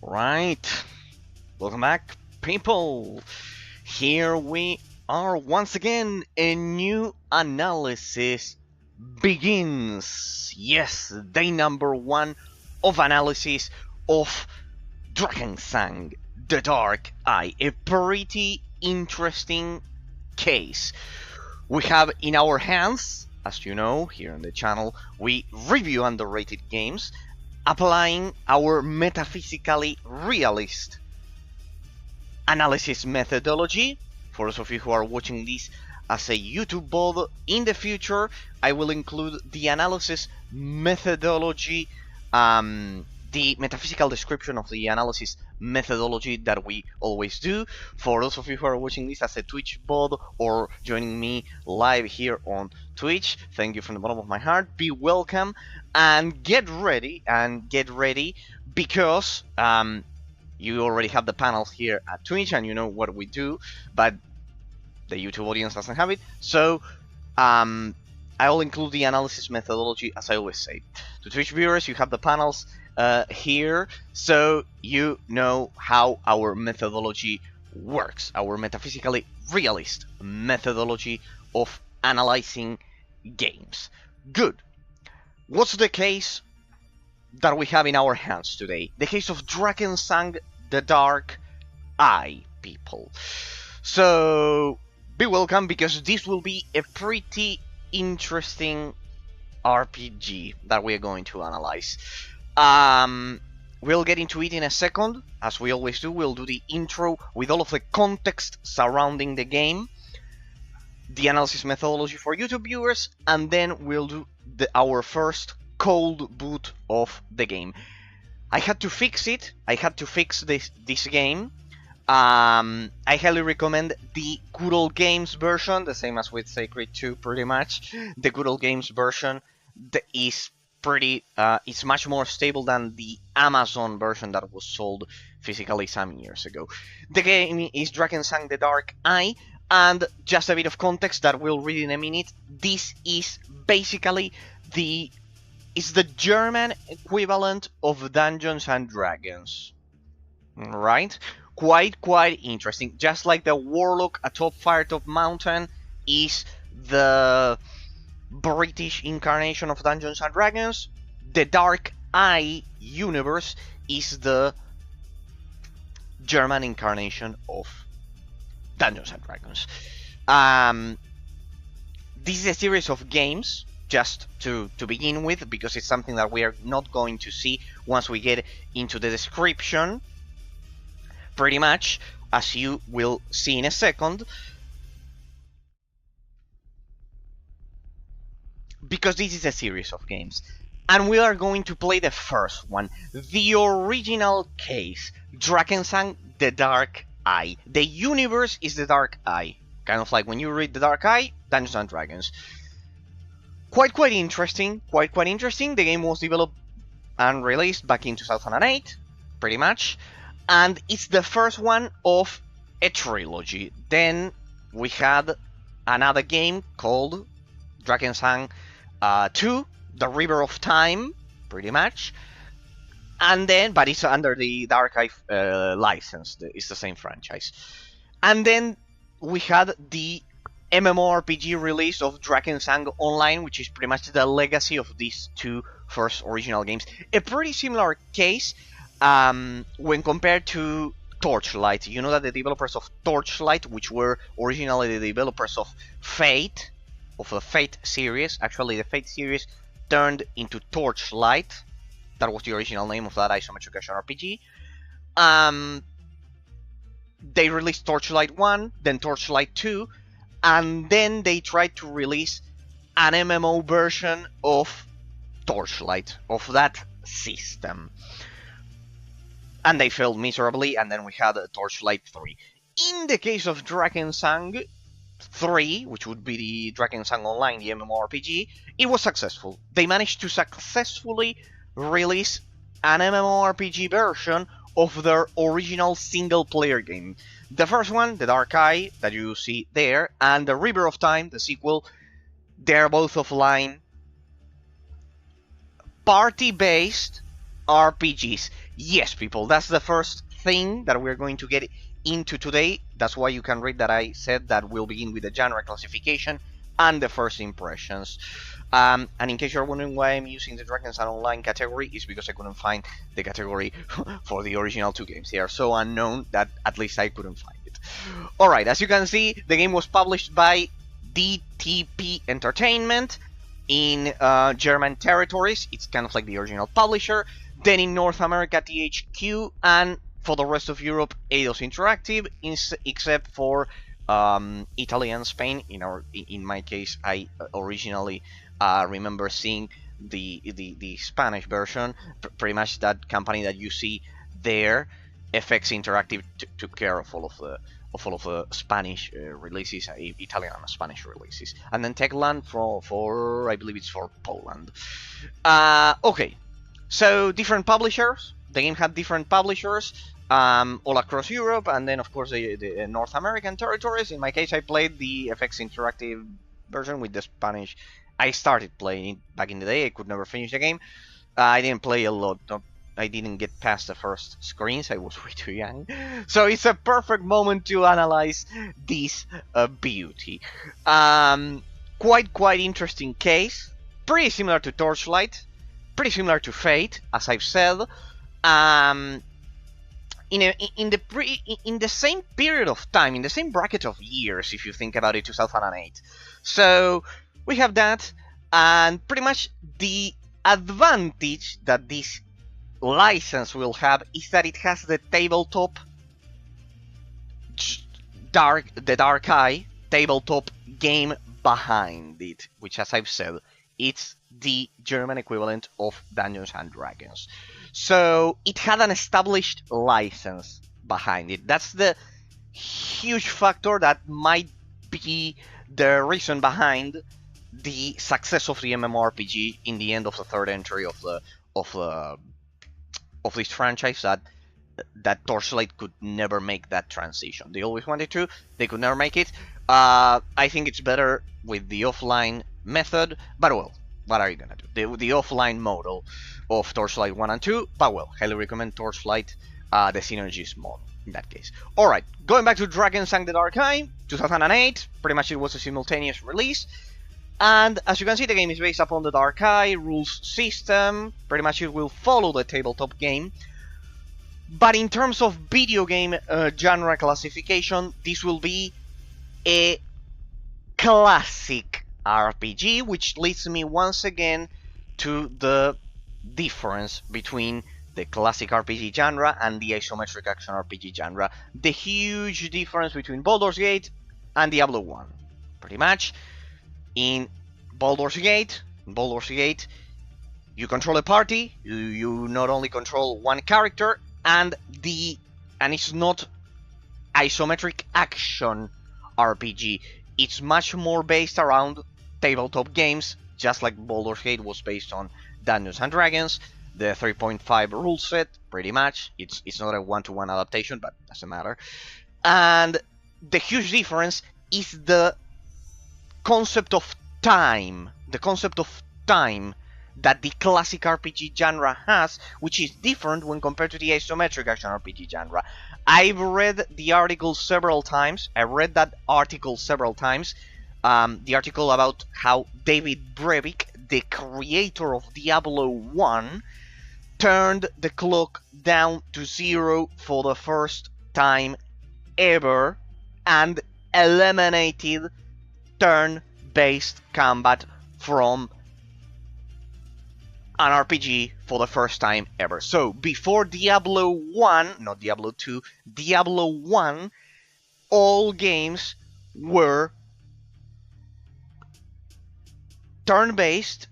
Right, welcome back, people. Here we are once again. A new analysis begins. Yes, day number 1 of analysis of Drakensang, the Dark Eye. A pretty interesting case. We have in our hands, as you know, here on the channel, we review underrated games, applying our metaphysically realist analysis methodology. For those of you who are watching this as a YouTube VOD, in the future I will include the analysis methodology, the metaphysical description of the analysis methodology that we always do. For those of you who are watching this as a Twitch VOD or joining me live here on Twitch, thank you from the bottom of my heart. Be welcome and get ready because you already have the panels here at Twitch and you know what we do, but the YouTube audience doesn't have it. So I'll include the analysis methodology, as I always say. To Twitch viewers, you have the panels here, so you know how our methodology works, our metaphysically realist methodology of analyzing games. Good. What's the case that we have in our hands today? The case of Drakensang, the Dark Eye, people. So be welcome, because this will be a pretty interesting RPG that we're going to analyze. We'll get into it in a second. As we always do, we'll do the intro with all of the context surrounding the game, the analysis methodology for YouTube viewers, and then we'll do our first cold boot of the game. I had to fix it. I had to fix this game. I highly recommend the Good Old Games version, the same as with Sacred 2, pretty much. The Good Old Games version is pretty, it's much more stable than the Amazon version that was sold physically some years ago. The game is Drakensang, the Dark Eye, and just a bit of context that we'll read in a minute. This is basically the German equivalent of Dungeons and Dragons, right? Quite interesting. Just like the Warlock atop Firetop Mountain is the British incarnation of Dungeons and Dragons, the Dark Eye universe is the German incarnation of Dungeons and Dragons. This is a series of games, just to begin with, because it's something that we are not going to see once we get into the description, pretty much, as you will see in a second. Because this is a series of games, and we are going to play the first one, the original case, Drakensang, the Dark Eye. The universe is the Dark Eye, kind of like when you read the Dark Eye, Dungeons and Dragons. Quite interesting, quite interesting. The game was developed and released back in 2008, pretty much, and it's the first one of a trilogy. Then we had another game called Drakensang 2, The River of Time, pretty much, and then, but it's under the Dark Eye license. It's the same franchise. And then we had the MMORPG release of Drakensang Online, which is pretty much the legacy of these two first original games. A pretty similar case when compared to Torchlight. You know that the developers of Torchlight, which were originally the developers of Fate, of the Fate series, actually the Fate series turned into Torchlight. That was the original name of that isometric action RPG. They released Torchlight 1, then Torchlight 2, and then they tried to release an MMO version of Torchlight, of that system. And they failed miserably, and then we had Torchlight 3. In the case of Drakensang 3, which would be the Drakensang Online, the MMORPG, it was successful. They managed to successfully release an MMORPG version of their original single-player game. The first one, the Dark Eye, that you see there, and the River of Time, the sequel, they're both offline, party-based RPGs. Yes, people, that's the first thing that we're going to get into today. That's why you can read that I said that we'll begin with the genre classification and the first impressions. And in case you're wondering why I'm using the Drakensang Online category, is because I couldn't find the category for the original two games. They are so unknown that at least I couldn't find it. Alright, as you can see, the game was published by DTP Entertainment in German territories. It's kind of like the original publisher. Then in North America, THQ, and for the rest of Europe, Eidos Interactive, except for Italy and Spain. In my case, I originally remember seeing the Spanish version. Pretty much that company that you see there, FX Interactive, took care of all of the Spanish releases, Italian and Spanish releases, and then Techland for I believe it's for Poland. Okay, so different publishers. The game had different publishers all across Europe, and then of course the North American territories. In my case, I played the FX Interactive version with the Spanish. I started playing it back in the day. I could never finish the game. I didn't play a lot. I didn't get past the first screens. I was way too young. So it's a perfect moment to analyze this beauty. Quite interesting case. Pretty similar to Torchlight. Pretty similar to Fate, as I've said. In the same period of time, in the same bracket of years, if you think about it, 2008. So we have that, and pretty much the advantage that this license will have is that it has the tabletop dark eye tabletop game behind it, which, as I've said, it's the German equivalent of Dungeons and Dragons. So it had an established license behind it. That's the huge factor that might be the reason behind the success of the MMORPG in the end of the third entry of this franchise, that Torchlight could never make that transition. They always wanted to, they could never make it. I think it's better with the offline method, but well, what are you gonna do? The offline model of Torchlight 1 and 2, but well, highly recommend Torchlight, the Synergies mod in that case. Alright, going back to Drakensang the Dark Eye, 2008, pretty much it was a simultaneous release. And as you can see, the game is based upon the Dark Eye rules system. Pretty much it will follow the tabletop game. But in terms of video game genre classification, this will be a classic RPG, which leads me once again to the difference between the classic RPG genre and the isometric action RPG genre. The huge difference between Baldur's Gate and Diablo 1. Pretty much, in Baldur's Gate, you control a party, you not only control one character, and it's not isometric action RPG. It's much more based around tabletop games, just like Baldur's Gate was based on Dungeons and Dragons. The 3.5 rule set, pretty much. It's not a one-to-one adaptation, but doesn't matter. And the huge difference is the concept of time. The concept of time that the classic RPG genre has, which is different when compared to the isometric action RPG genre. I've read the article several times. I read that article several times. The article about how David Brevik, the creator of Diablo 1, turned the clock down to 0 for the first time ever and eliminated turn-based combat from an RPG for the first time ever. So before Diablo 1, not Diablo 2, Diablo 1, all games were turn-based.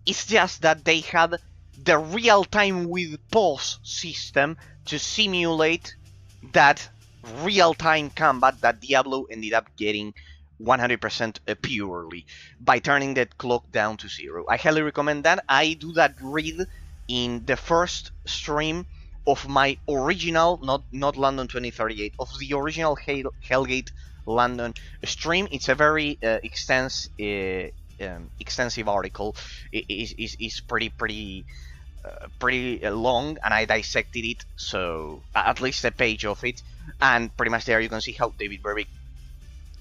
It's just that they had the real-time with pause system to simulate that real-time combat that Diablo ended up getting 100% purely by turning that clock down to 0. I highly recommend that. I do that read in the first stream of my original, not London 2038, of the original Hellgate London stream. It's a very extensive article. It's pretty pretty long, and I dissected it, so at least a page of it, and pretty much there you can see how David Berwick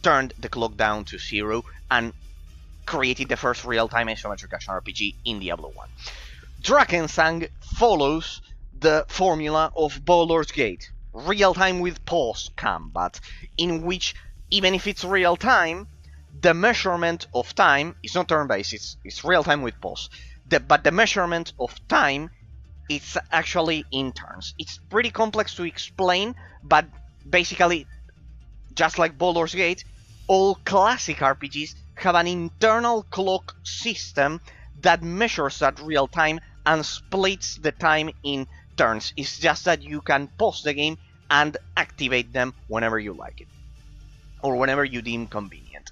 turned the clock down to 0 and created the first real-time isometric action RPG in Diablo 1. Drakensang follows the formula of Baldur's Gate, real-time with pause combat, in which even if it's real-time, the measurement of time is not turn-based, it's real-time with pause. But the measurement of time is actually in turns. It's pretty complex to explain, but basically, just like Baldur's Gate, all classic RPGs have an internal clock system that measures that real time and splits the time in turns. It's just that you can pause the game and activate them whenever you like it, or whenever you deem convenient.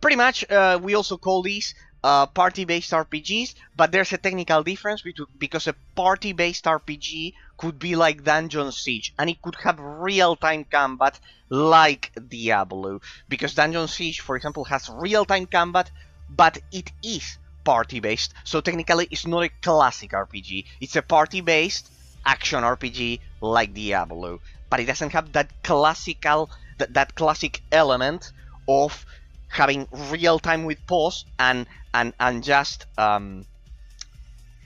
Pretty much, we also call these party-based RPGs, but there's a technical difference because a party-based RPG could be like Dungeon Siege, and it could have real-time combat like Diablo, because Dungeon Siege, for example, has real-time combat, but it is party-based, so technically it's not a classic RPG, it's a party-based action RPG like Diablo, but it doesn't have that that classic element of having real time with pause and just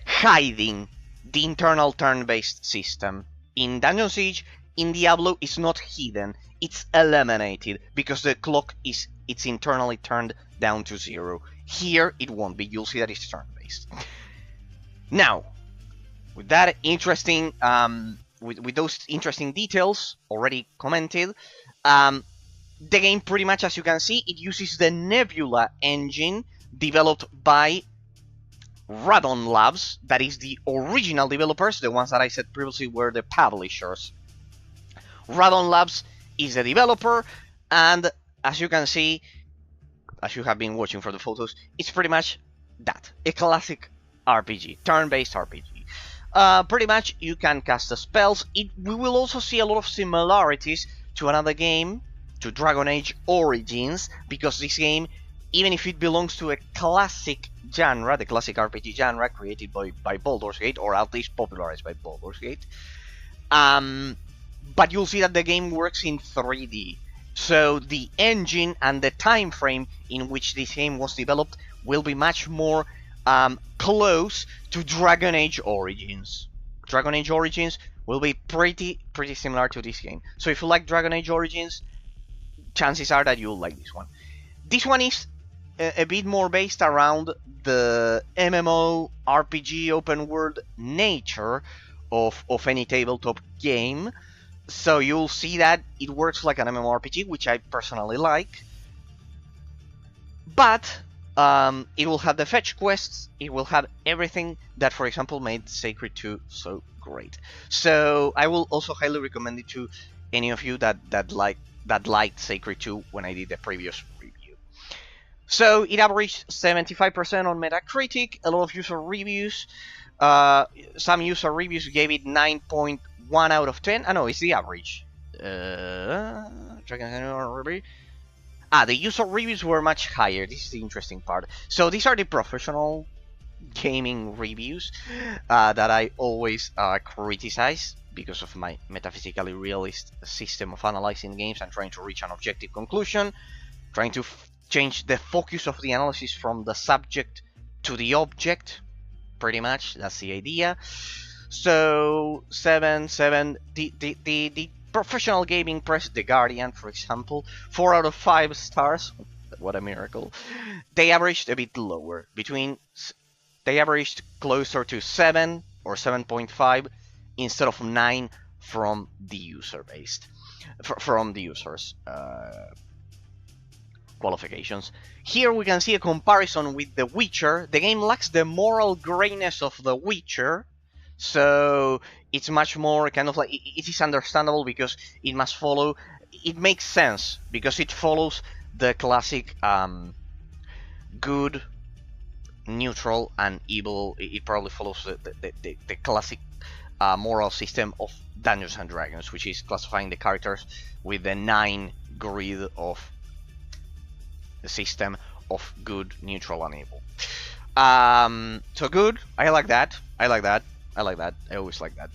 hiding the internal turn-based system. In Dungeon Siege, in Diablo, it's not hidden, it's eliminated because the clock it's internally turned down to 0. Here it won't be, you'll see that it's turn-based. Now, with that interesting with those interesting details already commented, the game pretty much, as you can see, it uses the Nebula engine developed by Radon Labs, that is the original developers, the ones that I said previously were the publishers. Radon Labs is the developer, and as you can see, as you have been watching for the photos, it's pretty much that, a classic RPG, turn-based RPG. Pretty much you can cast the spells. We will also see a lot of similarities to another game, to Dragon Age Origins, because this game, even if it belongs to a classic genre, the classic RPG genre created by Baldur's Gate, or at least popularized by Baldur's Gate, but you'll see that the game works in 3D. So the engine and the time frame in which this game was developed will be much more close to Dragon Age Origins. Dragon Age Origins will be pretty similar to this game. So if you like Dragon Age Origins, chances are that you'll like this one. This one is a bit more based around the MMO RPG open world nature of any tabletop game. So you'll see that it works like an MMORPG, which I personally like. But it will have the fetch quests, it will have everything that, for example, made Sacred 2 so great. So I will also highly recommend it to any of you that liked Sacred 2 when I did the previous review. So it averaged 75% on Metacritic, a lot of user reviews. Some user reviews gave it 9.1 out of 10. No, it's the average. The user reviews were much higher. This is the interesting part. So these are the professional gaming reviews that I always criticize because of my metaphysically realist system of analyzing games and trying to reach an objective conclusion, trying to change the focus of the analysis from the subject to the object. Pretty much, that's the idea. So 7. The professional gaming press, The Guardian, for example, 4 out of 5 stars. What a miracle. They averaged a bit lower. They averaged closer to 7 or 7.5 instead of 9 from the user based, from the users' qualifications. Here we can see a comparison with The Witcher. The game lacks the moral grayness of The Witcher, so it's much more kind of like, it is understandable because it must follow, it makes sense because it follows the classic good, neutral, and evil. It probably follows the classic moral system of Dungeons and Dragons, which is classifying the characters with the 9 grid of the system of good, neutral, and evil. So good, I like that. I like that. I always like that.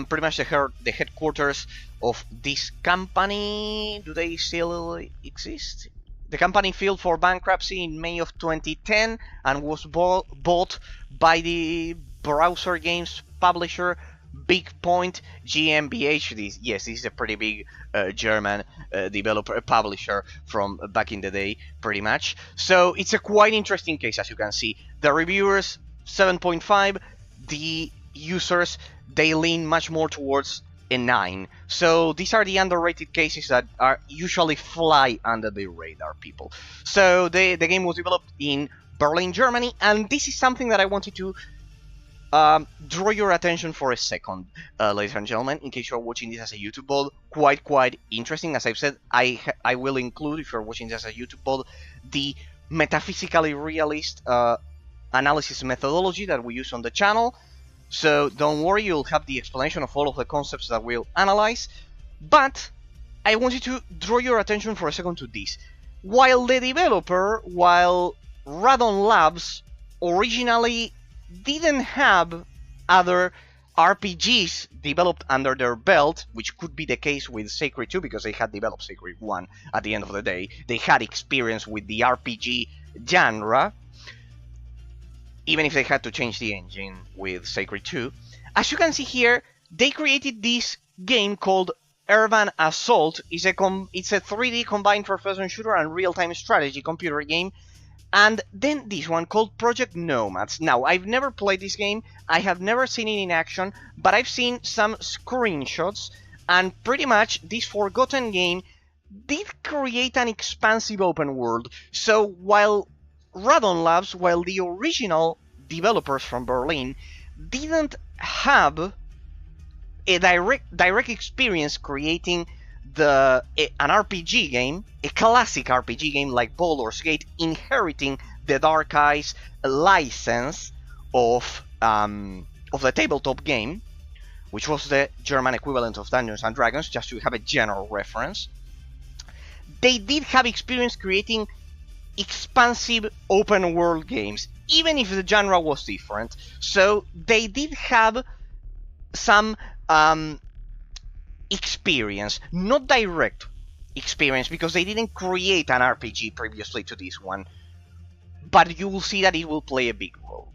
Pretty much the headquarters of this company. Do they still exist? The company filed for bankruptcy in May of 2010 and was bought by the browser games publisher Big Point GmbH. This is a pretty big German developer publisher from back in the day, pretty much. So it's a quite interesting case, as you can see. The reviewers 7.5, the users they lean much more towards a 9. So these are the underrated cases that are usually fly under the radar, people. So the game was developed in Berlin, Germany, and this is something that I wanted to draw your attention for a second, ladies and gentlemen, in case you're watching this as a YouTube VOD. Quite interesting. As I've said, I will include, if you're watching this as a YouTube VOD, the Metaphysically Realist analysis methodology that we use on the channel. So don't worry, you'll have the explanation of all of the concepts that we'll analyze. But I wanted to draw your attention for a second to this. While Radon Labs originally didn't have other RPGs developed under their belt, which could be the case with Sacred 2 because they had developed Sacred 1 at the end of the day. They had experience with the RPG genre, even if they had to change the engine with Sacred 2. As you can see here, they created this game called Urban Assault. It's a 3D combined first-person shooter and real-time strategy computer game. And then this one called Project Nomads. Now, I've never played this game, I have never seen it in action, but I've seen some screenshots, and pretty much this forgotten game did create an expansive open world. So while Radon Labs, while the original developers from Berlin didn't have a direct experience creating an RPG game, a classic RPG game like Baldur's Gate, inheriting the Dark Eyes license of the tabletop game, which was the German equivalent of Dungeons and Dragons, just to have a general reference. They did have experience creating expansive open world games, even if the genre was different. So they did have some experience, not direct experience, because they didn't create an RPG previously to this one, but you will see that it will play a big role.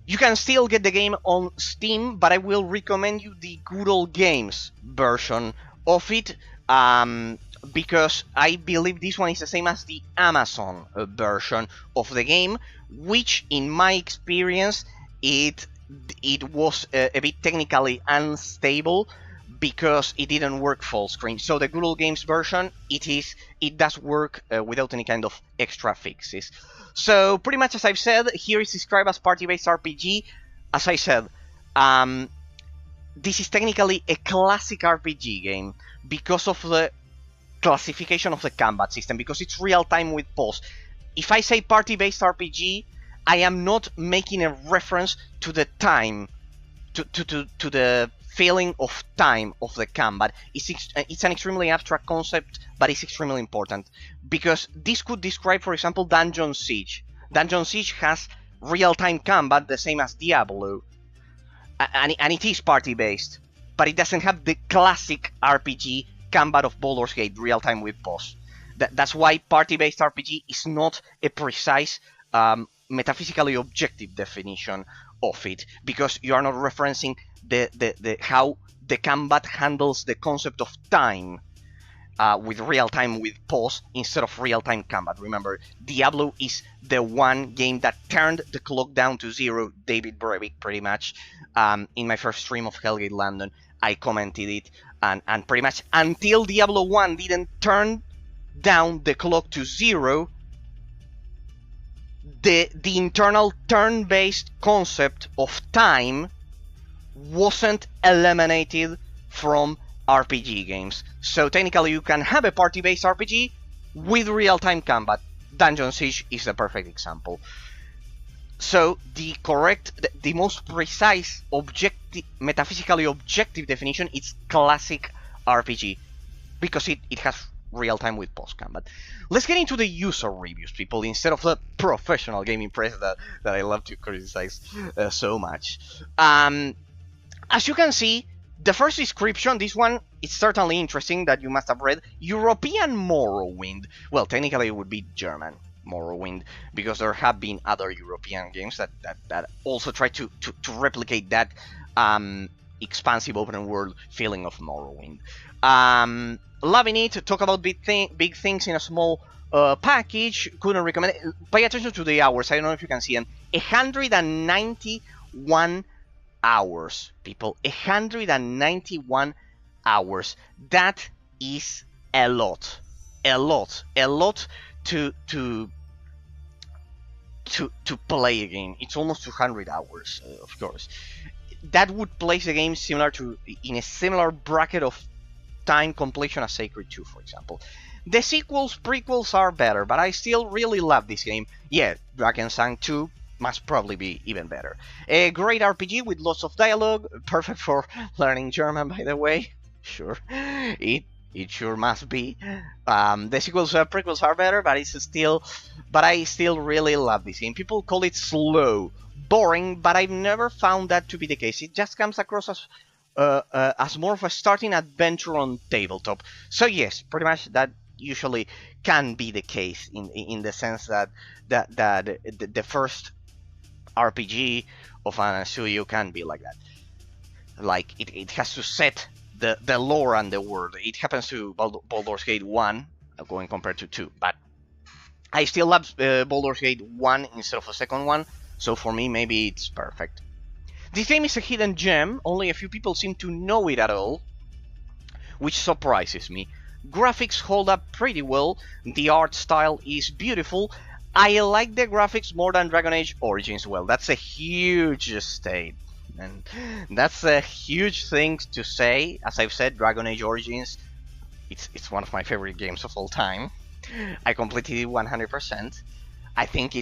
You can still get the game on Steam, but I will recommend you the Good Old Games version of it, because I believe this one is the same as the Amazon version of the game, which in my experience it was a bit technically unstable because it didn't work full screen. So the Good Old Games version, it does work without any kind of extra fixes. So pretty much as I've said, here is described as party-based RPG. As I said, this is technically a classic RPG game because of the classification of the combat system, because it's real-time with pause. If I say party-based RPG, I am not making a reference to the time, to the feeling of time of the combat. It's an extremely abstract concept, but it's extremely important, because this could describe, for example, Dungeon Siege. Dungeon Siege has real-time combat, the same as Diablo, and it is party-based, but it doesn't have the classic RPG combat of Baldur's Gate, real-time with pause. That's why party-based RPG is not a precise metaphysically objective definition of it, because you are not referencing the how the combat handles the concept of time with real-time with pause instead of real-time combat. Remember, Diablo is the one game that turned the clock down to zero. David Brevik, pretty much, in my first stream of Hellgate London, I commented it, and pretty much until Diablo 1 didn't turn down the clock to zero, the internal turn-based concept of time wasn't eliminated from RPG games. So technically you can have a party-based RPG with real-time combat. Dungeon Siege is the perfect example. So the most precise, metaphysically objective definition is classic RPG, because it has real-time with post-combat. Let's get into the user reviews, people, instead of the professional gaming press that I love to criticize so much. As you can see, the first description, this one, is certainly interesting that you must have read. European Morrowind. Well, technically it would be German Morrowind, because there have been other European games that also try to replicate that expansive open world feeling of Morrowind. Loving it. Talk about big things in a small package. Couldn't recommend it. Pay attention to the hours. I don't know if you can see them. 191 hours, people. 191 hours. That is a lot. A lot to play a game. It's almost 200 hours, of course. That would place the game similar to, in a similar bracket of time completion as Sacred 2, for example. The prequels are better, but I still really love this game. Yeah, Drakensang 2 must probably be even better. A great RPG with lots of dialogue, perfect for learning German, by the way. Sure, it sure must be. The prequels are better, but I still really love this game. People call it slow, boring, but I've never found that to be the case. It just comes across as more of a starting adventure on tabletop. So yes, pretty much that usually can be the case in the sense that the first RPG of an studio can be like that. Like it has to set the lore and the world. It happens to Baldur's Gate 1, going compared to 2, but I still love Baldur's Gate 1 instead of a second one, so for me maybe it's perfect. This game is a hidden gem, only a few people seem to know it at all, which surprises me. Graphics hold up pretty well, the art style is beautiful. I like the graphics more than Dragon Age Origins. Well, that's a huge statement. That's a huge thing to say. As I've said, Dragon Age Origins, it's one of my favorite games of all time. I completed it 100%. I think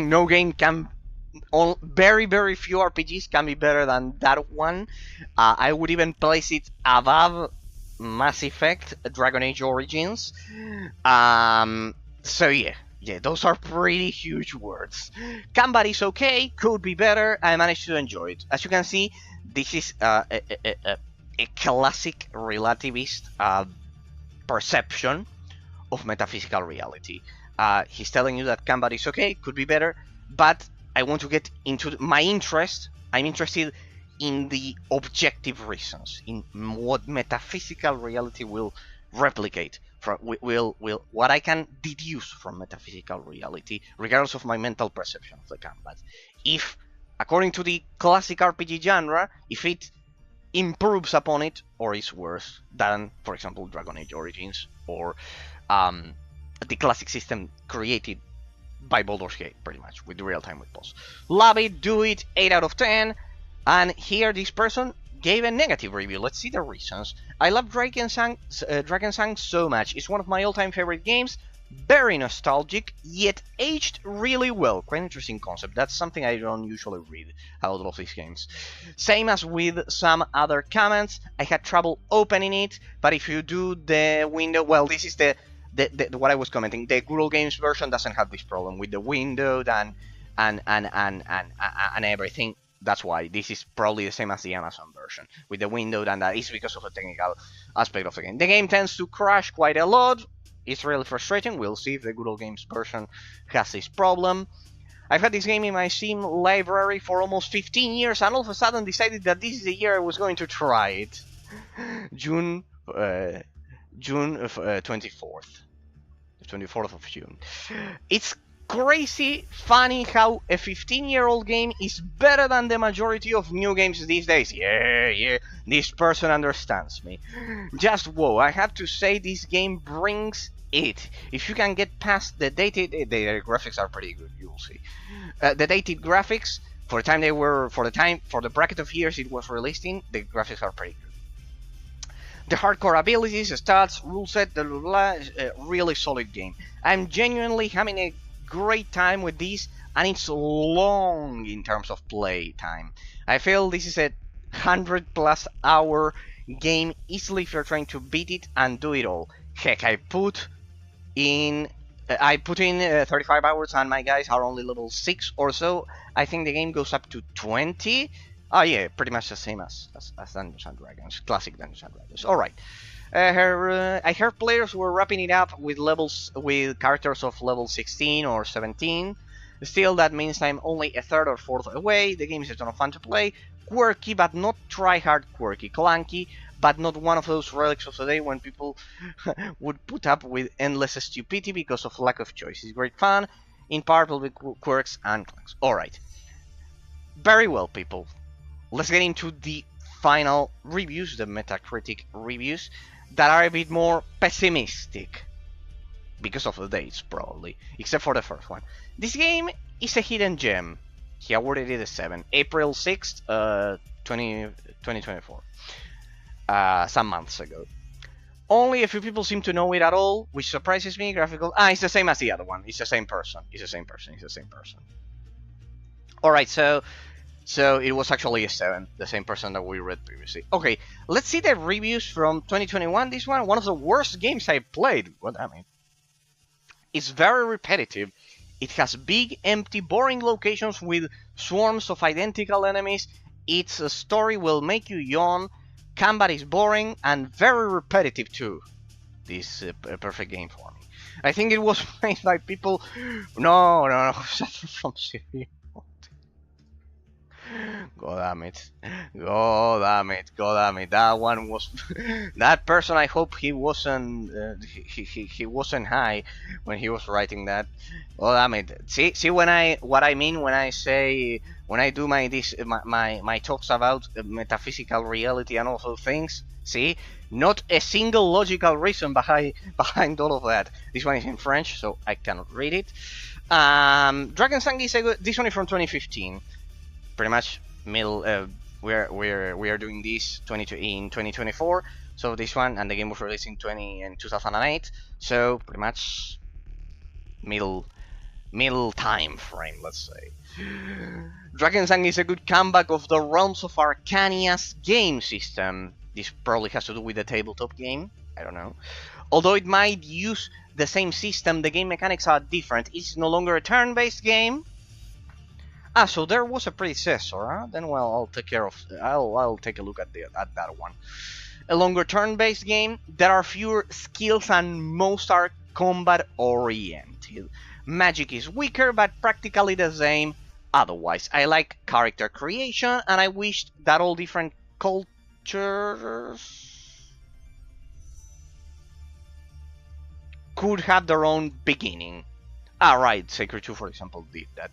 no game can... very few RPGs can be better than that one. I would even place it above Mass Effect, Dragon Age Origins. So yeah, those are pretty huge words. Combat is okay, could be better. I managed to enjoy it. As you can see, this is a classic relativist perception of metaphysical reality. He's telling you that combat is okay, could be better, but I want to get into my interest. I'm interested in the objective reasons, in what metaphysical reality will replicate, what I can deduce from metaphysical reality, regardless of my mental perception of the combat. If, according to the classic RPG genre, if it improves upon it or is worse than, for example, Dragon Age Origins or the classic system created by Baldur's Gate, pretty much, with real-time with boss. Love it, do it, 8 out of 10. And here this person gave a negative review. Let's see the reasons. I love Drakensang so much. It's one of my all-time favorite games. Very nostalgic, yet aged really well. Quite interesting concept. That's something I don't usually read out of these games. Same as with some other comments. I had trouble opening it, but if you do the window... Well, this is the what I was commenting. The Good Old Games version doesn't have this problem with the window and everything. That's why this is probably the same as the Amazon version with the window, and that is because of the technical aspect of the game. The game tends to crash quite a lot. It's really frustrating. We'll see if the Good Old Games version has this problem. I've had this game in my Steam library for almost 15 years, and all of a sudden decided that this is the year I was going to try it. June 24th. The 24th of June. It's crazy funny how a 15-year-old game is better than the majority of new games these days. Yeah, this person understands me. Just whoa, I have to say this game brings it. If you can get past the dated... The graphics are pretty good, you'll see. The dated graphics, for the bracket of years it was released in, the graphics are pretty good. The hardcore abilities, stats, rule set, blah, blah, blah, really solid game. I'm genuinely having a great time with this, and it's long in terms of play time. I feel this is a 100+ hour game easily if you're trying to beat it and do it all. Heck, I put in 35 hours and my guys are only level 6 or so. I think the game goes up to 20. Oh yeah, pretty much the same as Dungeons and Dragons, classic Dungeons and Dragons. All right. I heard players were wrapping it up with characters of level 16 or 17. Still, that means I'm only a third or fourth away. The game is a ton of fun to play. Quirky, but not try-hard quirky. Clunky, but not one of those relics of the day when people would put up with endless stupidity because of lack of choice. It's great fun, in part with quirks and clunks. Alright. Very well, people. Let's get into the final reviews, the Metacritic reviews, that are a bit more pessimistic. Because of the dates, probably. Except for the first one. This game is a hidden gem. He awarded it a 7. April 6th, 2024. Some months ago. Only a few people seem to know it at all, which surprises me. Graphical... it's the same as the other one. It's the same person. Alright, so it was actually a 7. The same person that we read previously. Okay, let's see the reviews from 2021. This one of the worst games I played. What I mean. It's very repetitive. It has big, empty, boring locations with swarms of identical enemies. Its story will make you yawn. Combat is boring and very repetitive too. This is a perfect game for me. I think it was made by people... No. From Syria. God damn it. That one was... that person, I hope he wasn't... he wasn't high when he was writing that. God damn it. See what I mean when I say... When I do my talks about metaphysical reality and all those things. See? Not a single logical reason behind all of that. This one is in French, so I cannot read it. Drakensang is this one is from 2015. Pretty much middle. We are doing this in 2024. So this one, and the game was released in 2008. So pretty much middle time frame, let's say. Drakensang is a good comeback of the Realms of Arcania's game system. This probably has to do with the tabletop game. I don't know. Although it might use the same system, the game mechanics are different. It's no longer a turn-based game. So there was a predecessor, huh? Then well, I'll take care of. I'll take a look at that one. A longer turn-based game. There are fewer skills and most are combat-oriented. Magic is weaker, but practically the same. Otherwise, I like character creation, and I wished that all different cultures could have their own beginning. Right, Sacred 2, for example, did that.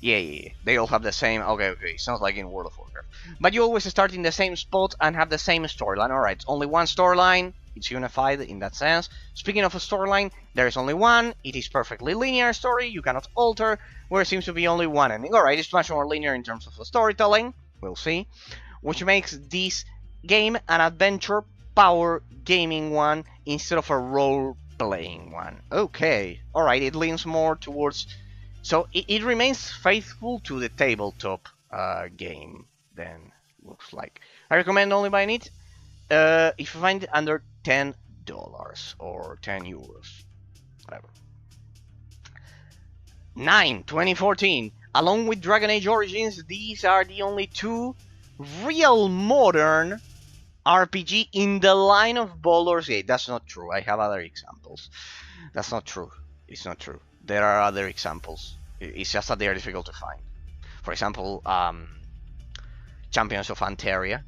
Yeah, they all have the same... Okay, sounds like in World of Warcraft. But you always start in the same spot and have the same storyline. Alright, it's only one storyline. It's unified in that sense. Speaking of a storyline, there is only one. It is perfectly linear story. You cannot alter, where it seems to be only one ending. Alright, it's much more linear in terms of the storytelling. We'll see. Which makes this game an adventure power gaming one instead of a role-playing one. Okay, alright, it leans more towards... So it remains faithful to the tabletop game, then, looks like. I recommend only buying it if you find it under $10 or 10 euros, whatever. 2014. Along with Dragon Age Origins, these are the only two real modern RPG in the line of Baldur's Gate. That's not true. I have other examples. That's not true. It's not true. There are other examples. It's just that they are difficult to find. For example, Champions of Aventuria.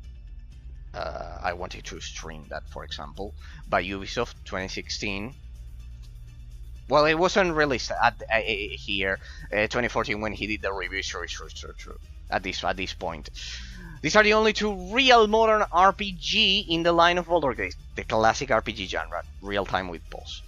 I wanted to stream that, for example, by Ubisoft 2016. Well, it wasn't released here 2014 when he did the review. True. At this point, these are the only two real modern RPG in the line of Baldur's Gate, the classic RPG genre, real time with pause,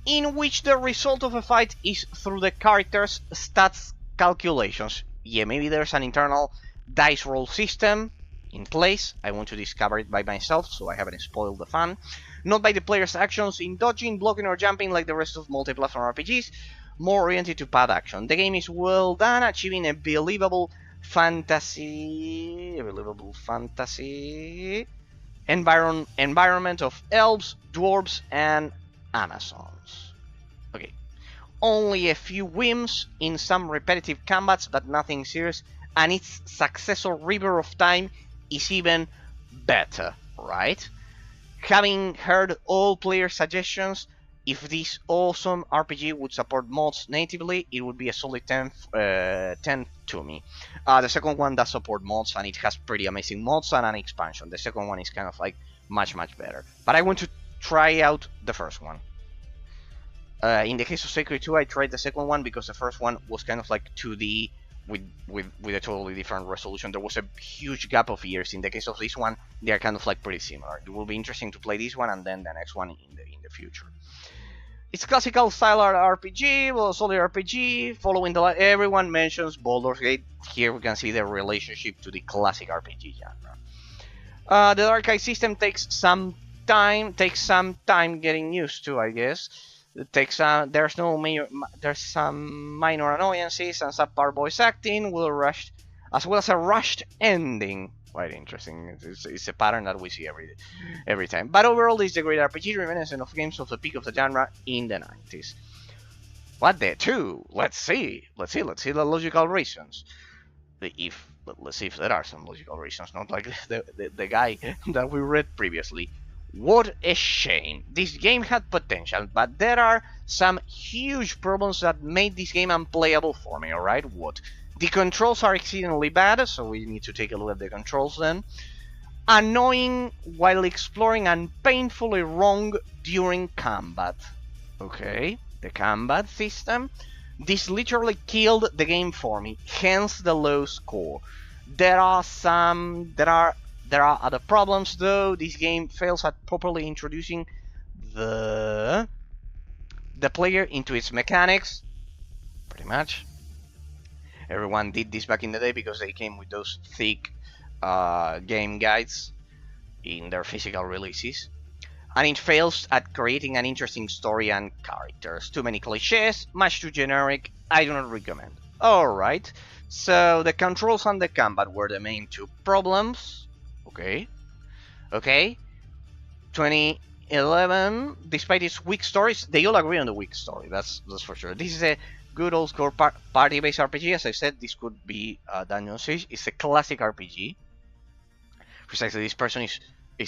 in which the result of a fight is through the character's stats calculations. Yeah, maybe there's an internal dice roll system in place. I want to discover it by myself, so I haven't spoiled the fun. Not by the player's actions in dodging, blocking, or jumping like the rest of multi-platform RPGs, more oriented to path action. The game is well done, achieving a believable fantasy environment of elves, dwarves, and Amazons. Okay, only a few whims in some repetitive combats, but nothing serious, and its successor River of Time is even better, right? Having heard all player suggestions, if this awesome RPG would support mods natively, it would be a solid 10 to me. The second one does support mods, and it has pretty amazing mods and an expansion. The second one is kind of like much better. But I want to try out the first one. In the case of Sacred 2, I tried the second one because the first one was kind of like 2D with a totally different resolution. There was a huge gap of years. In the case of this one, they are kind of like pretty similar. It will be interesting to play this one and then the next one in the future. It's classical style RPG, well, solid RPG, following the everyone mentions Baldur's Gate. Here we can see the relationship to the classic RPG genre. The Dark Eye system takes some time getting used to, I guess. It takes there's some minor annoyances and subpar voice acting, as well as a rushed ending. Quite interesting. It's a pattern that we see every time. But overall, it's a great RPG reminiscent of games of the peak of the genre in the 90s. What the two? Let's see the logical reasons. Let's see if there are some logical reasons, not like the guy that we read previously. What a shame. This game had potential, but there are some huge problems that made this game unplayable for me, alright? What? The controls are exceedingly bad, so we need to take a look at the controls then. Annoying while exploring and painfully wrong during combat. Okay, the combat system. This literally killed the game for me, hence the low score. There are other problems though. This game fails at properly introducing the player into its mechanics. Pretty much. Everyone did this back in the day because they came with those thick game guides in their physical releases. And it fails at creating an interesting story and characters. Too many cliches, much too generic, I do not recommend. Alright, so the controls and the combat were the main two problems. Okay. 2011, despite its weak stories, they all agree on the weak story, that's for sure. This is a good old school party-based RPG. As I said, this could be Dungeon Siege. It's a classic RPG. Precisely, this person is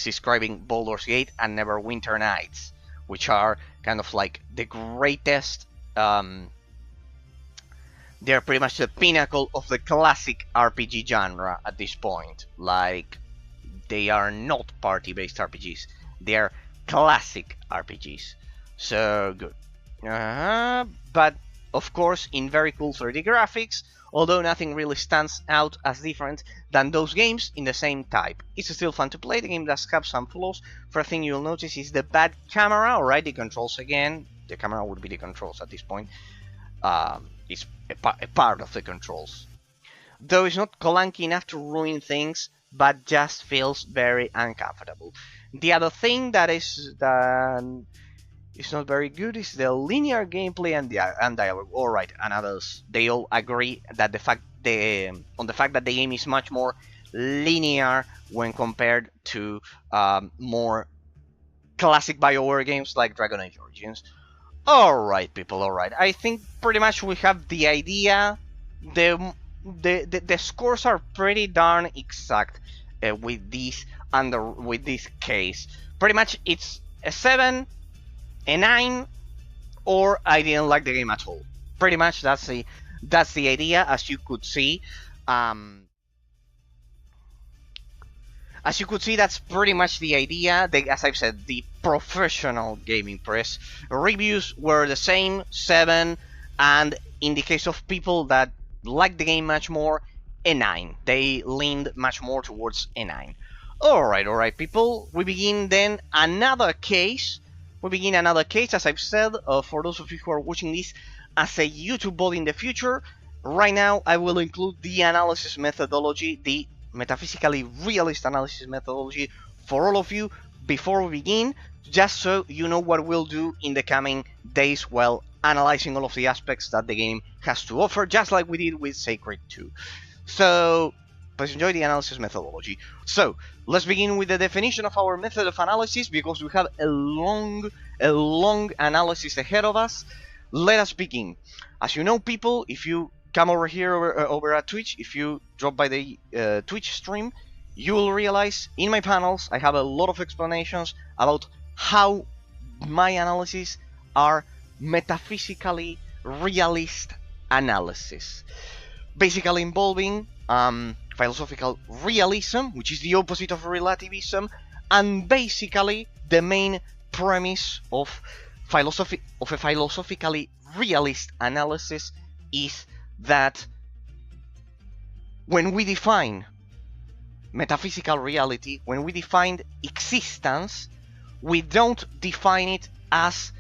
describing Baldur's Gate and Neverwinter Nights, which are kind of like the greatest. They're pretty much the pinnacle of the classic RPG genre at this point. Like, they are not party-based RPGs. They are classic RPGs. So good. But of course, in very cool 3D graphics, although nothing really stands out as different than those games in the same type. It's still fun to play. The game does have some flaws. First thing you'll notice is the bad camera, alright, the controls again. The camera would be the controls at this point. It's a part of the controls. Though it's not clunky enough to ruin things, but just feels very uncomfortable. The other thing that is not very good is the linear gameplay and dialogue. Alright, and others, they all agree that the fact that the game is much more linear when compared to more classic BioWare games like Dragon Age Origins. Alright, people, alright. I think pretty much we have the idea. The scores are pretty darn exact with this case. Pretty much it's a 7, a 9, or I didn't like the game at all. Pretty much that's the idea, as you could see. As you could see, that's pretty much the idea. As I've said, the professional gaming press reviews were the same, 7, and in the case of people that like the game much more, a 9. They leaned much more towards a 9. Alright, people. We begin then another case. As I've said, for those of you who are watching this as a YouTube bot in the future. Right now, I will include the analysis methodology, the Metaphysically Realist analysis methodology for all of you before we begin, just so you know what we'll do in the coming days while analyzing all of the aspects that the game has to offer, just like we did with Sacred 2. So, Please enjoy the analysis methodology. So, let's begin with the definition of our method of analysis, because we have a long analysis ahead of us. Let us begin. As you know, people, if you come over here over at Twitch, if you drop by the Twitch stream, you will realize in my panels I have a lot of explanations about how my analyses are metaphysically realist analysis, basically involving philosophical realism, which is the opposite of relativism, and basically the main premise of a philosophically realist analysis is that when we define metaphysical reality, when we define existence, we don't define it as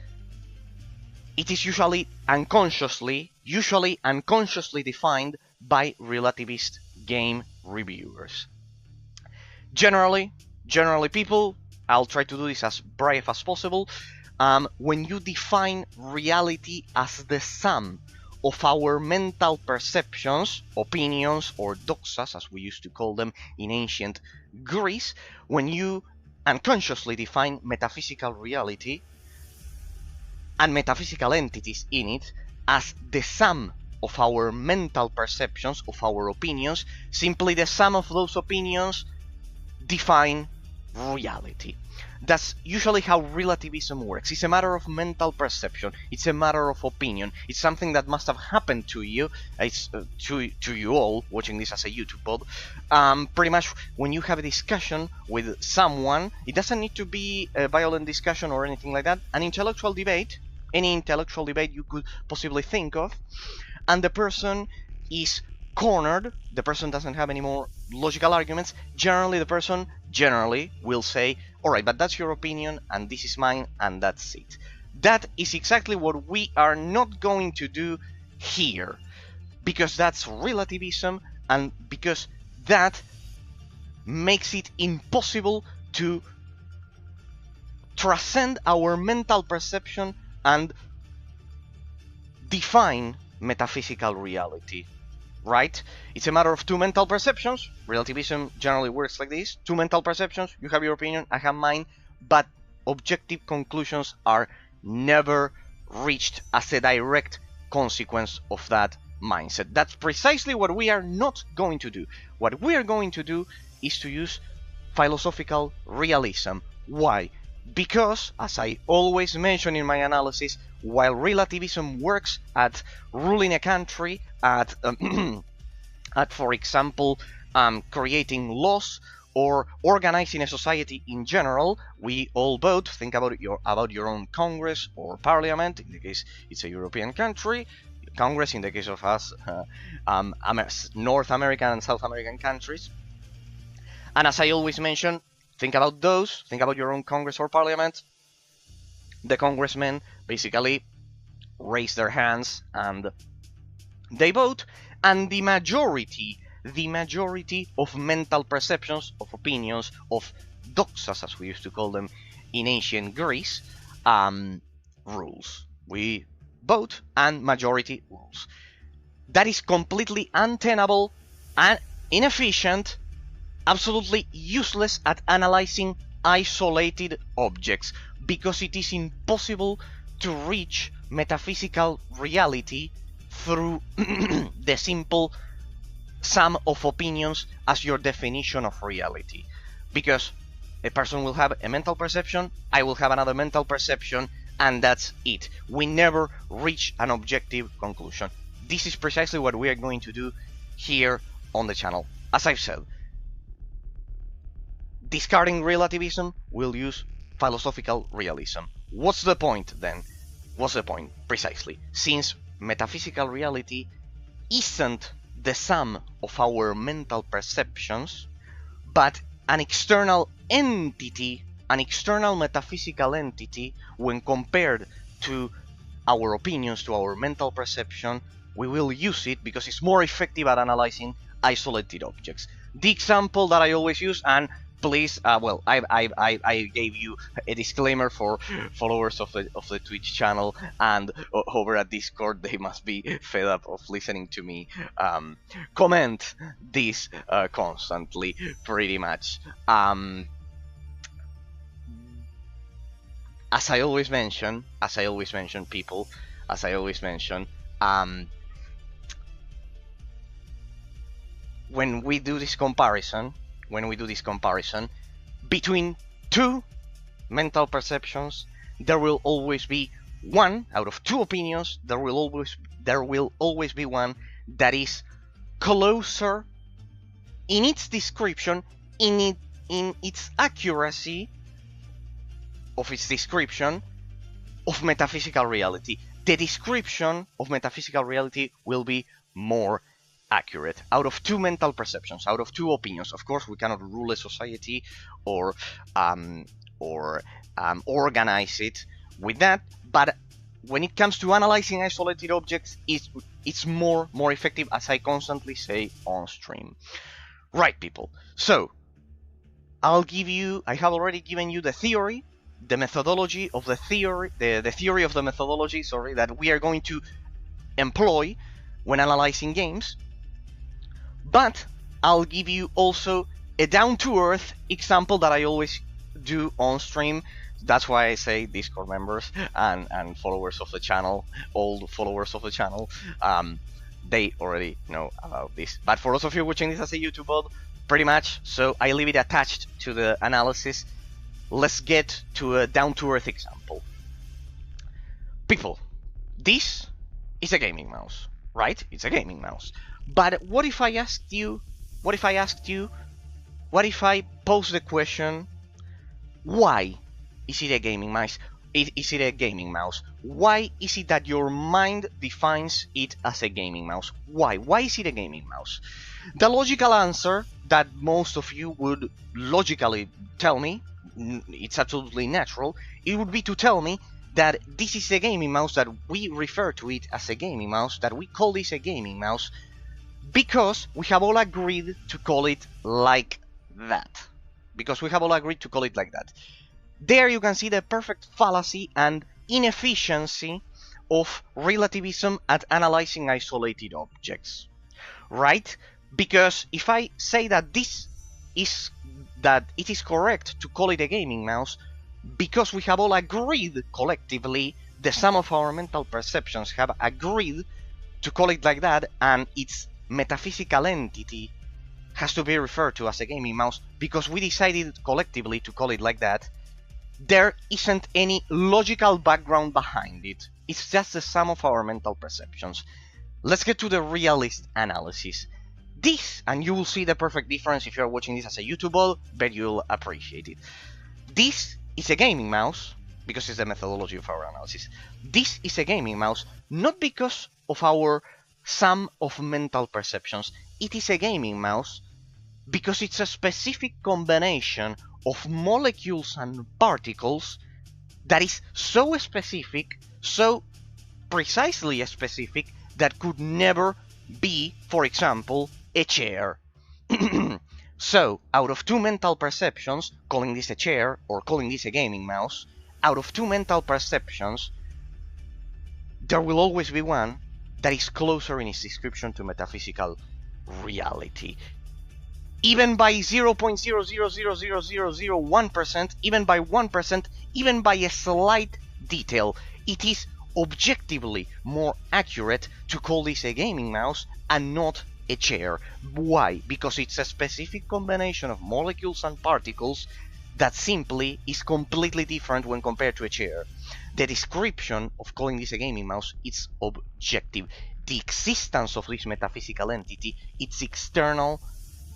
it is usually unconsciously defined by relativist game reviewers. Generally people, I'll try to do this as brief as possible, when you define reality as the sum of our mental perceptions, opinions, or doxas, as we used to call them in ancient Greece, when you unconsciously define metaphysical reality and metaphysical entities in it as the sum of our mental perceptions, of our opinions, simply the sum of those opinions define reality. That's usually how relativism works. It's a matter of mental perception. It's a matter of opinion. It's something that must have happened to you. It's to you all watching this as a YouTube pod. Pretty much when you have a discussion with someone, it doesn't need to be a violent discussion or anything like that. An intellectual debate, any intellectual debate you could possibly think of, and the person is cornered, the person doesn't have any more logical arguments, generally the person will say, alright, but that's your opinion and this is mine and that's it. That is exactly what we are not going to do here, because that's relativism and because that makes it impossible to transcend our mental perception and define metaphysical reality. Right? It's a matter of two mental perceptions. Relativism generally works like this. Two mental perceptions. You have your opinion, I have mine, but objective conclusions are never reached as a direct consequence of that mindset. That's precisely what we are not going to do. What we are going to do is to use philosophical realism. Why? Because, as I always mention in my analysis, while relativism works at ruling a country, at for example, creating laws or organizing a society in general, we all vote. Think about your own Congress or Parliament. In the case it's a European country, Congress in the case of us, North American and South American countries. And as I always mention, think about those. Think about your own Congress or Parliament. The congressmen basically raise their hands and they vote, and the majority of mental perceptions, of opinions, of doxas, as we used to call them in ancient Greece, rules. We vote and majority rules. That is completely untenable and inefficient, absolutely useless at analyzing isolated objects, because it is impossible to reach metaphysical reality through the simple sum of opinions as your definition of reality. Because a person will have a mental perception, I will have another mental perception, and that's it. We never reach an objective conclusion. This is precisely what we are going to do here on the channel. As I've said, discarding relativism, we'll use philosophical realism. What's the point then? What's the point? Precisely. Since metaphysical reality isn't the sum of our mental perceptions, but an external entity, an external metaphysical entity, when compared to our opinions, to our mental perception, we will use it because it's more effective at analyzing isolated objects. The example that I always use, and please, well, I gave you a disclaimer for followers of the Twitch channel, and over at Discord they must be fed up of listening to me comment this constantly, pretty much. As I always mention, people, as I always mention, when we do this comparison between two mental perceptions, there will always be one out of two opinions. There will always be one that is closer in its description, in its accuracy of its description of metaphysical reality. The description of metaphysical reality will be more accurate out of two mental perceptions, out of two opinions. Of course, we cannot rule a society or organize it with that, but when it comes to analyzing isolated objects, it's more effective, as I constantly say on stream. Right, people. So I have already given you the theory, the methodology of the theory, the theory of the methodology, sorry, that we are going to employ when analyzing games. But I'll give you also a down-to-earth example that I always do on stream. That's why I say Discord members and followers of the channel, old followers of the channel, they already know about this. But for those of you watching this as a YouTube VOD, pretty much, so I leave it attached to the analysis. Let's get to a down-to-earth example. People, this is a gaming mouse, right? It's a gaming mouse. But what if I pose the question, why is it a gaming mouse? Is it a gaming mouse? Why is it that your mind defines it as a gaming mouse? Why? Why is it a gaming mouse? The logical answer that most of you would logically tell me, it's absolutely natural, it would be to tell me that this is a gaming mouse, that we refer to it as a gaming mouse, that we call this a gaming mouse, because we have all agreed to call it like that. There you can see the perfect fallacy and inefficiency of relativism at analyzing isolated objects, right? Because if I say that it is correct to call it a gaming mouse, because we have all agreed collectively, the sum of our mental perceptions have agreed to call it like that, and its metaphysical entity has to be referred to as a gaming mouse because we decided collectively to call it like that, there isn't any logical background behind it. It's just the sum of our mental perceptions. Let's get to the realist analysis. This, and you will see the perfect difference if you're watching this as a YouTube, but you'll appreciate it. This is a gaming mouse, because it's the methodology of our analysis. This is a gaming mouse, not because of our sum of mental perceptions. It is a gaming mouse because it's a specific combination of molecules and particles that is so specific, so precisely specific, that could never be, for example, a chair. So, out of two mental perceptions, calling this a chair or calling this a gaming mouse, out of two mental perceptions, there will always be one that is closer in its description to metaphysical reality. Even by 0.0000001%, even by 1%, even by a slight detail, it is objectively more accurate to call this a gaming mouse and not a chair. Why? Because it's a specific combination of molecules and particles that simply is completely different when compared to a chair. The description of calling this a gaming mouse is objective. The existence of this metaphysical entity, it's external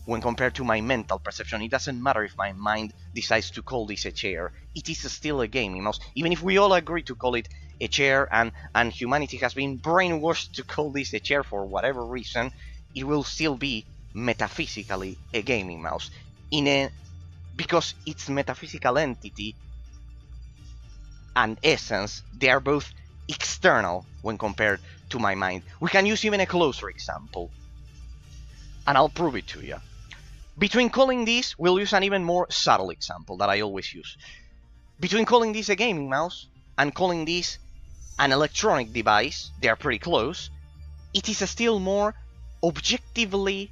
when compared to my mental perception. It doesn't matter if my mind decides to call this a chair, it is still a gaming mouse. Even if we all agree to call it a chair, and humanity has been brainwashed to call this a chair for whatever reason, it will still be metaphysically a gaming mouse. Because its metaphysical entity and essence, they are both external when compared to my mind. We can use even a closer example, and I'll prove it to you. Between calling this, we'll use an even more subtle example that I always use. Between calling this a gaming mouse and calling this an electronic device, they are pretty close. It is still more objectively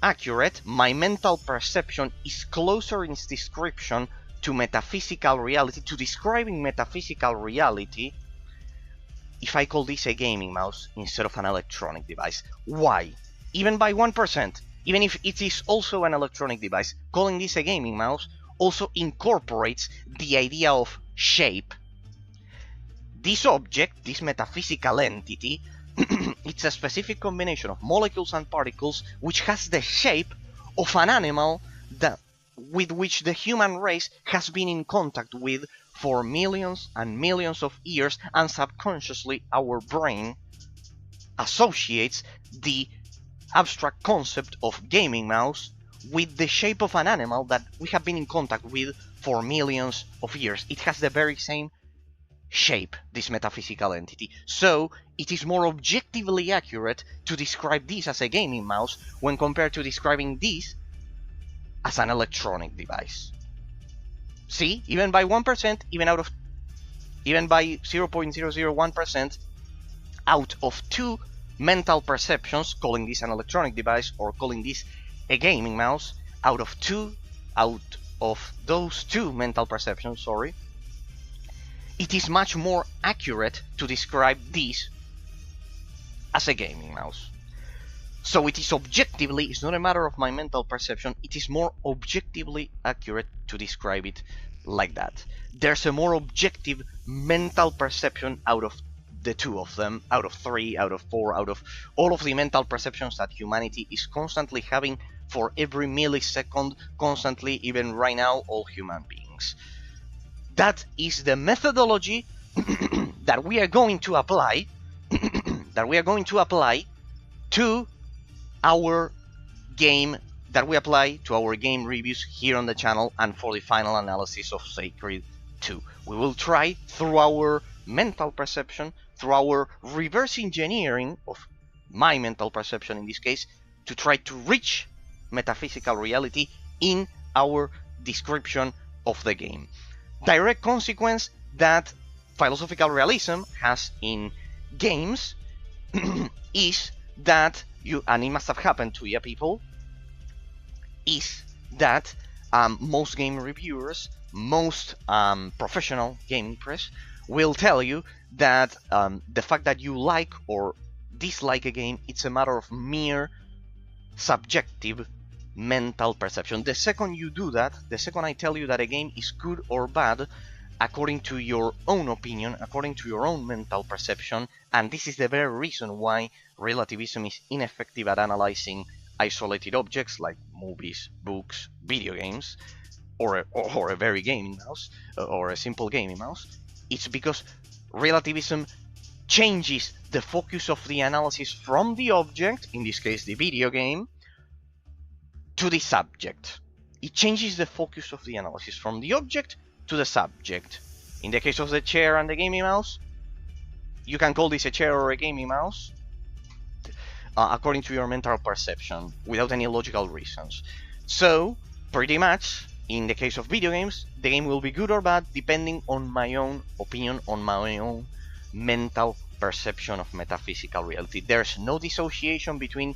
accurate. My mental perception is closer in its description to metaphysical reality, to describing metaphysical reality, if I call this a gaming mouse instead of an electronic device. Why? Even by 1%, even if it is also an electronic device, calling this a gaming mouse also incorporates the idea of shape. This object, this metaphysical entity, it's a specific combination of molecules and particles which has the shape of an animal with which the human race has been in contact with for millions and millions of years, and subconsciously our brain associates the abstract concept of gaming mouse with the shape of an animal that we have been in contact with for millions of years. It has the very same shape, this metaphysical entity. So it is more objectively accurate to describe this as a gaming mouse when compared to describing this as an electronic device. See, even by 1%, even by 0.001% out of two mental perceptions, calling this an electronic device or calling this a gaming mouse, out of those two mental perceptions, it is much more accurate to describe this as a gaming mouse. So it is objectively, it's not a matter of my mental perception, it is more objectively accurate to describe it like that. There's a more objective mental perception out of the two of them, out of three, out of four, out of all of the mental perceptions that humanity is constantly having for every millisecond, constantly, even right now, all human beings. That is the methodology that we are going to apply to our game, that we apply to our game reviews here on the channel and for the final analysis of Sacred 2. We will try through our mental perception, through our reverse engineering of my mental perception in this case, to try to reach metaphysical reality in our description of the game. Direct consequence that philosophical realism has in games is that and it must have happened to you people, is that most game reviewers, most professional gaming press will tell you that the fact that you like or dislike a game, it's a matter of mere subjective mental perception. The second you do that, the second I tell you that a game is good or bad, according to your own opinion, according to your own mental perception, and this is the very reason why relativism is ineffective at analyzing isolated objects like movies, books, video games, or a very gaming mouse, or a simple gaming mouse. It's because relativism changes the focus of the analysis from the object, in this case the video game, to the subject. It changes the focus of the analysis from the object to the subject. In the case of the chair and the gaming mouse, you can call this a chair or a gaming mouse according to your mental perception, without any logical reasons. So, pretty much, in the case of video games, the game will be good or bad depending on my own opinion, on my own mental perception of metaphysical reality. There's no dissociation between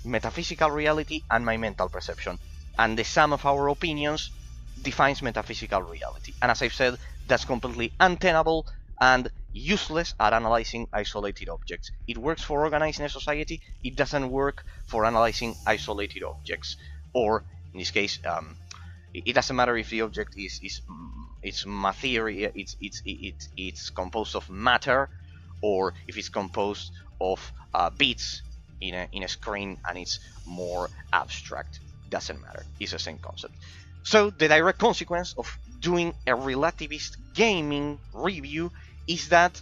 metaphysical reality and my mental perception, and the sum of our opinions defines metaphysical reality. And as I've said, that's completely untenable and useless at analyzing isolated objects. It works for organizing a society, it doesn't work for analyzing isolated objects. Or, in this case, it doesn't matter if the object it's materia, it's composed of matter, or if it's composed of bits in a screen and it's more abstract. Doesn't matter, it's the same concept. So the direct consequence of doing a relativist gaming review is that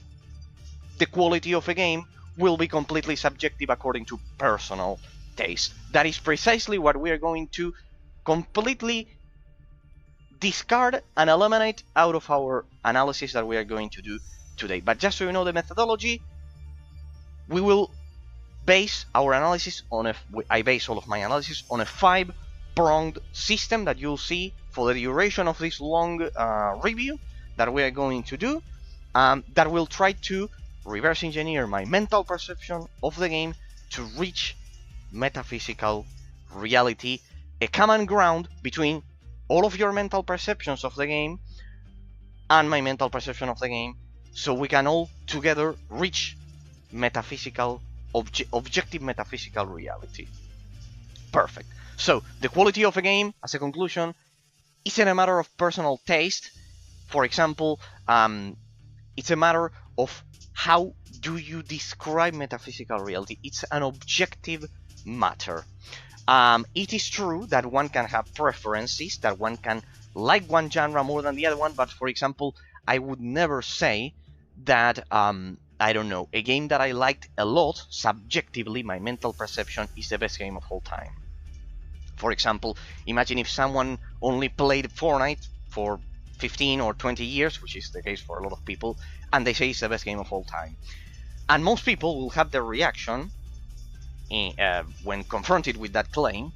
the quality of a game will be completely subjective according to personal taste. That is precisely what we are going to completely discard and eliminate out of our analysis that we are going to do today. But just so you know the methodology, we will base our analysis on I base all of my analysis on a 5 pronged system that you'll see for the duration of this long review that we are going to do, that will try to reverse engineer my mental perception of the game to reach metaphysical reality, a common ground between all of your mental perceptions of the game and my mental perception of the game, so we can all together reach metaphysical, objective metaphysical reality. Perfect. So, the quality of a game, as a conclusion, isn't a matter of personal taste. For example, it's a matter of how do you describe metaphysical reality. It's an objective matter. It is true that one can have preferences, that one can like one genre more than the other one, but for example, I would never say that, I don't know, a game that I liked a lot, subjectively, my mental perception, is the best game of all time. For example, imagine if someone only played Fortnite for 15 or 20 years, which is the case for a lot of people, and they say it's the best game of all time. And most people will have their reaction when confronted with that claim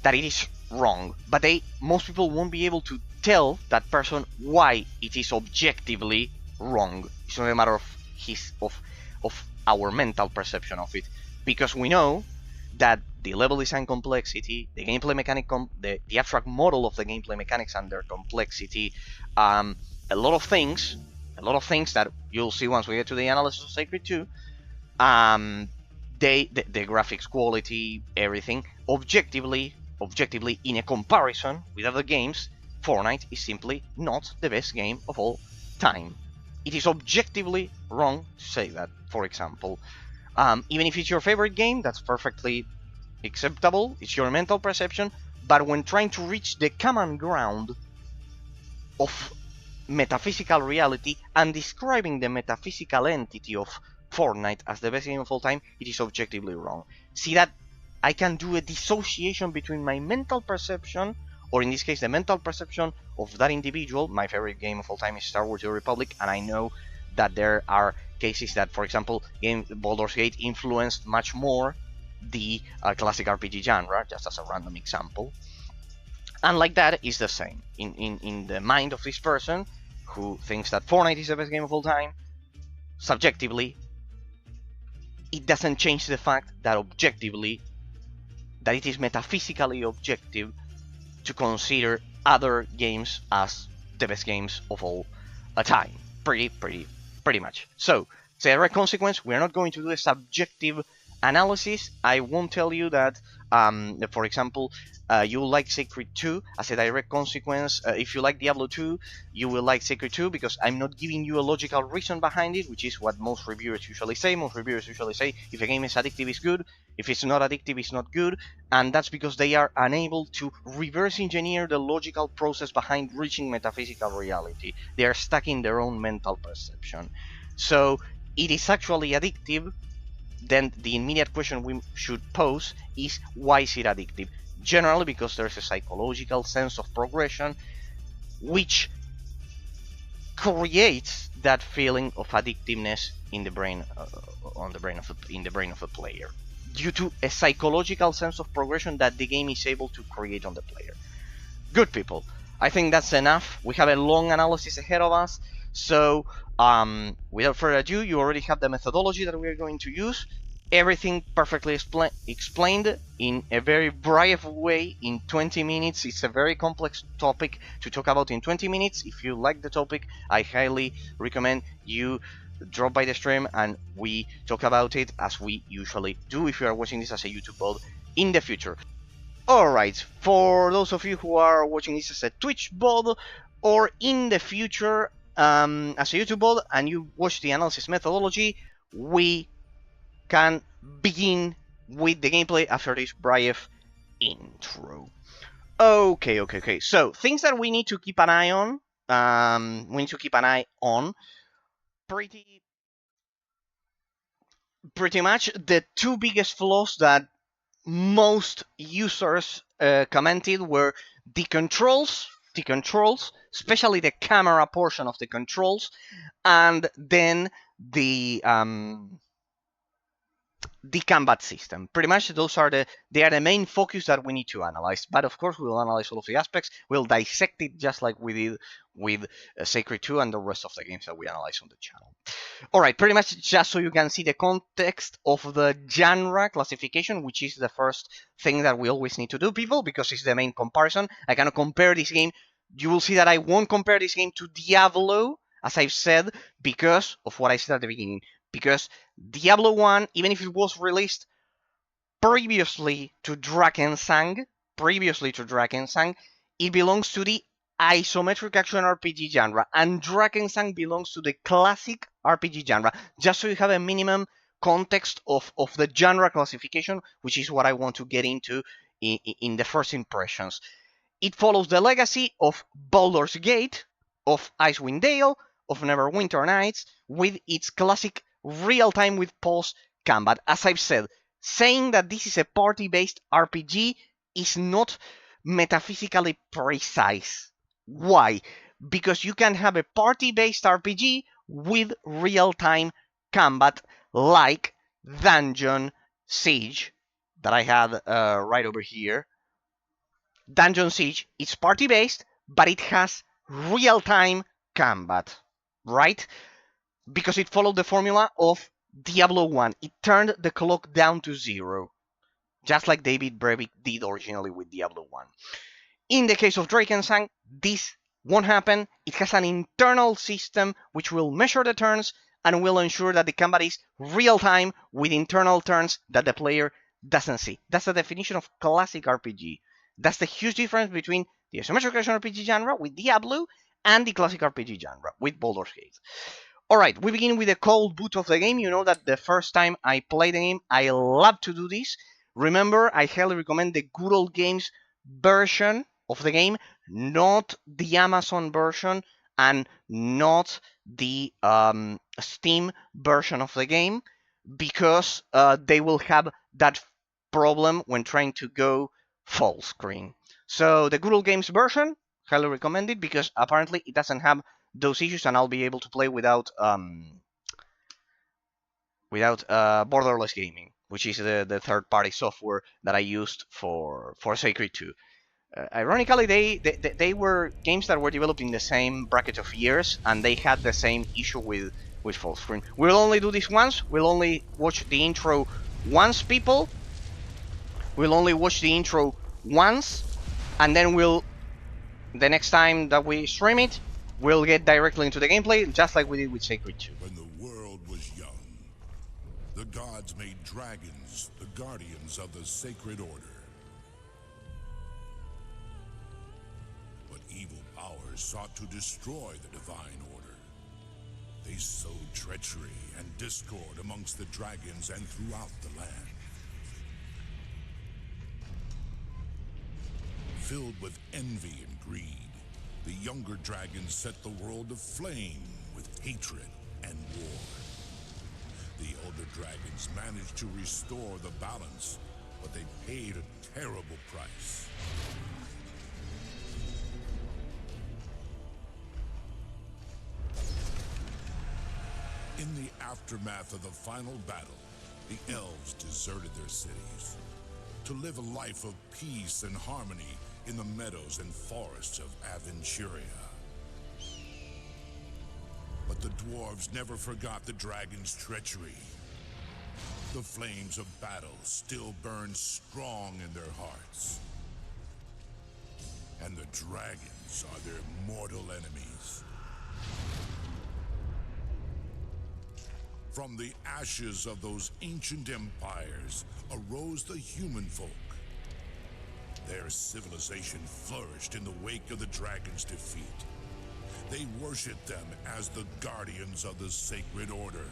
that it is wrong, but most people won't be able to tell that person why it is objectively wrong. It's not a matter of our mental perception of it, because we know that the level design complexity, the gameplay mechanic, the abstract model of the gameplay mechanics and their complexity, a lot of things that you'll see once we get to the analysis of Sacred 2, the graphics quality, everything, objectively, in a comparison with other games, Fortnite is simply not the best game of all time. It is objectively wrong to say that, for example. Even if it's your favorite game, that's perfectly acceptable. It's your mental perception. But when trying to reach the common ground of metaphysical reality and describing the metaphysical entity of Fortnite as the best game of all time, it is objectively wrong. See that I can do a dissociation between my mental perception, or in this case the mental perception of that individual. My favorite game of all time is Star Wars The Republic, and I know that there are cases that, for example, Baldur's Gate influenced much more the classic RPG genre, just as a random example. And like that is the same in the mind of this person who thinks that Fortnite is the best game of all time. Subjectively, it doesn't change the fact that objectively, that it is metaphysically objective to consider other games as the best games of all time. Pretty much. So, as a direct consequence, we're not going to do a subjective analysis. I won't tell you that, for example, you like Sacred 2 as a direct consequence. If you like Diablo 2, you will like Sacred 2, because I'm not giving you a logical reason behind it, which is what most reviewers usually say. Most reviewers usually say if a game is addictive, it's good. If it's not addictive, it's not good. And that's because they are unable to reverse engineer the logical process behind reaching metaphysical reality. They are stuck in their own mental perception. So it is actually addictive. Then the immediate question we should pose is, why is it addictive? Generally because there's a psychological sense of progression which creates that feeling of addictiveness in the brain, in the brain of the player, due to a psychological sense of progression that the game is able to create on the player. Good people, I think that's enough. We have a long analysis ahead of us, so without further ado, you already have the methodology that we are going to use. Everything perfectly explained in a very brief way in 20 minutes. It's a very complex topic to talk about in 20 minutes. If you like the topic, I highly recommend you drop by the stream and we talk about it as we usually do if you are watching this as a YouTube VOD in the future. Alright, for those of you who are watching this as a Twitch VOD or in the future as a YouTube VOD and you watch the analysis methodology, we can begin with the gameplay after this brief intro. Okay. So, things that we need to keep an eye on. Pretty much the two biggest flaws that most users commented were the controls, especially the camera portion of the controls, and then the the combat system. Pretty much they are the main focus that we need to analyze. But of course, we will analyze all of the aspects. We'll dissect it just like we did with Sacred 2 and the rest of the games that we analyze on the channel. Alright, pretty much just so you can see the context of the genre classification, which is the first thing that we always need to do, people, because it's the main comparison. I cannot compare this game. You will see that I won't compare this game to Diablo, as I've said, because of what I said at the beginning. Because Diablo 1, even if it was released previously to Drakensang, it belongs to the isometric action RPG genre, and Drakensang belongs to the classic RPG genre, just so you have a minimum context of the genre classification, which is what I want to get into in the first impressions. It follows the legacy of Baldur's Gate, of Icewind Dale, of Neverwinter Nights, with its classic real-time with pulse combat. As I've said, saying that this is a party-based RPG is not metaphysically precise. Why? Because you can have a party-based RPG with real-time combat like Dungeon Siege that I had right over here. Dungeon Siege is party-based, but it has real-time combat, right? Because it followed the formula of Diablo 1. It turned the clock down to 0, just like David Brevik did originally with Diablo 1. In the case of Drakensang, this won't happen. It has an internal system which will measure the turns and will ensure that the combat is real-time with internal turns that the player doesn't see. That's the definition of classic RPG. That's the huge difference between the isometric action RPG genre with Diablo and the classic RPG genre with Baldur's Gate. Alright, we begin with the cold boot of the game. You know that the first time I play the game, I love to do this. Remember, I highly recommend the Good Old Games version of the game, not the Amazon version and not the Steam version of the game, because they will have that problem when trying to go full screen. So the Good Old Games version, highly recommended, because apparently it doesn't have those issues, and I'll be able to play without borderless gaming, which is the third-party software that I used for Sacred 2. Ironically, they were games that were developed in the same bracket of years, and they had the same issue with full screen. We'll only do this once. We'll only watch the intro once, people. We'll only watch the intro once, and then the next time that we stream it, we'll get directly into the gameplay, just like we did with Sacred 2. When the world was young, the gods made dragons the guardians of the sacred order. But evil powers sought to destroy the divine order. They sowed treachery and discord amongst the dragons and throughout the land. Filled with envy and greed, the younger dragons set the world aflame with hatred and war. The elder dragons managed to restore the balance, but they paid a terrible price. In the aftermath of the final battle, the elves deserted their cities to live a life of peace and harmony in the meadows and forests of Aventuria. But the dwarves never forgot the dragon's treachery. The flames of battle still burn strong in their hearts. And the dragons are their mortal enemies. From the ashes of those ancient empires arose the human folk. Their civilization flourished in the wake of the dragon's defeat. They worshipped them as the guardians of the sacred order.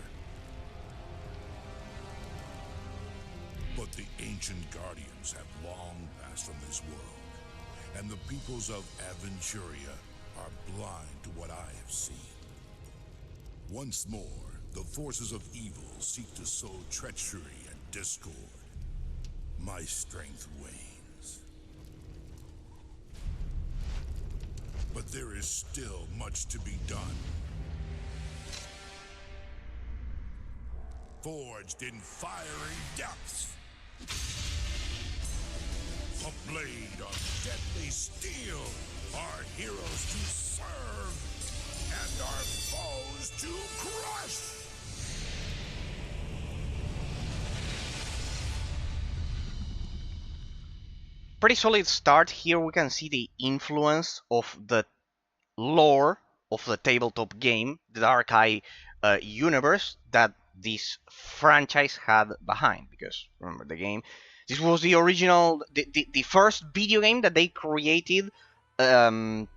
But the ancient guardians have long passed from this world, and the peoples of Aventuria are blind to what I have seen. Once more, the forces of evil seek to sow treachery and discord. My strength wanes. But there is still much to be done. forged in fiery depths. A blade of deadly steel, our heroes to serve and our foes to crush. Pretty solid start. Here we can see the influence of the lore of the tabletop game, the Dark Eye universe that this franchise had behind. Because remember the game, this was the original, the first video game that they created, following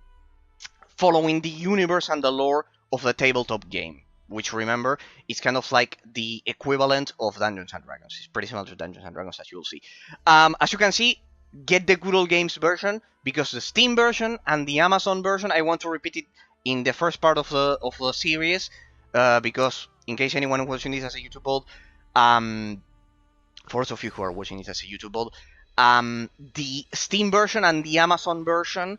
the universe and the lore of the tabletop game. Which, remember, is kind of like the equivalent of Dungeons and Dragons. It's pretty similar to Dungeons and Dragons, as you'll see. As you can see, get the Good Old Games version, because the Steam version and the Amazon version, I want to repeat it in the first part of the series, because in case anyone watching this as a YouTube build, for those of you who are watching this as a YouTube build, the Steam version and the Amazon version,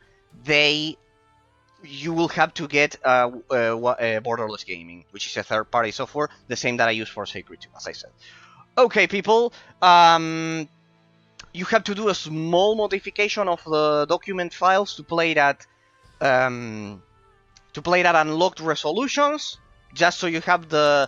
you will have to get Borderless Gaming, which is a third-party software, the same that I use for Sacred 2, as I said. Okay, people, you have to do a small modification of the document files to play that unlocked resolutions, just so you have the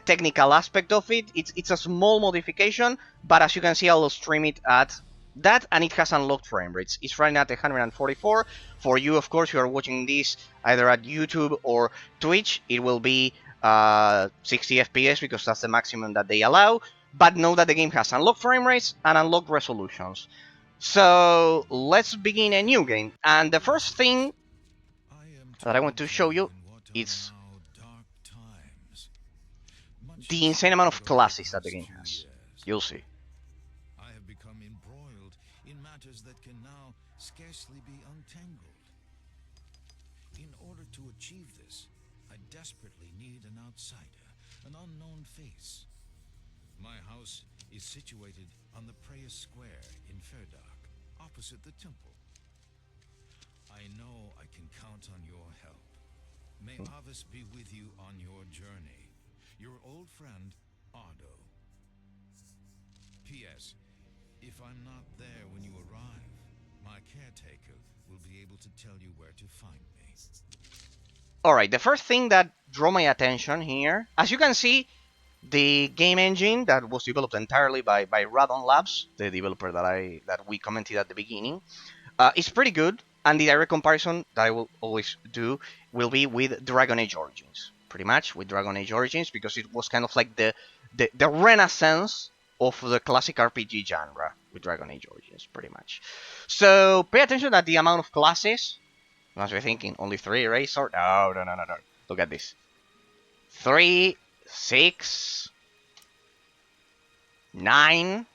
technical aspect of it. It's a small modification, but as you can see, I'll stream it at that, and it has unlocked frame rates. It's running at 144. For you, of course, you are watching this either at YouTube or Twitch, it will be 60 FPS, because that's the maximum that they allow. But know that the game has unlocked frame rates and unlocked resolutions. So let's begin a new game. And the first thing that I want to show you is the insane amount of classes that the game has. You'll see. I have become embroiled in matters that can now scarcely be untangled. In order to achieve this, I desperately need an outsider, an unknown face. My house is situated on the Prayer Square in Fairdark, opposite the temple. I know I can count on your help. May Avis be with you on your journey. Your old friend, Ardo. P.S. If I'm not there when you arrive, my caretaker will be able to tell you where to find me. Alright, the first thing that drew my attention here, as you can see, the game engine that was developed entirely by Radon Labs, the developer that we commented at the beginning, is pretty good, and the direct comparison that I will always do will be with Dragon Age Origins. Pretty much with Dragon Age Origins, because it was kind of like the renaissance of the classic RPG genre with Dragon Age Origins, pretty much. So pay attention at the amount of classes. You must be thinking, only 3 Razor? No. Look at this. 3, 6, 9,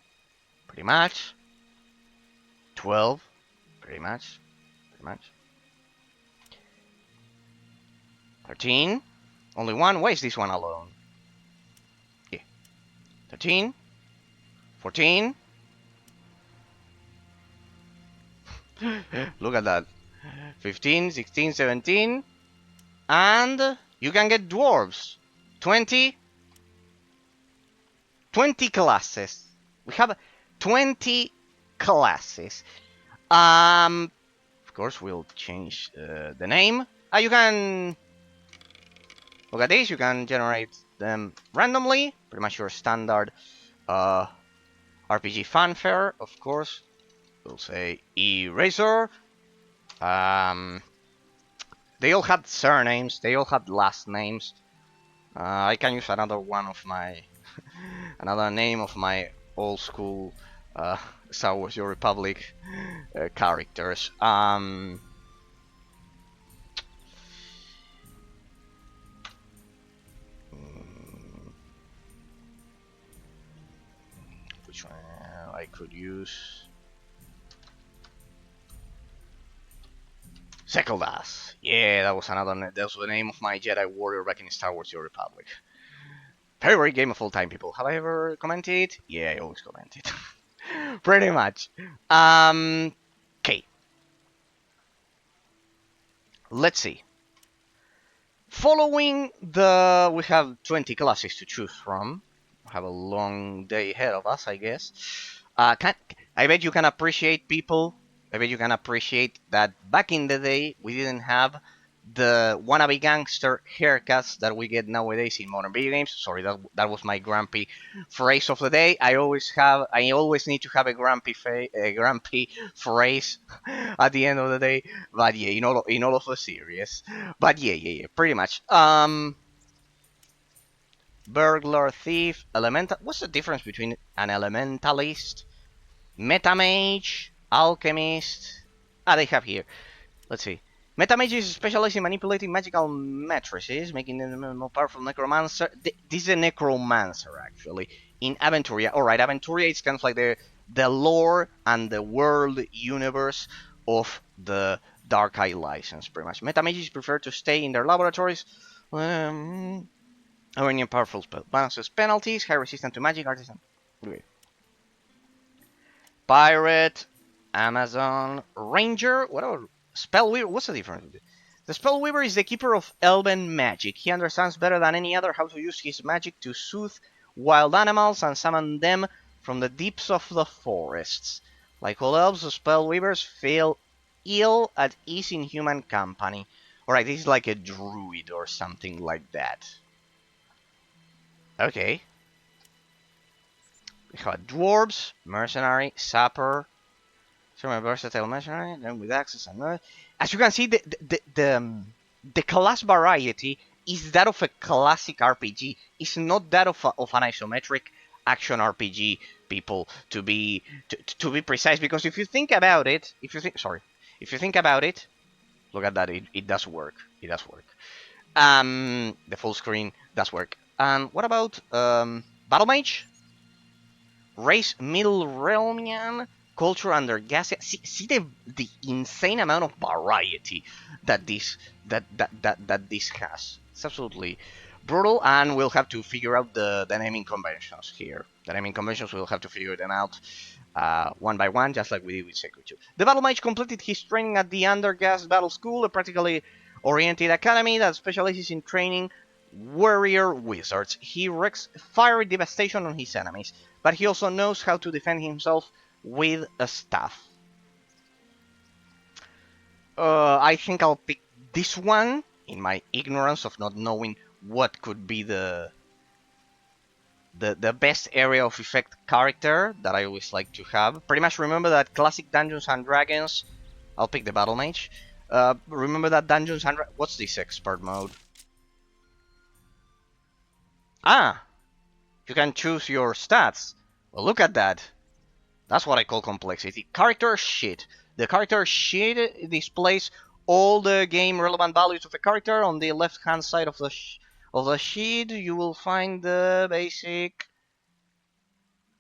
pretty much. 12, pretty much. 13, only 1. Why is this one alone? Yeah. 13, 14. Look at that. 15, 16, 17. And you can get dwarves. 20 classes. We have 20 classes. Of course, we'll change the name. You can look at this. You can generate them randomly. Pretty much your standard RPG fanfare. Of course, we'll say Eraser. They all had surnames. They all had last names. I can use another one of my another name of my old school Star Wars: Your Republic characters. Which one I could use? Sekeldas. Yeah, that was another. That was the name of my Jedi warrior back in Star Wars: Your Republic. Favorite game of all time, people. Have I ever commented? Yeah, I always commented. Pretty much. Okay. Let's see. Following we have 20 classes to choose from. have a long day ahead of us, I guess. Can I bet you can appreciate people. I bet you can appreciate that back in the day we didn't have the wannabe gangster haircuts that we get nowadays in modern video games. Sorry, that was my grumpy phrase of the day. I always need to have a grumpy phrase at the end of the day. But yeah, in all of the series. But yeah, pretty much. Burglar, thief, elemental. What's the difference between an elementalist, metamage, alchemist? They have here. Let's see. Metamages specialize in manipulating magical matrices, making them a more powerful necromancer. This is a necromancer, actually, in Aventuria. Alright, Aventuria is kind of like the lore and the world universe of the Dark Eye license, pretty much. Metamages prefer to stay in their laboratories. Earning powerful spell. Bonuses, penalties, high resistance to magic, artisan. Okay. Pirate, Amazon, Ranger. What about Spellweaver? What's the difference? The Spellweaver is the keeper of elven magic. He understands better than any other how to use his magic to soothe wild animals and summon them from the deeps of the forests. Like all elves, the Spellweavers feel ill at ease in human company. Alright, this is like a druid or something like that. Okay. We have dwarves, mercenary, sapper, versatile mercenary, then with access and as you can see, the class variety is that of a classic RPG. It's not that of an isometric action RPG. People, to be precise, because if you think about it, if you think about it, look at that. It does work. It does work. The full screen does work. And what about Battle Mage? Race Middle Realmian, Culture Under Gasia. See the insane amount of variety that this has. It's absolutely brutal, and we'll have to figure out the naming conventions here. The naming conventions, we'll have to figure them out one by one, just like we did with Sekiro 2. The Battle Mage completed his training at the Undergas Battle School, a practically oriented academy that specializes in training warrior wizards. He wreaks fiery devastation on his enemies, but he also knows how to defend himself with a staff. I think I'll pick this one in my ignorance of not knowing what could be the best area of effect character that I always like to have. Pretty much remember that classic Dungeons and Dragons. I'll pick the Battle Mage. Remember that Dungeons and what's this expert mode? You can choose your stats. Well, look at that. That's what I call complexity. Character sheet. The character sheet displays all the game relevant values of a character. On the left hand side of the sheet, you will find the basic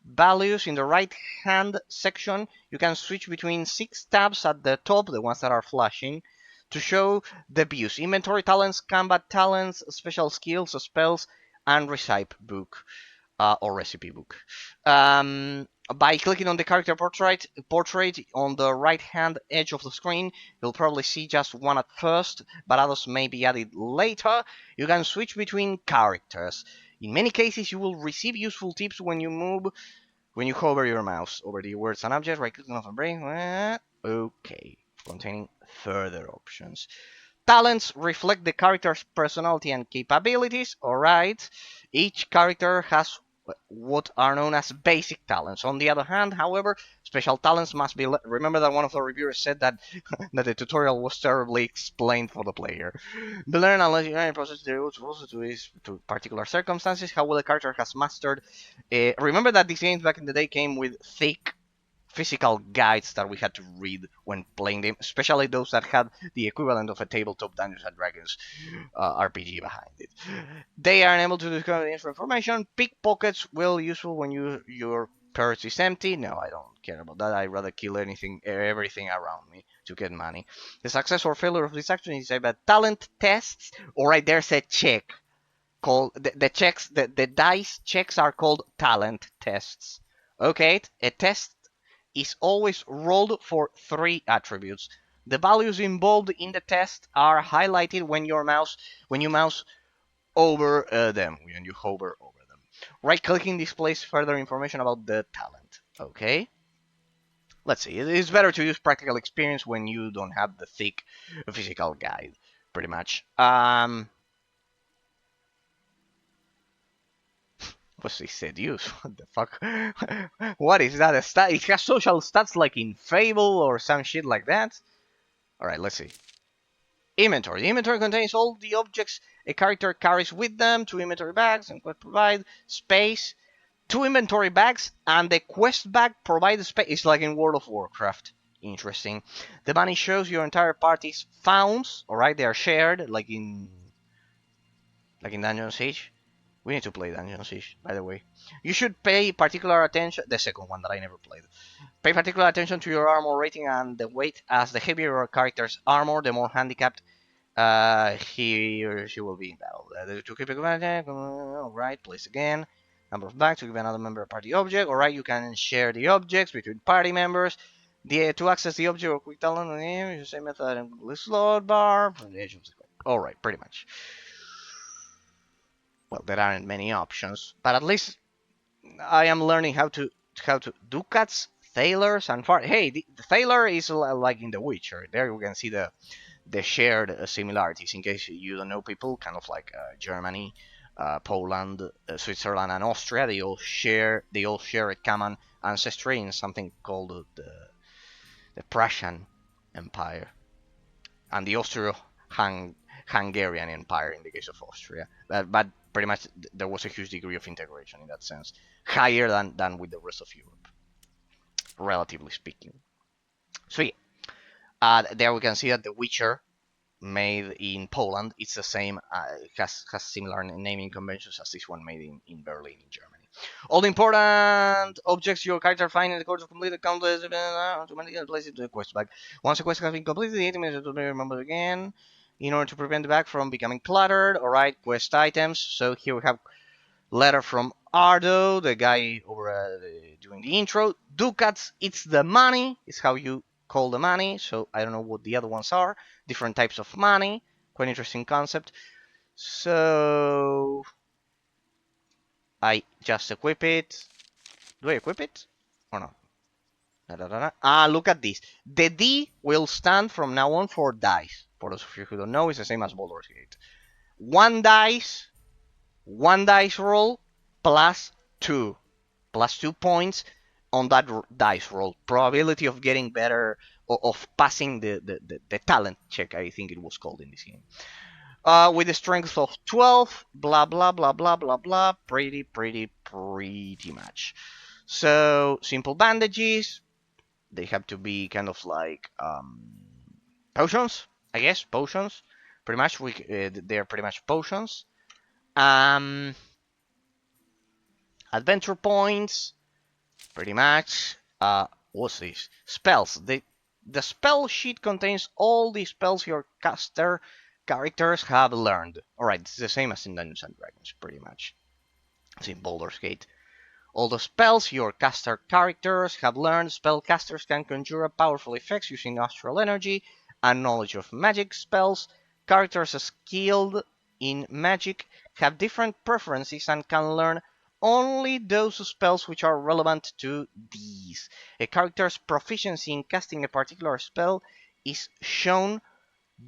values. In the right hand section, you can switch between 6 tabs at the top, the ones that are flashing, to show the views: inventory, talents, combat talents, special skills, spells, and recipe book. Or recipe book. By clicking on the character portrait on the right hand edge of the screen, you'll probably see just one at first, but others may be added later. You can switch between characters. In many cases, you will receive useful tips when you hover your mouse over the words and objects, right clicking off a brain. Okay, containing further options. Talents reflect the character's personality and capabilities. Alright, each character has what are known as basic talents. On the other hand, however, special talents must be. Remember that one of the reviewers said that that the tutorial was terribly explained for the player. Be learned unless you are in process to particular circumstances. How well the character has mastered. Remember that these games back in the day came with thick physical guides that we had to read when playing them, especially those that had the equivalent of a tabletop Dungeons and Dragons RPG behind it. They are unable to discover the information. Pickpockets will useful when your purse is empty. No, I don't care about that. I'd rather kill everything around me to get money. The success or failure of this action is about talent tests. Alright, there's a check called the dice checks are called talent tests. Okay, a test is always rolled for 3 attributes. The values involved in the test are highlighted when you mouse over them, when you hover over them. Right-clicking displays further information about the talent. Okay. Let's see. It's better to use practical experience when you don't have the thick physical guide, pretty much. What's this seduce? What the fuck? What is that? A stat? It has social stats like in Fable or some shit like that. All right, let's see. Inventory. The inventory contains all the objects a character carries with them. 2 inventory bags and quest provide space. 2 inventory bags and the quest bag provide space. It's like in World of Warcraft. Interesting. The money shows your entire party's founds. All right, they are shared like in Dungeon Siege. We need to play Dungeon Siege, by the way. You should pay particular attention. The second one that I never played. Pay particular attention to your armor rating and the weight, as the heavier your character's armor, the more handicapped he or she will be in battle. To keep it alright, place again. Number of bags to give another member a party object. Alright, you can share the objects between party members. To access the object or quick talent on him, use the same method in the slot bar from the edge of the screen. Alright, pretty much. Well, there aren't many options, but at least I am learning how to ducats, thalers, and far. Hey, the thaler is like in The Witcher. There you can see the shared similarities. In case you don't know, people kind of like Germany, Poland, Switzerland, and Austria. They all share a common ancestry in something called the Prussian Empire and the Austro-Hungarian Empire in the case of Austria. But pretty much there was a huge degree of integration in that sense, higher than with the rest of Europe, relatively speaking. So yeah, there we can see that The Witcher, made in Poland, it's the same, has similar naming conventions as this one made in Berlin, in Germany. All the important objects your character finds in the course of completed countless automatically place into the quest bag. Once a quest has been completed, the item is to be remembered again in order to prevent the bag from becoming cluttered. Alright, quest items. So here we have letter from Ardo, the guy over doing the intro. Ducats, it's the money, is how you call the money. So I don't know what the other ones are. Different types of money. Quite interesting concept. So I just equip it. Do I equip it or not? Look at this. The D will stand from now on for dice. For those of you who don't know, it's the same as Baldur's Gate. One dice roll plus 2. Plus 2 points on that dice roll. Probability of getting better, of passing the talent check, I think it was called in this game. With a strength of 12, blah, blah, blah, blah, blah, blah. Pretty much. So, simple bandages. They have to be kind of like potions, I guess. Potions. Pretty much, they're pretty much potions. Adventure points. Pretty much. What's this? Spells. The spell sheet contains all the spells your caster characters have learned. Alright, it's the same as in Dungeons and Dragons, pretty much. It's in Baldur's Gate. All the spells your caster characters have learned. Spellcasters can conjure up powerful effects using astral energy and knowledge of magic spells. Characters skilled in magic have different preferences and can learn only those spells which are relevant to these. A character's proficiency in casting a particular spell is shown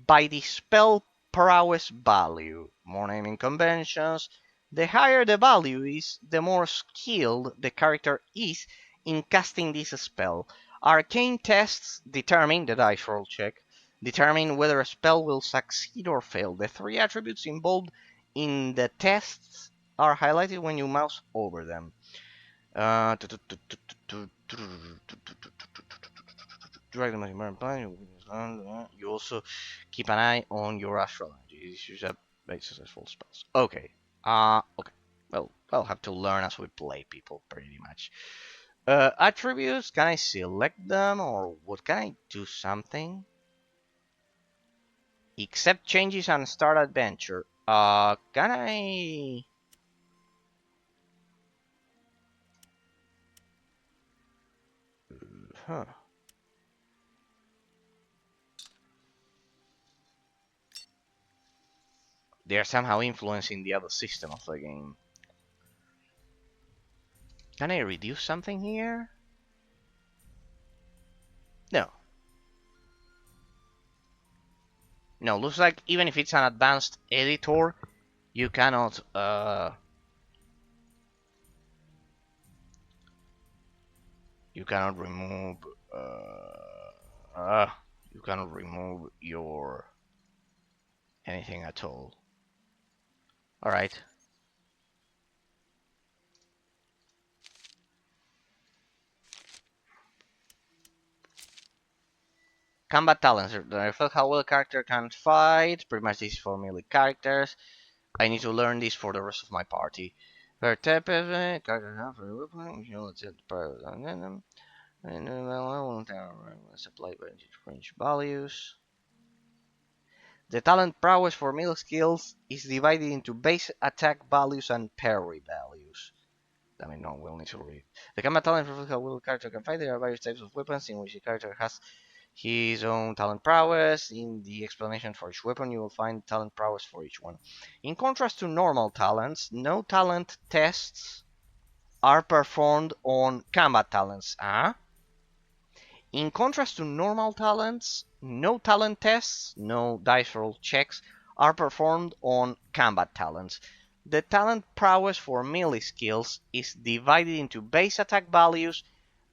by the spell prowess value. More naming conventions. The higher the value is, the more skilled the character is in casting this spell. Arcane tests determine, the dice roll check, determine whether a spell will succeed or fail. The 3 attributes involved in the tests are highlighted when you mouse over them. You also keep an eye on your astral energy. These use up very successful spells. Okay. Okay. Well, I'll have to learn as we play, people, pretty much. Attributes, can I select them, or what, can I do something? Accept changes and start adventure. Can I... Huh. They are somehow influencing the other system of the game. Can I reduce something here? No. No, looks like even if it's an advanced editor, you cannot remove you cannot remove your anything at all. All right. Combat talents. Reflect how well a character can fight. Pretty much this is for melee characters. I need to learn this for the rest of my party. Supply range values. The talent prowess for melee skills is divided into base attack values and parry values. I mean, no, we'll need to read. The combat talent reflects how well a character can fight. There are various types of weapons in which the character has his own talent prowess. In the explanation for each weapon, you will find talent prowess for each one. In contrast to normal talents, no talent tests are performed on combat talents. In contrast to normal talents, no talent tests, no dice roll checks are performed on combat talents. The talent prowess for melee skills is divided into base attack values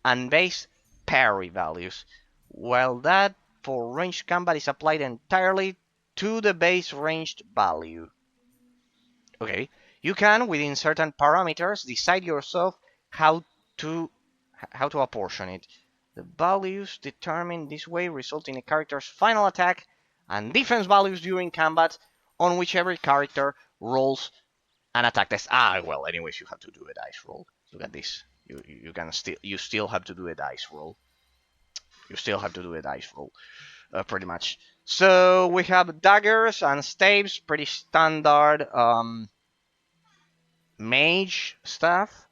and base parry values, while that for ranged combat is applied entirely to the base ranged value. Okay, you can, within certain parameters, decide yourself how to apportion it. The values determined this way result in a character's final attack and defense values during combat on which every character rolls an attack test. Well, anyways, you have to do a dice roll. Look at this. You still have to do a dice roll. You still have to do a dice roll, pretty much. So we have daggers and staves, pretty standard mage stuff.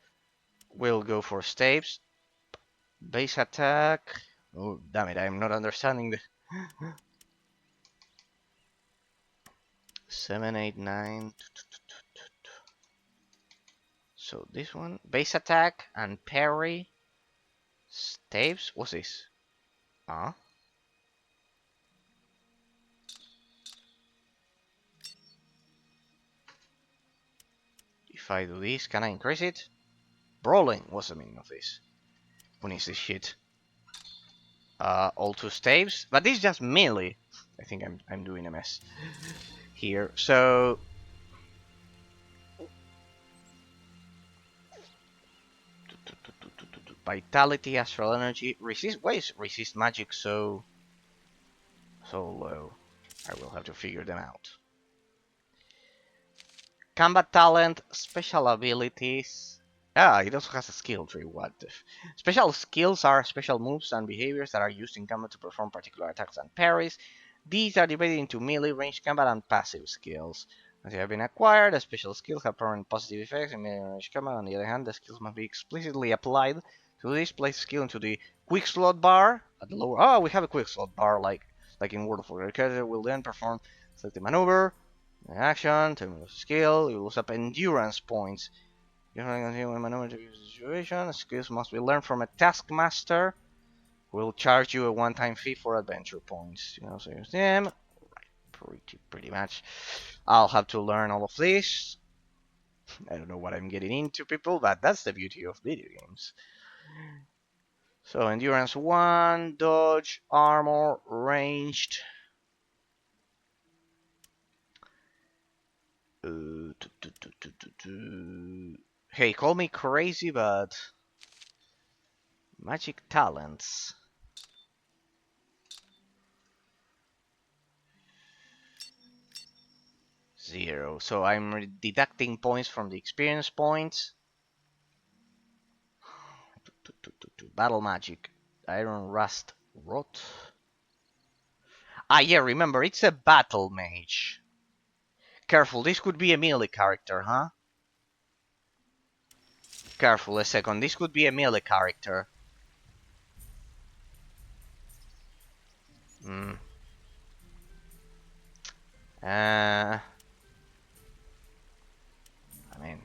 We'll go for staves. Base attack. Oh, damn it, I'm not understanding the 7, 8, 9. So this one, base attack and parry. Staves? What's this? If I do this, can I increase it? Brawling. What's the meaning of this? What is this shit? All 2 staves, but this is just melee. I think I'm doing a mess here. So vitality, astral energy, resist. Why is resist magic so low? I will have to figure them out. Combat talent, special abilities. It also has a skill tree. What? Special skills are special moves and behaviors that are used in combat to perform particular attacks and parries. These are divided into melee, ranged combat, and passive skills. As they have been acquired, the special skills have permanent positive effects in melee and ranged combat. On the other hand, the skills must be explicitly applied to this. Place skill into the quick slot bar at the lower. We have a quick slot bar like in World of Warcraft. The character will then perform selected maneuver. Action, to lose skill, you lose up endurance points. You can continue with maneuver to use the situation. Skills must be learned from a taskmaster who will charge you a one-time fee for adventure points. You also use them. Pretty much. I'll have to learn all of this. I don't know what I'm getting into, people, but that's the beauty of video games. So endurance 1, dodge, armor, ranged. Hey, call me crazy, but magic talents. Zero. So I'm deducting points from the experience points. Battle magic. Iron rust rot. Yeah, remember, it's a battle mage. Careful, this could be a melee character, huh? Careful a second, this could be a melee character. I mean,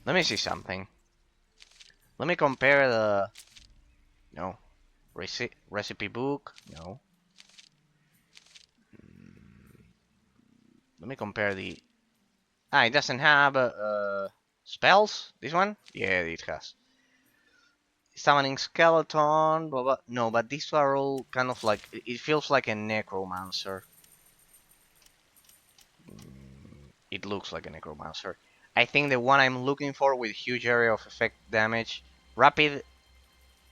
Let me see something. Let me compare the... No. Recipe book? No. Let me compare the... Ah, it doesn't have spells? This one? Yeah, it has. Summoning skeleton, blah, blah. No, but these are all kind of like... It feels like a necromancer. It looks like a necromancer. I think the one I'm looking for with huge area of effect damage, rapid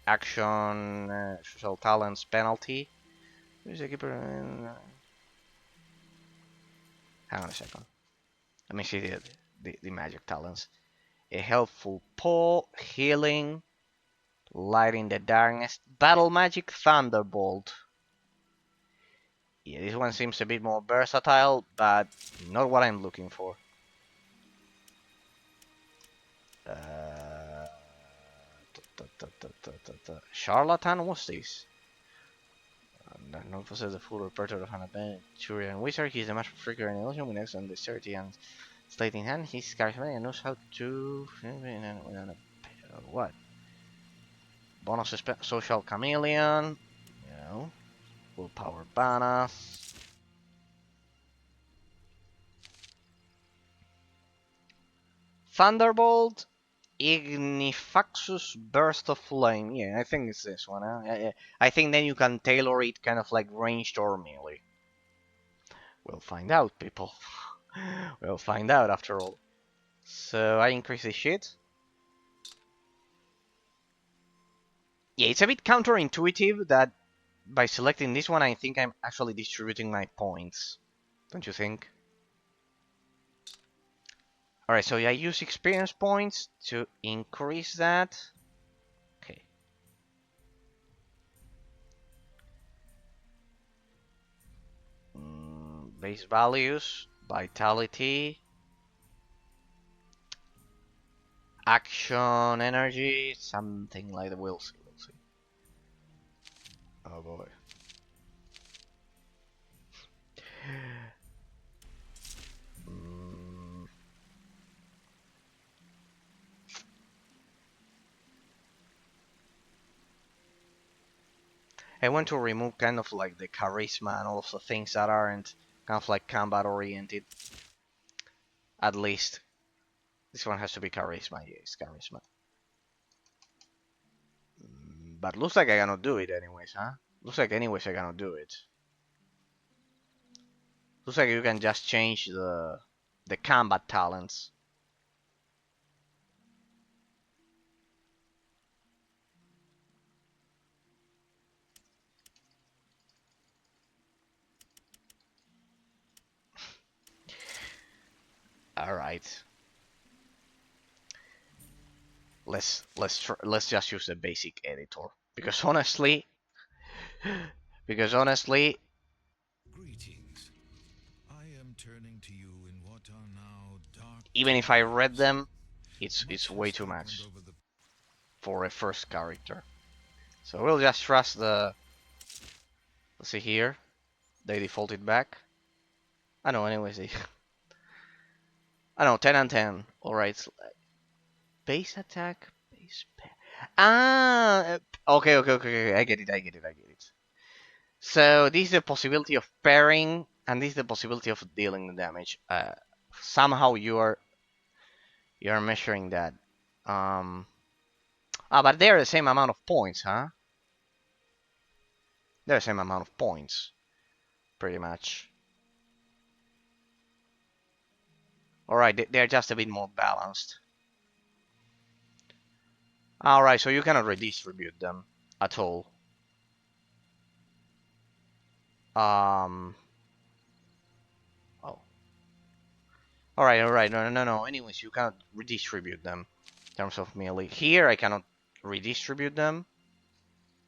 action, social talents penalty. Hang on a second. Let me see the magic talents. A helpful paw, healing, light in the darkness, battle magic, thunderbolt. Yeah, this one seems a bit more versatile, but not what I'm looking for. Charlatan, what's this? No possesses the full repertoire of an Aventuria and wizard. He's a master freaker and illusion with excellent dexterity and slate in hand. He's charismatic and knows how to... What? Bonus social chameleon. You know. Willpower bana. Thunderbolt. Ignifaxus burst of flame. Yeah, I think it's this one. Huh? I think then you can tailor it kind of like ranged or melee. We'll find out, people. We'll find out after all. So I increase the shit. Yeah, it's a bit counterintuitive that by selecting this one, I think I'm actually distributing my points. Don't you think? Alright, so I use experience points to increase that. Okay. Base values, vitality, action, energy, something like that. We'll see. Oh boy. I want to remove kind of like the charisma and all of the things that aren't kind of like combat oriented. At least. This one has to be charisma. Yeah, it's charisma. But looks like I cannot do it anyways, huh? Looks like anyways I cannot do it. Looks like you can just change the combat talents. All right. Let's just use the basic editor because honestly, Greetings. I am turning to you in what are now dark even if I read times. them, Much it's has way too happened much over the for a first character. So we'll just trust the. Let's see here. They defaulted back. I know. Anyways, they. I know 10 and 10. All right. Base attack. Base. Okay. I get it. So this is the possibility of pairing, and this is the possibility of dealing the damage. Somehow you're measuring that. But they're the same amount of points, huh? They're the same amount of points, pretty much. All right, they're just a bit more balanced. All right, so you cannot redistribute them at all. Oh. All right. No. Anyways, you cannot redistribute them in terms of melee. Here, I cannot redistribute them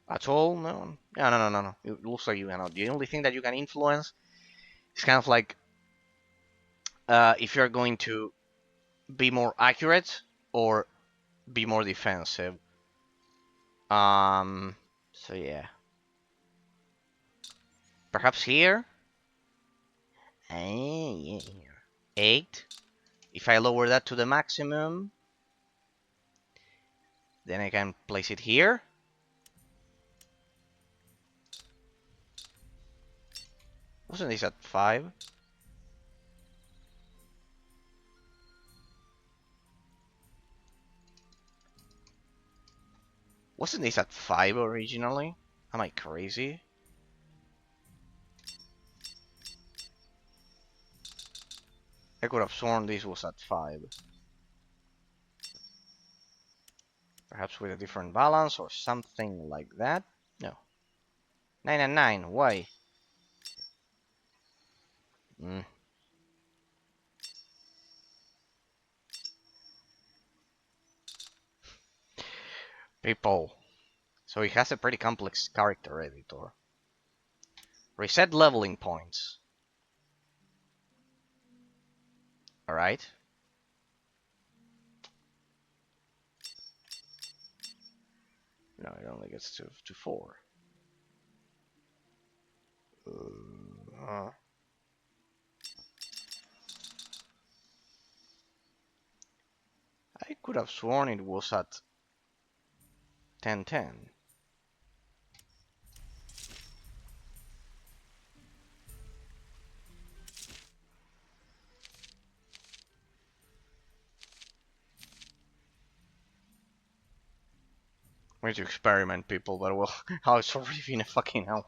at all. No. Yeah, no. It looks like you cannot. The only thing that you can influence is kind of like if you're going to be more accurate or be more defensive. So yeah. Perhaps here. Yeah. 8. If I lower that to the maximum, Then I can place it here. Wasn't this at 5? Wasn't this at 5 originally? Am I crazy? I could have sworn this was at 5. Perhaps with a different balance or something like that. No. 9 and 9. Why? Mm. People. So he has a pretty complex character editor. Reset leveling points. Alright. No, it only gets to 4. I could have sworn it was at 10-10. We need to experiment, people, but well, how it's already been a fucking hour.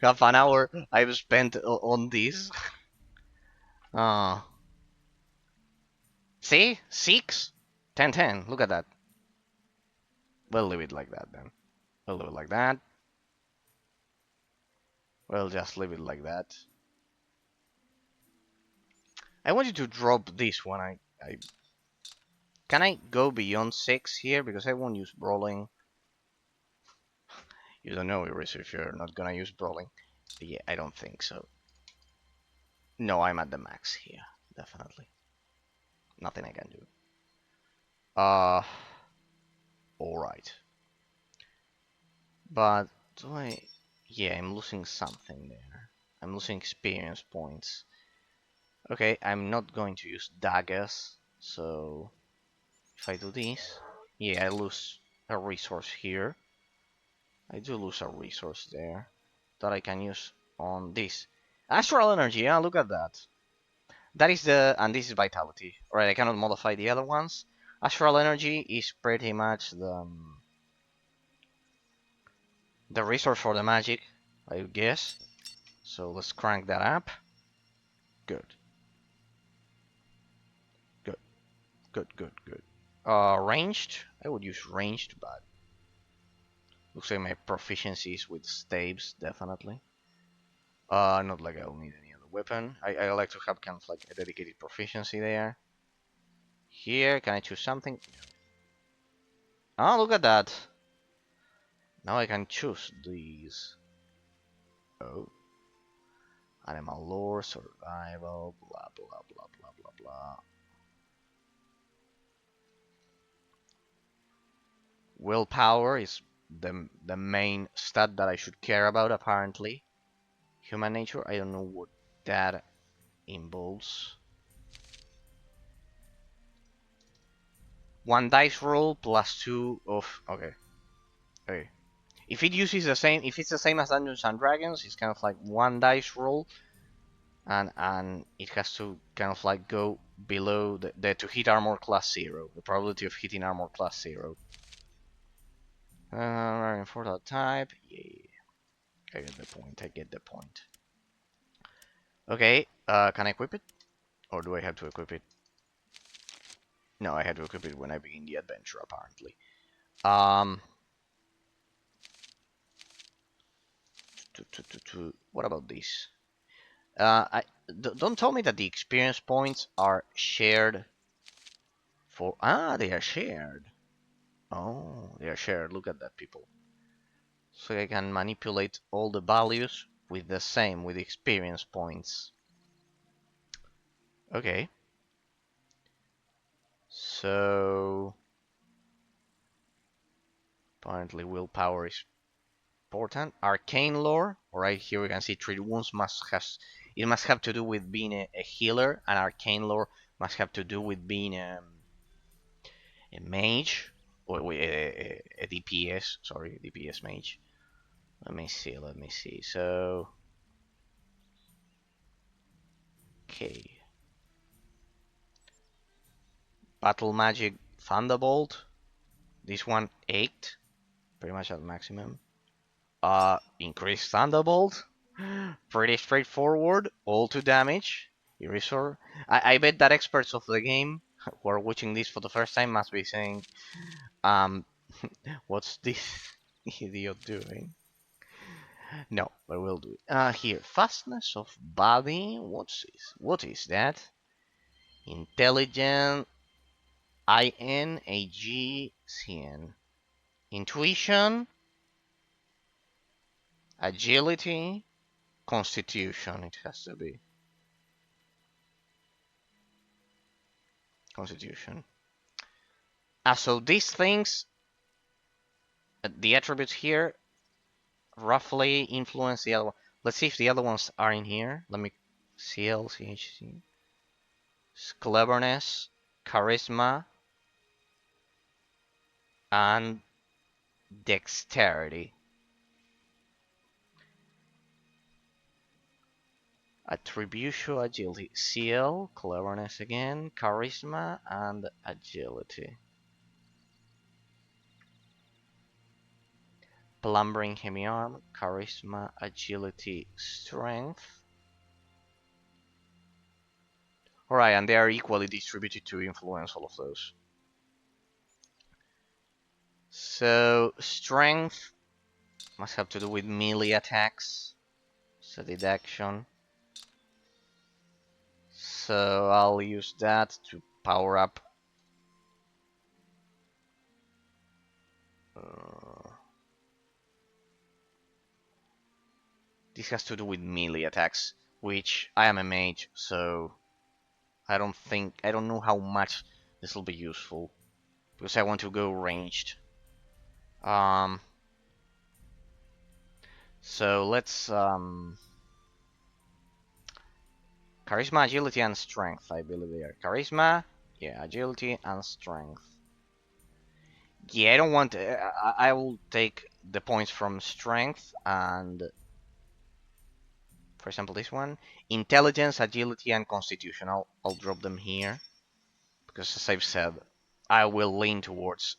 Half an hour I've spent on this. See? 6? 10-10. Look at that. We'll leave it like that then. We'll leave it like that. We'll just leave it like that. I want you to drop this one. Can I go beyond 6 here? Because I won't use brawling. You don't know, Eraser, if you're not gonna use brawling. But yeah, I don't think so. No, I'm at the max here. Definitely. Nothing I can do. Alright. But do I... Yeah, I'm losing something there. I'm losing experience points. Okay, I'm not going to use daggers. So if I do this, yeah, I lose a resource here. I do lose a resource there that I can use on this. Astral energy, yeah, look at that. That is the, and this is vitality. Alright, I cannot modify the other ones. Astral energy is pretty much the resource for the magic, I guess. So let's crank that up. Good. Good. Good, good, good. Ranged? I would use ranged, but looks like my proficiency is with staves, definitely. Not like I'll need any other weapon. I like to have kind of like a dedicated proficiency there. Here, can I choose something? Oh, look at that. Now I can choose these. Oh. Animal lore, survival, blah, blah, blah, blah, blah, blah. Willpower is the main stat that I should care about, apparently. Human nature, I don't know what that involves. 1 dice roll plus 2 of... Okay. Okay. If it uses the same... If it's the same as Dungeons and Dragons, it's kind of like 1 dice roll. And it has to kind of like go below the to hit armor class 0. The probability of hitting armor class 0. For that type, yeah. I get the point, I get the point. Okay, can I equip it? Or do I have to equip it? No, I had to equip it when I begin the adventure, apparently. What about this? Don't tell me that the experience points are shared for... Ah, they are shared. Oh, they are shared. Look at that, people. So I can manipulate all the values with the same, with the experience points. Okay. So apparently willpower is important. Arcane lore. Alright, here we can see treat wounds must have to do with being a healer, and arcane lore must have to do with being a mage. a DPS. Sorry, DPS mage. Let me see. So, okay. Battle Magic Thunderbolt. This one 8, pretty much at maximum. Increased Thunderbolt. Pretty straightforward. All to damage. Eraser. I bet that experts of the game who are watching this for the first time must be saying, um, what's this idiot doing? No, but we'll do it. Here, fastness of body. What is that? Intelligent. INAGCN. Intuition. Agility. Constitution. It has to be. Constitution. So these things, the attributes here, roughly influence the other one. Let's see if the other ones are in here. Let me CLCHC. Cleverness, charisma, and dexterity. Attribution, agility. CL, cleverness again, charisma, and agility. Plumbering, hemi-arm, charisma, agility, strength. Alright, and they are equally distributed to influence all of those. So, strength must have to do with melee attacks. Studied action. So, I'll use that to power up. This has to do with melee attacks, which I am a mage, so I don't know how much this will be useful, because I want to go ranged. So let's charisma, agility, and strength. I believe they are charisma, yeah, agility and strength. Yeah, I don't want. I will take the points from strength and, for example, this one, intelligence, agility, and constitution. I'll drop them here because, as I've said, I will lean towards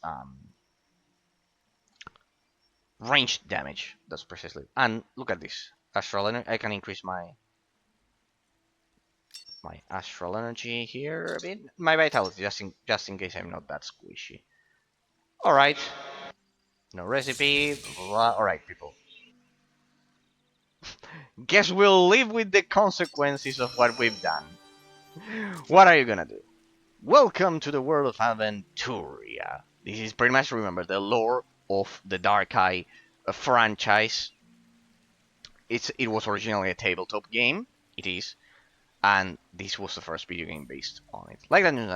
ranged damage. That's precisely. And look at this astral energy. I can increase my astral energy here a bit. My vitality, just in case I'm not that squishy. All right. No recipe. Blah, blah. All right, people. Guess we'll live with the consequences of what we've done. What are you gonna do? Welcome to the world of Aventuria. This is pretty much, remember, the lore of the Dark Eye franchise. It was originally a tabletop game. It is. And this was the first video game based on it. Like Dungeons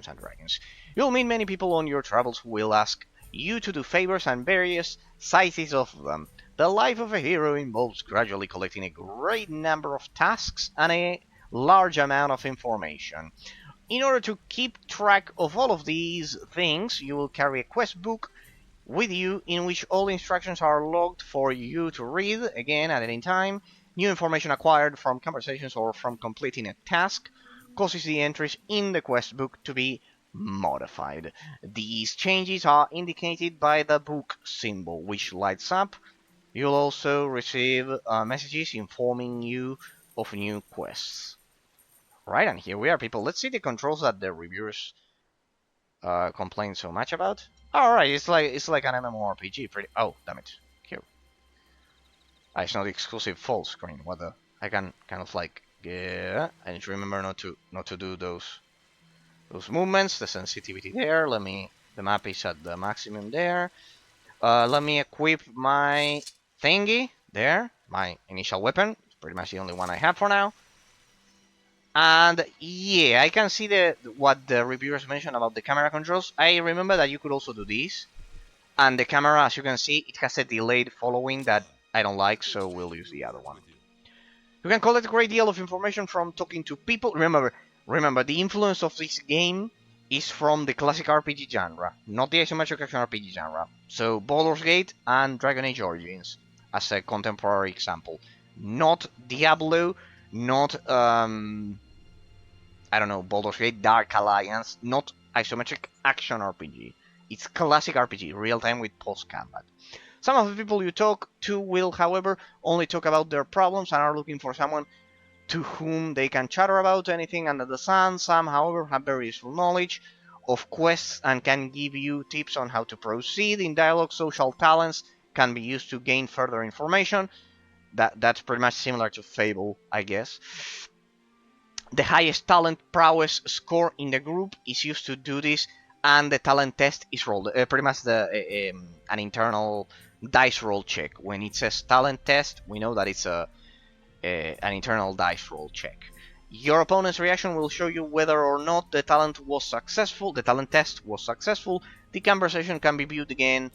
and Dragons. You'll meet many people on your travels who will ask you to do favors and various sizes of them. The life of a hero involves gradually collecting a great number of tasks and a large amount of information. In order to keep track of all of these things, you will carry a quest book with you in which all instructions are logged for you to read again at any time. New information acquired from conversations or from completing a task causes the entries in the quest book to be modified. These changes are indicated by the book symbol, which lights up. You'll also receive messages informing you of new quests. Right, and here we are, people. Let's see the controls that the reviewers complain so much about. Alright, it's like an MMORPG. Pretty. Oh, damn it. Here. It's not exclusive full screen. What the? I can kind of like. Yeah. I need to remember not to do those movements. The sensitivity there. The map is at the maximum there. Let me equip my thingy there. My initial weapon. It's pretty much the only one I have for now. And yeah, I can see what the reviewers mentioned about the camera controls. I remember that you could also do this. And the camera, as you can see, it has a delayed following that I don't like, so we'll use the other one. You can collect a great deal of information from talking to people. Remember, the influence of this game is from the classic RPG genre, not the isometric action RPG genre. So Baldur's Gate and Dragon Age Origins as a contemporary example. Not Diablo, not I don't know, Baldur's Gate Dark Alliance, not isometric action RPG. It's classic RPG, real time with post combat. Some of the people you talk to will, however, only talk about their problems and are looking for someone to whom they can chatter about anything under the sun. Some, however, have very useful knowledge of quests and can give you tips on how to proceed in dialogue. Social talents can be used to gain further information. That's pretty much similar to Fable, I guess. The highest talent prowess score in the group is used to do this, and the talent test is rolled. Pretty much an internal dice roll check. When it says talent test, we know that it's an internal dice roll check. Your opponent's reaction will show you whether or not the talent was successful. The talent test was successful. The conversation can be viewed again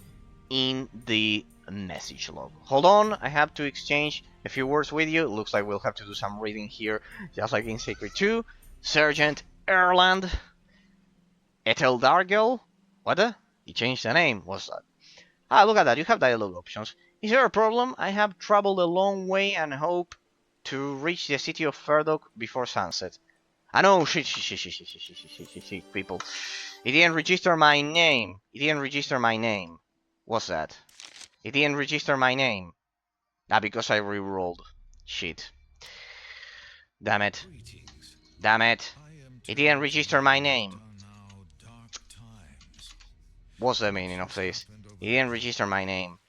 in the message log. Hold on, I have to exchange a few words with you. It looks like we'll have to do some reading here, just like in Sacred 2. Sergeant Erland Eteldargel? What the? He changed the name. What's that? Ah, look at that. You have dialogue options. Is there a problem? I have traveled a long way and hope to reach the city of Ferdok before sunset. I know, shit, people. It didn't register my name. It didn't register my name. What's that? It didn't register my name. Ah, because I re-rolled. Shit. Damn it. Greetings. Damn it. It didn't register my name. What's the meaning of this? It didn't register my name.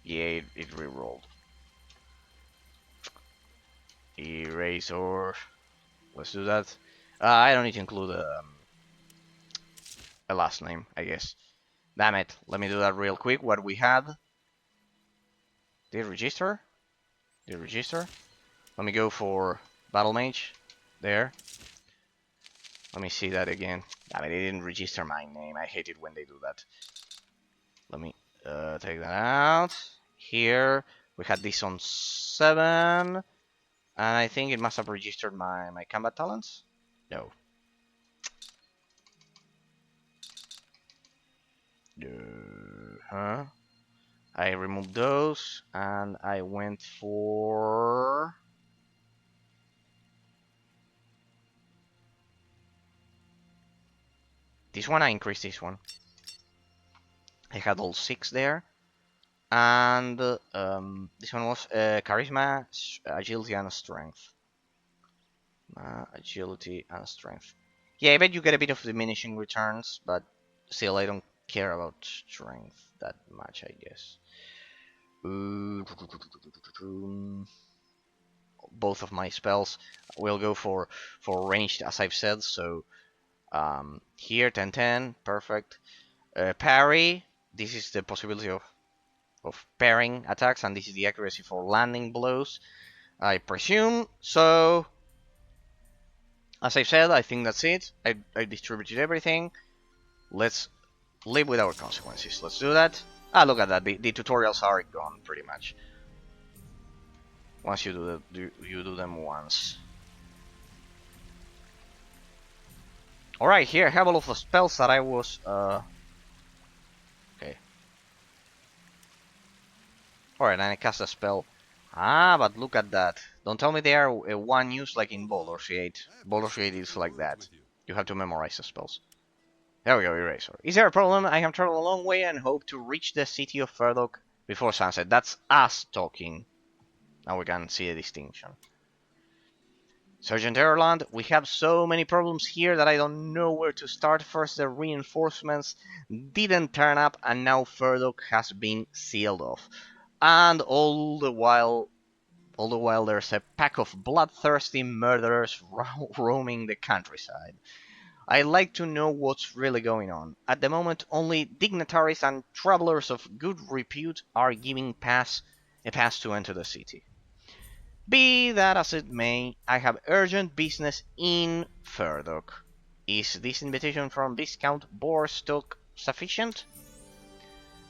Yeah, it re-rolled. Eraser. Let's do that. I don't need to include a last name, I guess. Damn it. Let me do that real quick. What we had. Did it register? Did it register? Let me go for Battle Mage. There. Let me see that again. Damn it, it didn't register my name. I hate it when they do that. Let me take that out. Here. We had this on 7. And I think it must have registered my combat talents? No. Huh? I removed those and I went for... This one, I increased this one. I had all 6 there. And this one was charisma, agility, and strength. Agility and strength. Yeah, I bet you get a bit of diminishing returns, but still, I don't care about strength that much, I guess. Both of my spells will go for ranged, as I've said. So here, 10-10, perfect. Parry. This is the possibility of pairing attacks, and this is the accuracy for landing blows, I presume. So, as I've said, I think that's it. I distributed everything. Let's live with our consequences. Let's do that. Ah, look at that. The tutorials are gone, pretty much. Once you do them once. Alright, here I have all of the spells that I was... Okay. Alright, and I cast a spell. Ah, but look at that. Don't tell me they are one use like in Baldur's Gate. Baldur's Gate is like that. You have to memorize the spells. There we go, Eraser. Is there a problem? I have traveled a long way and hope to reach the city of Ferdok before sunset. That's us talking. Now we can see a distinction. Sergeant Erland, we have so many problems here that I don't know where to start. First, the reinforcements didn't turn up, and now Ferdok has been sealed off. And all the while there's a pack of bloodthirsty murderers roaming the countryside. I'd like to know what's really going on. At the moment, only dignitaries and travelers of good repute are giving a pass to enter the city. Be that as it may, I have urgent business in Ferdok. Is this invitation from Viscount Borstok sufficient?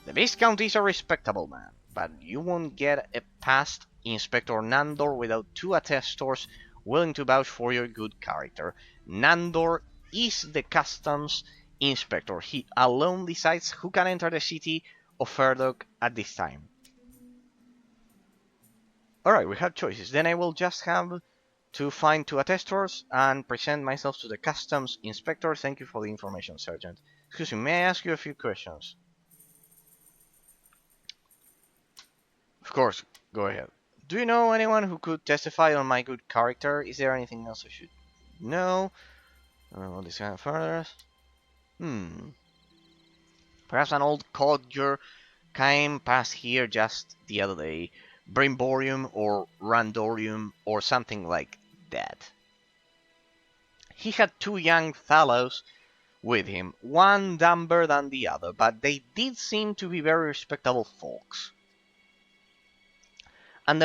The Viscount is a respectable man, but you won't get a past Inspector Nandor without 2 attestors willing to vouch for your good character. Nandor is the customs inspector. He alone decides who can enter the city of Ferdok at this time. Alright, we have choices. Then I will just have to find 2 attestors and present myself to the customs inspector. Thank you for the information, Sergeant. Excuse me, may I ask you a few questions? Of course, go ahead. Do you know anyone who could testify on my good character? Is there anything else I should know? Well, this kind of further. Perhaps an old codger came past here just the other day. Brimborium or Randorium or something like that. He had 2 young fellows with him, one dumber than the other, but they did seem to be very respectable folks. And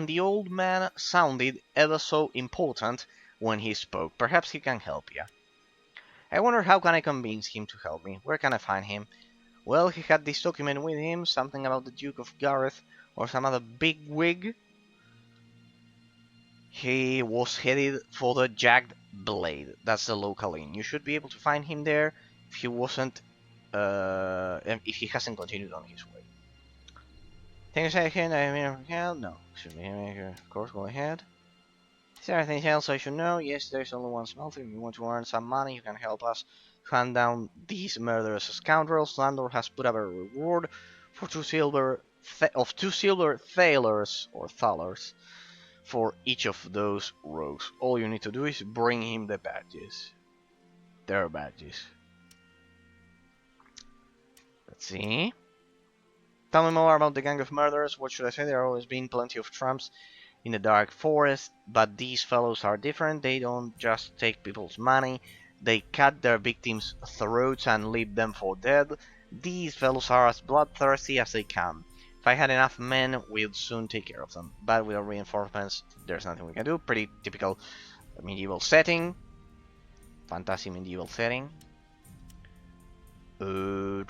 the old man sounded ever so important when he spoke. Perhaps he can help you. I wonder how can I convince him to help me. Where can I find him? Well, he had this document with him, something about the Duke of Gareth or some other big wig. He was headed for the Jagged Blade. That's the local inn. You should be able to find him there if he wasn't, if he hasn't continued on his way. Things I can, no. Should be, of course, go ahead. Is there anything else I should know? Yes, there's only one small thing. If you want to earn some money, you can help us hunt down these murderous scoundrels. Landlord has put up a reward for 2 silver thalers or thalers for each of those rogues. All you need to do is bring him the badges. Their badges. Let's see. Tell me more about the gang of murderers. What should I say? There have always been plenty of tramps in the dark forest, but these fellows are different. They don't just take people's money. They cut their victims' throats and leave them for dead. These fellows are as bloodthirsty as they can. If I had enough men, we'd soon take care of them. But without reinforcements, there's nothing we can do. Pretty typical medieval setting. Fantasy medieval setting. Where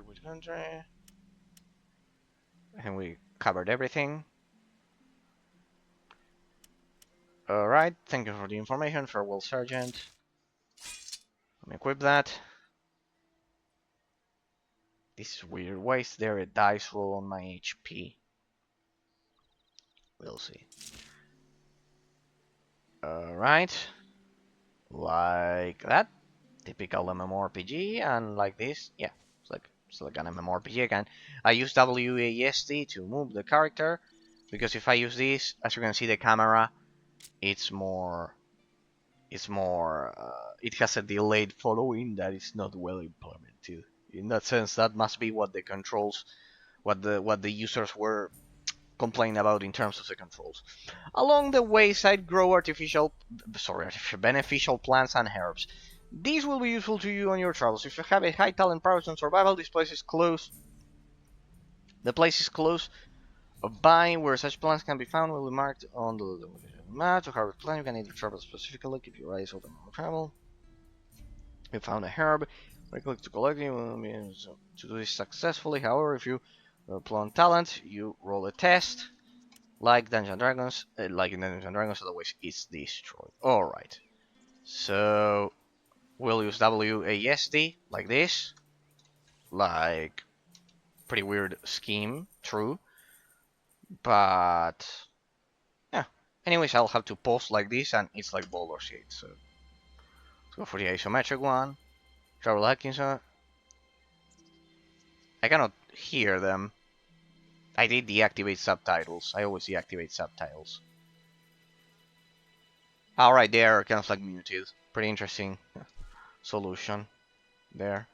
which country? I think we covered everything. Alright, thank you for the information, farewell, Sergeant. Let me equip that. This is weird. Why is there a dice roll on my HP? We'll see. Alright. Like that. Typical MMORPG, and like this. Yeah, it's like an MMORPG again. I use WASD to move the character, because if I use this, as you can see, the camera, it has a delayed following that is not well implemented. In that sense, that must be what the controls, what the users were complaining about in terms of the controls. Along the wayside grow beneficial plants and herbs. These will be useful to you on your travels. If you have a high talent prowess and survival, this place is close. The place is close by where such plants can be found will be marked on the map. To harvest plant, you can either travel specifically, keep your eyes open on travel. You found a herb, right click to collect it. You will be able to do this successfully. However, if you plant talent, you roll a test. Like Dungeons and Dragons, like in Dungeons and Dragons, otherwise it's destroyed. Alright. So we'll use WASD like this. Like, pretty weird scheme, true. But yeah. Anyways, I'll have to pause like this, and it's like Baldur's Gate. So let's go for the isometric one. Travel Atkinson. I cannot hear them. I did deactivate subtitles. I always deactivate subtitles. Alright, they are kind of like muted. Pretty interesting solution there.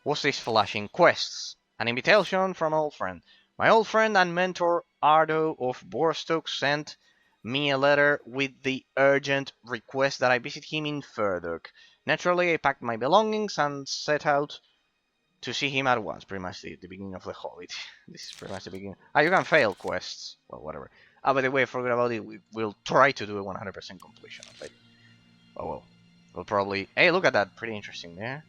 What's this flashing? Quests. An invitation from an old friend. My old friend and mentor Ardo of Borstoke sent me a letter with the urgent request that I visit him in Ferdok. Naturally, I packed my belongings and set out to see him at once. Pretty much the beginning of the Hobbit. This is pretty much the beginning. Ah, you can fail quests. Well, whatever. Ah, by the way, I forgot about it. We'll try to do a 100% completion of it. Oh well. We'll probably... Hey, look at that. Pretty interesting there.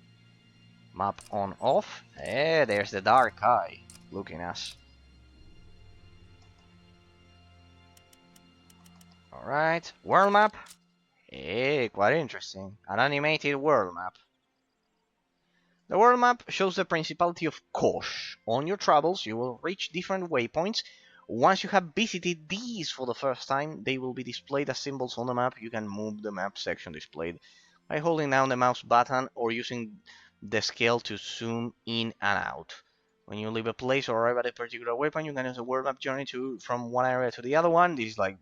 Map on off. Hey, there's the dark eye looking at us. Alright, world map. Hey, quite interesting. An animated world map. The world map shows the Principality of Kosh. On your travels, you will reach different waypoints. Once you have visited these for the first time, they will be displayed as symbols on the map. You can move the map section displayed by holding down the mouse button or using the scale to zoom in and out. When you leave a place or arrive at a particular waypoint, you can use a world map journey from one area to the other one. This is like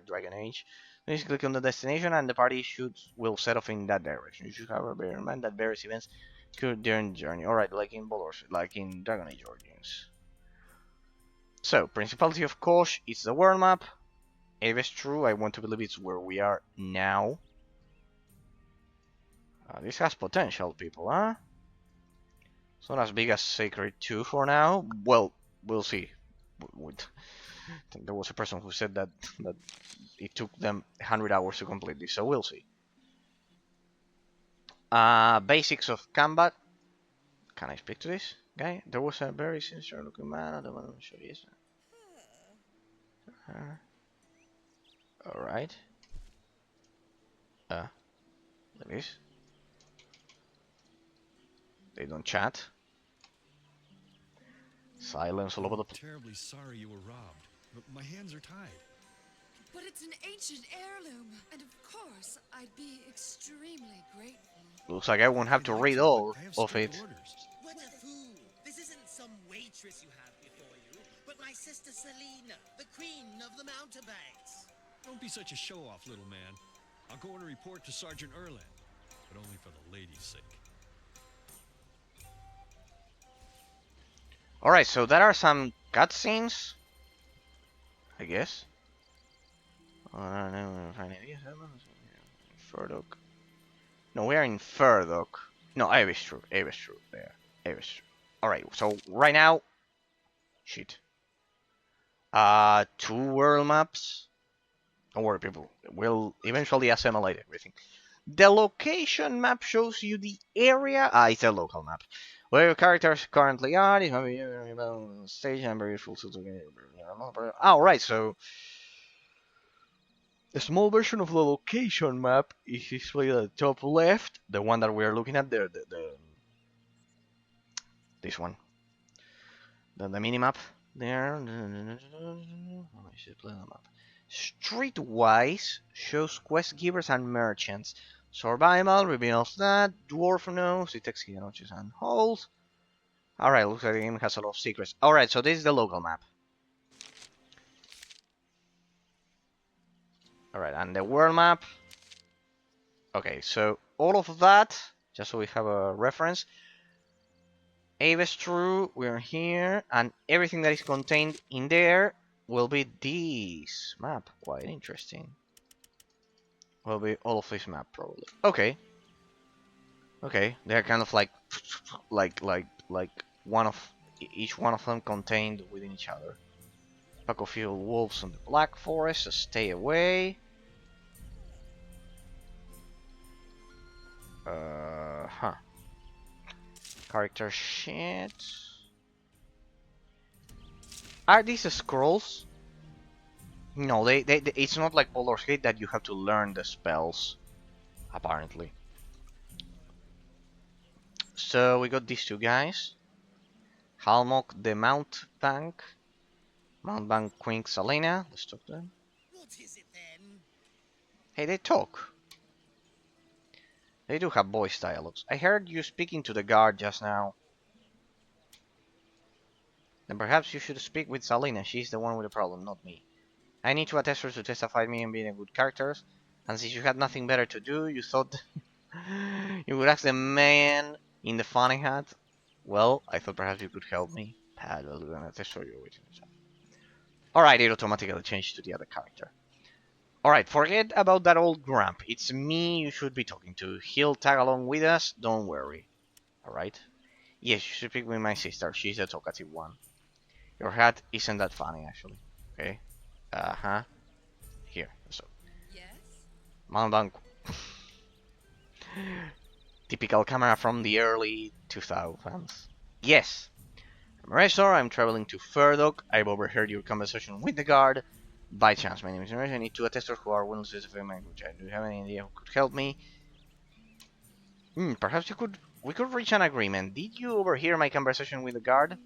Dragon Age. Please click on the destination and the party will set off in that direction. You should have a bear in mind that various events during the journey. Alright, like in Baldur's, like in Dragon Age Origins. So, Principality of Kosh is the world map. If it's true, I want to believe it's where we are now. This has potential, people, huh? It's not as big as Sacred 2 for now. Well, we'll see. I think there was a person who said that it took them 100 hours to complete this, so we'll see. Basics of combat. Can I speak to this guy? There was a very sinister looking man. I don't know what he is. Alright. Like this. They don't chat. Silence all over the place. Terribly sorry you were robbed, but my hands are tied. But it's an ancient heirloom, and of course, I'd be extremely grateful. Looks like I won't have to read all of it. What a fool! This isn't some waitress you have before you, but my sister Selena, the queen of the mountebanks. Don't be such a show-off, little man. I'll go and report to Sergeant Erland, but only for the lady's sake. Alright, so there are some cutscenes, I guess. Furdock. No, we are in Furdock. No, Aventuria. There. Aventuria. Alright, so right now... Shit. 2 world maps. Don't worry, people. We'll eventually assimilate everything. The location map shows you the area. It's a local map. Where your characters currently are. Stage and very full. Alright, so... A small version of the location map is displayed at the top left. The one that we are looking at there. This one. The minimap there. Streetwise shows quest givers and merchants. Survival reveals that. Dwarf knows. It takes key notches and holes. Alright, looks like the game has a lot of secrets. Alright, so this is the local map. Alright, and the world map. Okay, so all of that, just so we have a reference. If it's true, we're here, and everything that is contained in there will be this map. Quite interesting. Will be all of this map, probably. Okay. Okay, they're kind of like one of each one of them contained within each other. Pack of evil wolves on the Black Forest, so stay away. Character sheet. Are these scrolls? No, it's not like Baldur's Gate that you have to learn the spells, apparently. So we got these 2 guys. Halmok the Mountebank. Mountebank Queen Selena. Let's talk to them. What is it then? Hey, they talk. They do have voice dialogues. I heard you speaking to the guard just now. Then perhaps you should speak with Selena. She's the one with the problem, not me. I need to attest her to testify me and being a good character. And since you had nothing better to do, you thought you would ask the man in the funny hat. Well, I thought perhaps you could help me. Well, we're gonna attest her you're waiting. Alright, it automatically changed to the other character. Alright, forget about that old grump. It's me you should be talking to. He'll tag along with us, don't worry. Alright? Yes, you should speak with my sister. She's the talkative one. Your hat isn't that funny, actually. Okay? Here. So. Yes? Mountebank. Typical camera from the early 2000s. Yes. I'm Razor, I'm traveling to Furdock. I've overheard your conversation with the guard. By chance, my name is Nurse. I need 2 attestors who are willing to specify my language. Do you have any idea who could help me? Perhaps we could reach an agreement. Did you overhear my conversation with the guard?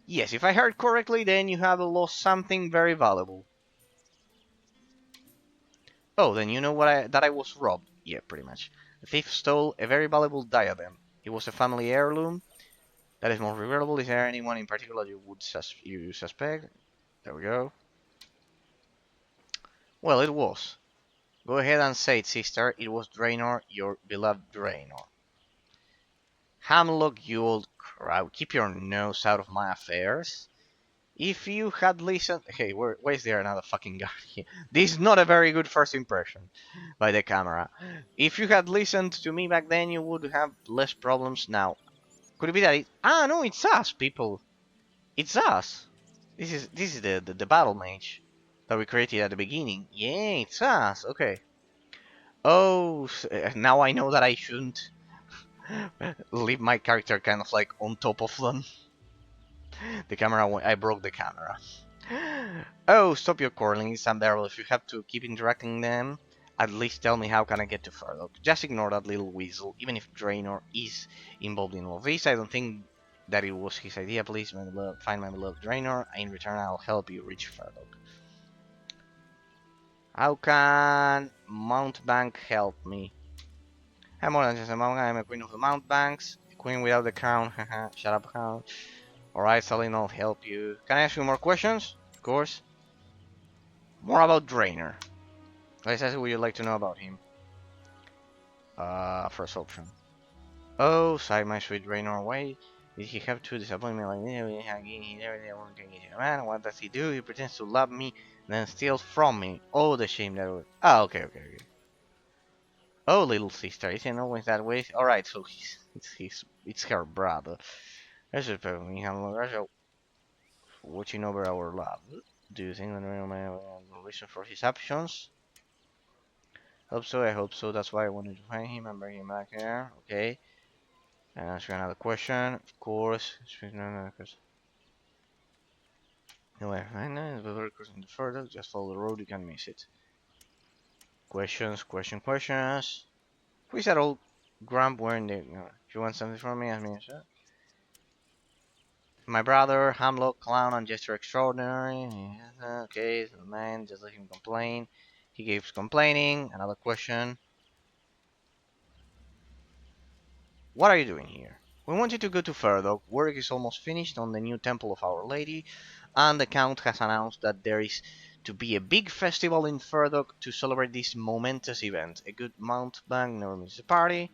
Yes, if I heard correctly, then you have lost something very valuable. Oh, then you know that I was robbed. Yeah, pretty much. The thief stole a very valuable diadem. It was a family heirloom. That is more regrettable. Is there anyone in particular you suspect? There we go. Well, it was. Go ahead and say it, sister. It was Draenor, your beloved Draenor. Hamlock, you old crowd. Keep your nose out of my affairs. If you had listened... Hey, why is there another fucking guy here? This is not a very good first impression by the camera. If you had listened to me back then, you would have less problems now. Could it be that it... Ah, no, it's us, people. It's us. This is the battle mage that we created at the beginning. Yeah, it's us. Okay. Oh, now I know that I shouldn't leave my character kind of like on top of them. The camera, I broke the camera. Oh, stop your quarreling, it's unbearable. If you have to keep interacting them, at least tell me how can I get to Furlock. Just ignore that little weasel, even if Draenor is involved in all this. I don't think that it was his idea. Please find my beloved Draenor. In return, I'll help you reach Furlock. How can Mountebank help me? I'm more than just a monk, I'm a queen of the Mountebanks. A queen without the crown, haha, shut up, hound. Alright, Celine, I'll help you. Can I ask you more questions? Of course. More about Draenor. What would you like to know about him? First option. Oh, sighed my sweet Draenor. Why did he have to disappoint me like this? Man, what does he do? He pretends to love me, then steals from me. Oh, the shame that would... Oh, okay. Oh, little sister, isn't always that way? Alright, so it's her brother. That's just me. Watching over our love. Do you think that Draenor may have a reason for his actions? Hope so, I hope so. That's why I wanted to find him and bring him back here. Okay. And ask you another question. Of course. No, I find it. We're very crossing the further. Just follow the road. You can miss it. Questions. Who is that old grump wearing the... If you want something from me, ask me, sir. My brother, Hamlock, clown and gesture extraordinary. Okay, so the man, just let him complain. He keeps complaining. Another question. What are you doing here? We wanted to go to Ferdok. Work is almost finished on the new Temple of Our Lady, and the Count has announced that there is to be a big festival in Ferdok to celebrate this momentous event. A good mountebank never misses a party.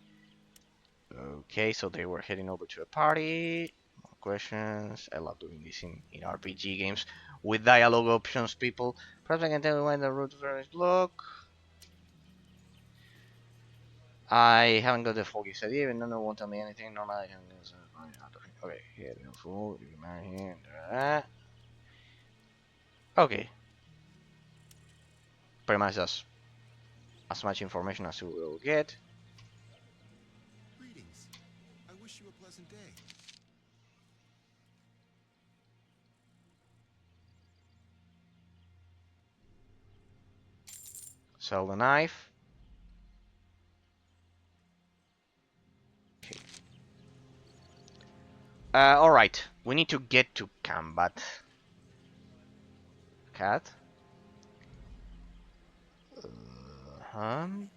Okay, so they were heading over to a party. More questions. I love doing this in RPG games with dialogue options, people. Perhaps I can tell you why the route for this block. I haven't got the foggiest idea, even though no one won't tell me anything. Normally I can just, okay, here, fool, you can marry here, okay. Pretty much just as much information as you will get. Greetings. I wish you a pleasant day. Sell the knife. Okay. Alright, we need to get to combat. Cat.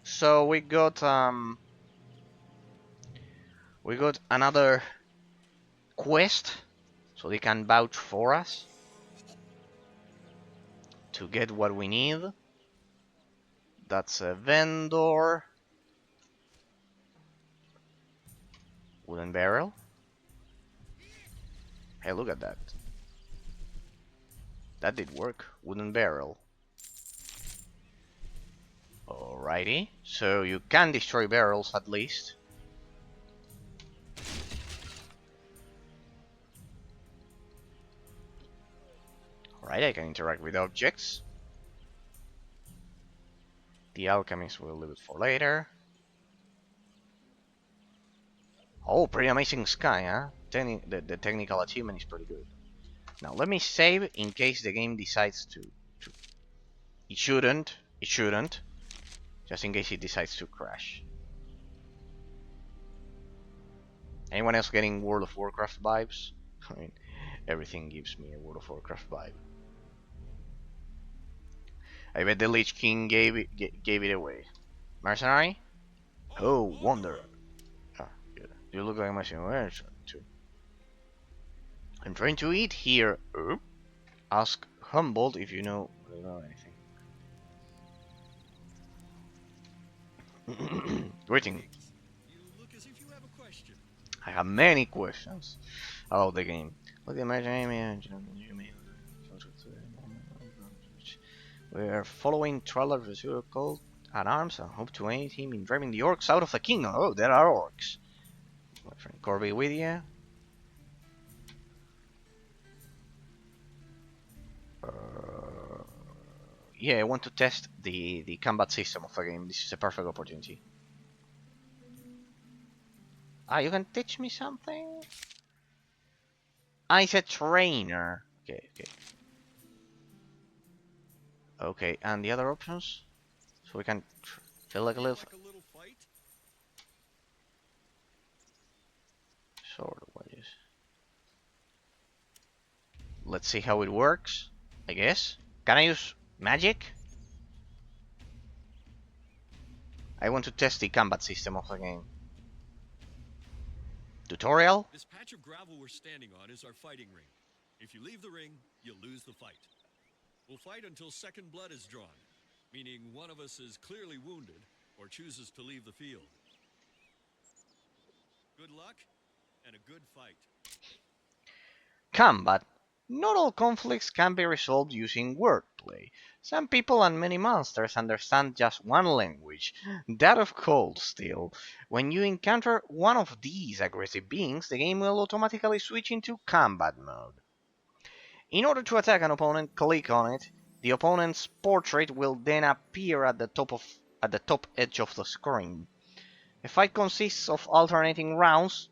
So we got another quest, so they can vouch for us to get what we need. That's a vendor. Wooden barrel. Hey, look at that. That did work. Wooden barrel. Alrighty. So you can destroy barrels at least. Alright, I can interact with objects. The alchemist will leave it for later. Oh, pretty amazing sky, huh? The technical achievement is pretty good. Now let me save in case the game decides to It shouldn't. It shouldn't. Just in case it decides to crash. Anyone else getting World of Warcraft vibes? I mean, everything gives me a World of Warcraft vibe. I bet the Lich King gave it away. Mercenary? Oh, Wonder. Ah, good. You look like my simulation too. I'm trying to eat here. Ask Humboldt if you know anything. Greeting. You look as if you have a question. I have many questions about the game. What the imagine we are following Trailer's called at arms and hope to aid him in driving the orcs out of the kingdom. Oh, there are orcs. My friend Corby with you. Yeah, I want to test the combat system of the game. This is a perfect opportunity. Ah, you can teach me something? Ah, it's a trainer. Okay, okay. Okay, and the other options? So we can feel like a little fight? sort of what is. Let's see how it works, I guess. Can I use magic? I want to test the combat system of the game. Tutorial? This patch of gravel we're standing on is our fighting ring. If you leave the ring, you'll lose the fight. We'll fight until second blood is drawn, meaning one of us is clearly wounded or chooses to leave the field. Good luck and a good fight. Combat. Not all conflicts can be resolved using wordplay. Some people and many monsters understand just one language, that of Cold Steel. When you encounter one of these aggressive beings, the game will automatically switch into combat mode. In order to attack an opponent, click on it. The opponent's portrait will then appear at the top edge of the screen. The fight consists of alternating rounds.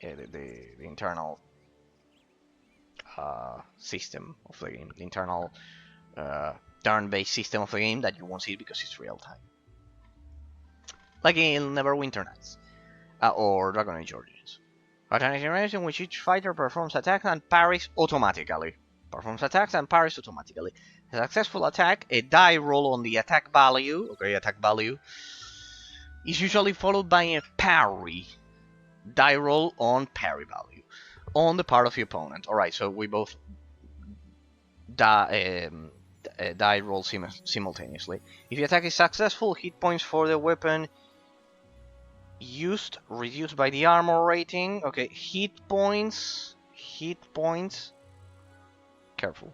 The internal system of the game, the internal turn-based system of the game that you won't see because it's real time. Like in Neverwinter Nights or Dragon Age Origins. Alternating rounds in which each fighter performs attacks and parries automatically. A successful attack, a die roll on the attack value, is usually followed by a parry. Die roll on parry value on the part of the opponent. Alright, so we both die roll simultaneously. If the attack is successful, hit points for the weapon used reduced by the armor rating. Okay, hit points. Careful.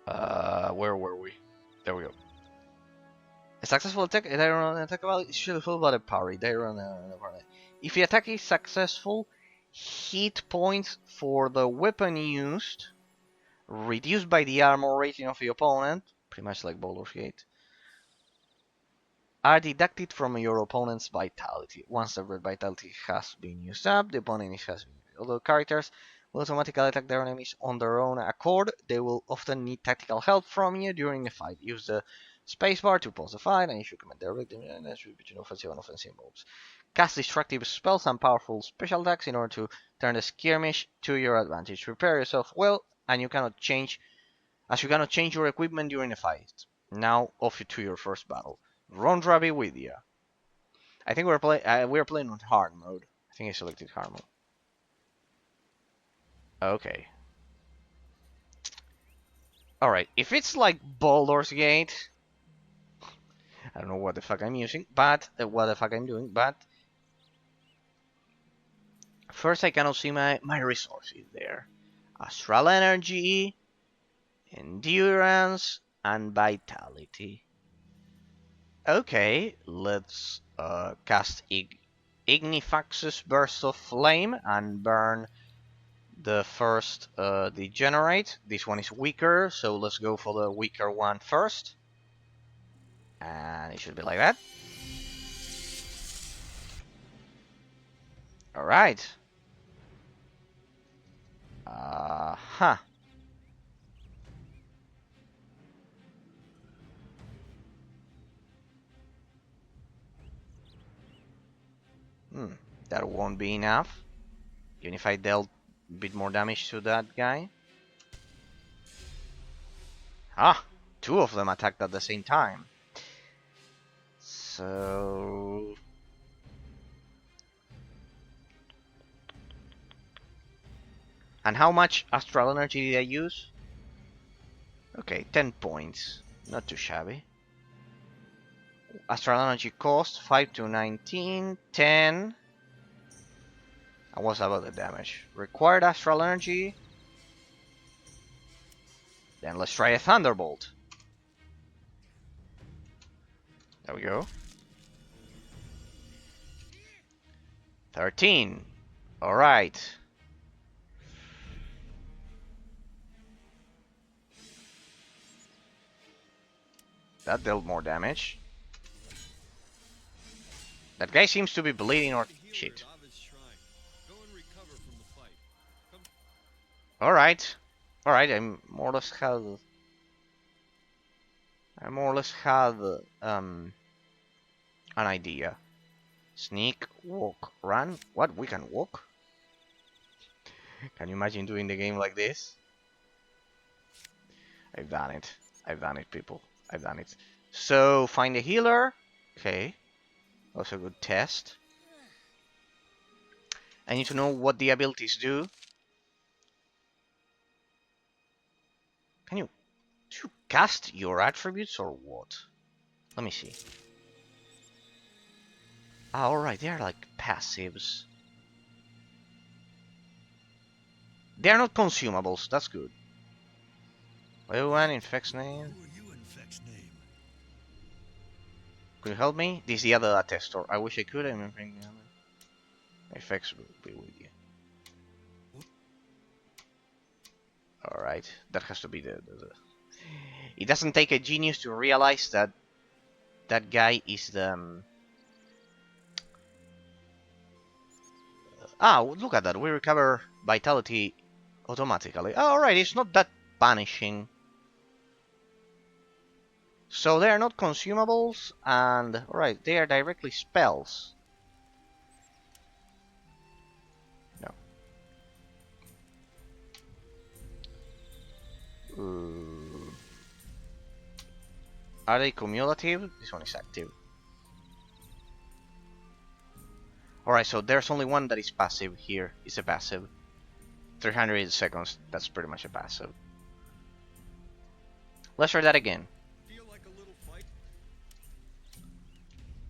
Where were we? There we go. A successful attack, value is usually followed by a parry. If the attack is successful, hit points for the weapon used, reduced by the armor rating of the opponent, pretty much like Baldur's Gate, are deducted from your opponent's vitality. Once the red vitality has been used up, the opponent has been used. Although characters will automatically attack their enemies on their own accord, they will often need tactical help from you during the fight. Use the spacebar to pause the fight, and you should command their victim and switch between offensive and offensive moves. Cast destructive spells and powerful special attacks in order to turn the skirmish to your advantage. Prepare yourself well, and you cannot change your equipment during the fight. Now off to your first battle. Rondra be with ya. I think we're playing on hard mode. I think I selected hard mode. Okay. Alright, if it's like Baldur's Gate, I don't know what the fuck I'm using, but what the fuck I'm doing, but first I cannot see my resources there. Astral energy, endurance, and vitality. Okay, let's cast Ignifax's Burst of Flame and burn the first degenerate. This one is weaker, so let's go for the weaker one first. And it should be like that. Alright. That won't be enough. Even if I dealt a bit more damage to that guy. Ah! Two of them attacked at the same time. So... And how much astral energy did I use? Okay, 10 points. Not too shabby. Astral energy cost 5 to 19, 10. And what's about the damage? Required astral energy. Then let's try a thunderbolt. There we go. 13. Alright. That dealt more damage. That guy seems to be bleeding or shit. Alright. Alright, I more or less had an idea. Sneak, walk, run. What? We can walk? Can you imagine doing the game like this? I've done it. I've done it, people. I've done it. So, find a healer. Okay. Also a good test. I need to know what the abilities do. Can you cast your attributes or what? Let me see. Ah, alright, they are like passives. They are not consumables, that's good. Wait, one infects name. Who are you, infect's name? Could you help me? This is the other attestor. I wish I could. I'm thinking effects will be with you. Alright, that has to be the... It doesn't take a genius to realize that that guy is the... look at that. We recover vitality automatically. Oh, alright, it's not that punishing. So they are not consumables, and alright, they are directly spells. No. Are they cumulative? This one is active. Alright, so there's only one that is passive here. It's a passive. 300 seconds, that's pretty much a passive. Let's try that again.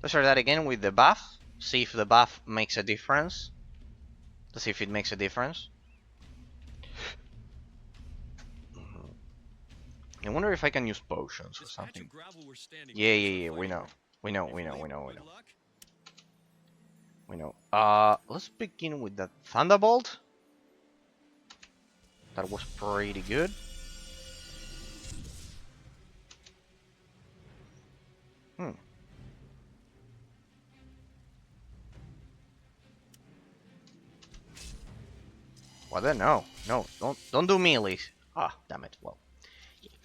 Let's try that again with the buff. See if the buff makes a difference. Let's see if it makes a difference. I wonder if I can use potions or something. Yeah, we know. We know. Let's begin with that Thunderbolt. That was pretty good. Well then, no, don't do melees. Ah, damn it. Well,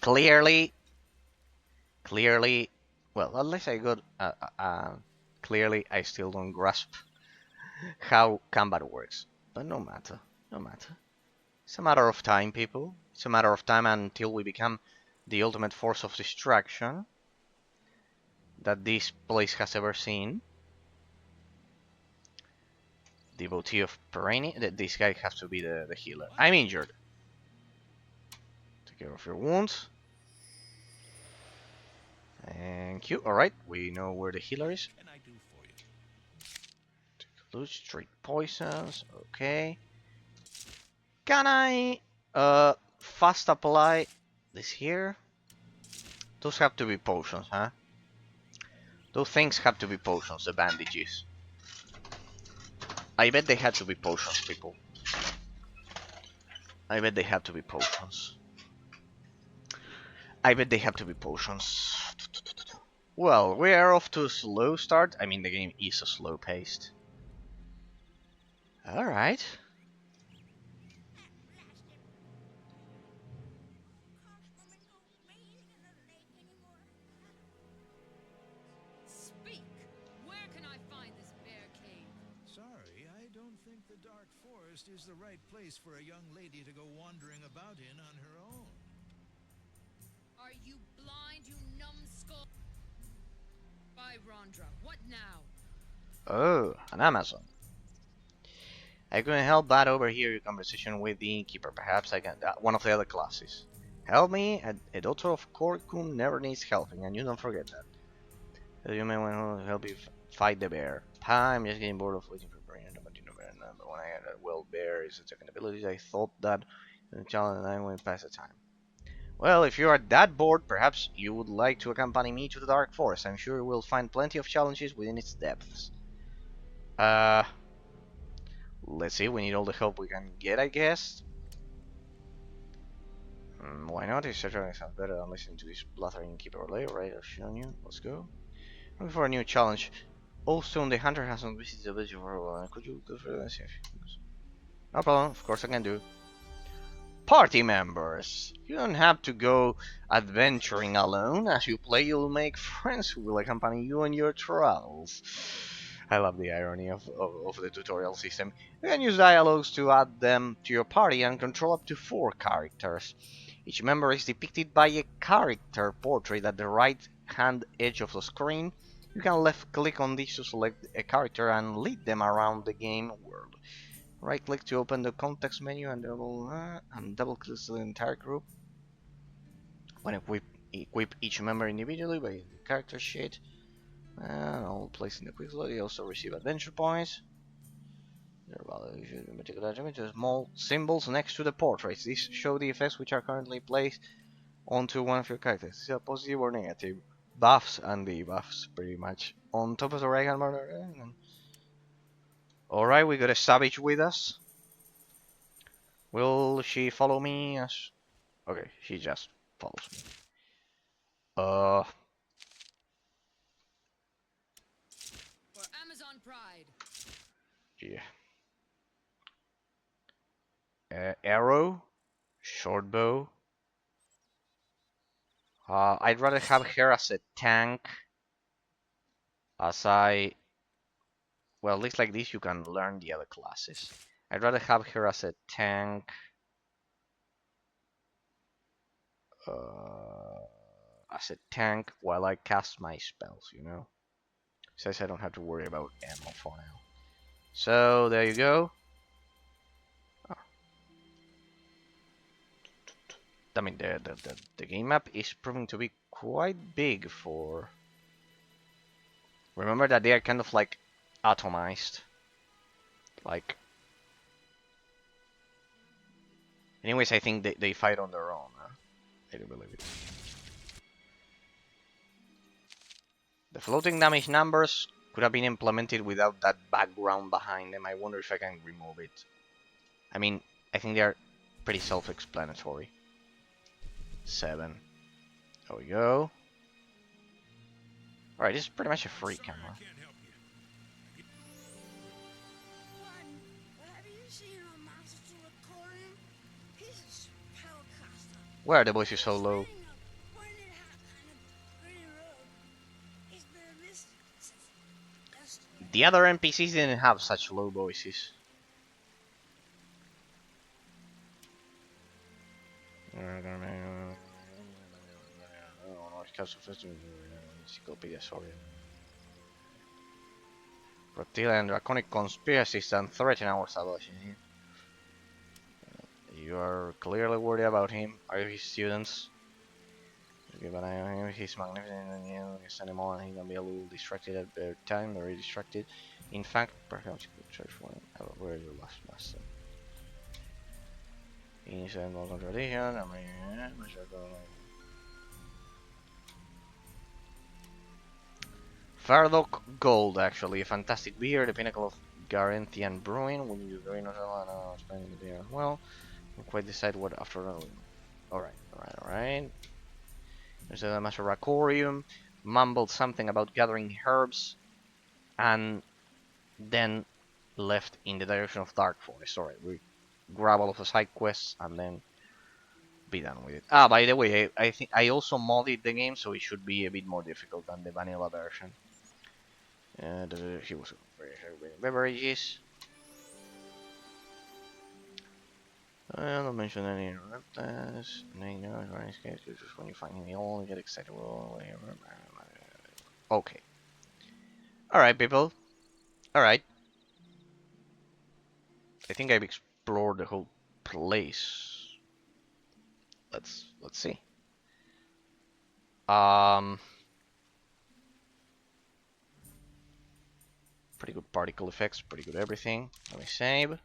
clearly. Well, at least I got. Clearly, I still don't grasp how combat works. But no matter. It's a matter of time, people. It's a matter of time until we become the ultimate force of destruction that this place has ever seen. Devotee of Perenni. This guy has to be the healer. I'm injured. Take care of your wounds. Thank you. Alright, we know where the healer is. Can I do for you? Take a look. Treat poisons. Okay. Can I fast apply this here? Those have to be potions, huh? Those things have to be potions, the bandages. I bet they had to be potions, people. I bet they have to be potions. Well, we are off to a slow start. I mean, the game is a slow paced. Alright. Speak! Where can I find this bear cave? the Dark Forest is the right place for a young lady to go wandering about in on her own. Are you blind, you numbskull? By Rondra, what now? Oh, an Amazon. I couldn't help but overhear your conversation with the innkeeper. Perhaps I can. One of the other classes. Help me? A daughter of Korkum never needs helping, and you don't forget that. You may want to help you fight the bear. I'm just getting bored of waiting for Brian to continue. But when I had a well bear is attacking abilities, I thought that the child and I went past the time. Well, if you are that bored, perhaps you would like to accompany me to the Dark Forest. I'm sure you will find plenty of challenges within its depths. Let's see, we need all the help we can get, I guess. Why not? It's certainly sounds better than listening to this blathering keeper later, right? I've shown you. Let's go. Looking for a new challenge. Also, the hunter hasn't visited the village for a while. Could you go for that? No problem, of course I can do. Party members! You don't have to go adventuring alone. As you play, you'll make friends who will accompany you on your travels. I love the irony of the tutorial system. You can use dialogues to add them to your party and control up to 4 characters. Each member is depicted by a character portrait at the right-hand edge of the screen. You can left-click on this to select a character and lead them around the game world. Right-click to open the context menu and double-click the entire group. When equip each member individually by the character sheet. And all placed in the quick slot. You also receive adventure points. Their value should be particular to small symbols next to the portraits. These show the effects which are currently placed onto one of your characters. These are positive or negative. Buffs and debuffs, pretty much. On top of the right hand border. Alright, we got a savage with us. Will she follow me? As... Okay, she just follows me. For Amazon Pride. Yeah. Arrow, short bow. I'd rather have her as a tank. Well, at least like this you can learn the other classes. I'd rather have her as a tank. While I cast my spells, you know. Says I don't have to worry about ammo for now. So there you go. Oh. I mean, the game map is proving to be quite big for. Remember that they are kind of like atomized. Like. Anyways, I think they fight on their own. I do believe it. The floating damage numbers could have been implemented without that background behind them. I wonder if I can remove it. I mean, I think they are pretty self-explanatory. 7. There we go. Alright, this is pretty much a free camera. Why are the voices so low? The other NPCs didn't have such low voices. Encyclopedia, sorry. Reptilian and draconic conspiracies and threaten our salvation here. You are clearly worried about him. Are you his students? Keep an eye on him. He's magnificent and youngest animal, and he can be a little distracted at the time, very distracted. In fact, perhaps you could search for him. Where is your last master? Inside local tradition. I mean, Fardock Gold, actually, a fantastic beer, the pinnacle of Garanthian brewing. When you drink spending the beer as well. Can't quite decide what after all. Alright. There's a Masoracorium, mumbled something about gathering herbs, and then left in the direction of Dark Forest. Alright, we grab all of the side quests and then be done with it. Ah, by the way, I think I also modded the game, so it should be a bit more difficult than the vanilla version. He was very beverages. Don't mention any reptiles. Just when you find him, you only get excited. Okay. Alright, people. Alright. I think I've explored the whole place. Let's see. Pretty good particle effects, pretty good everything. Let me save.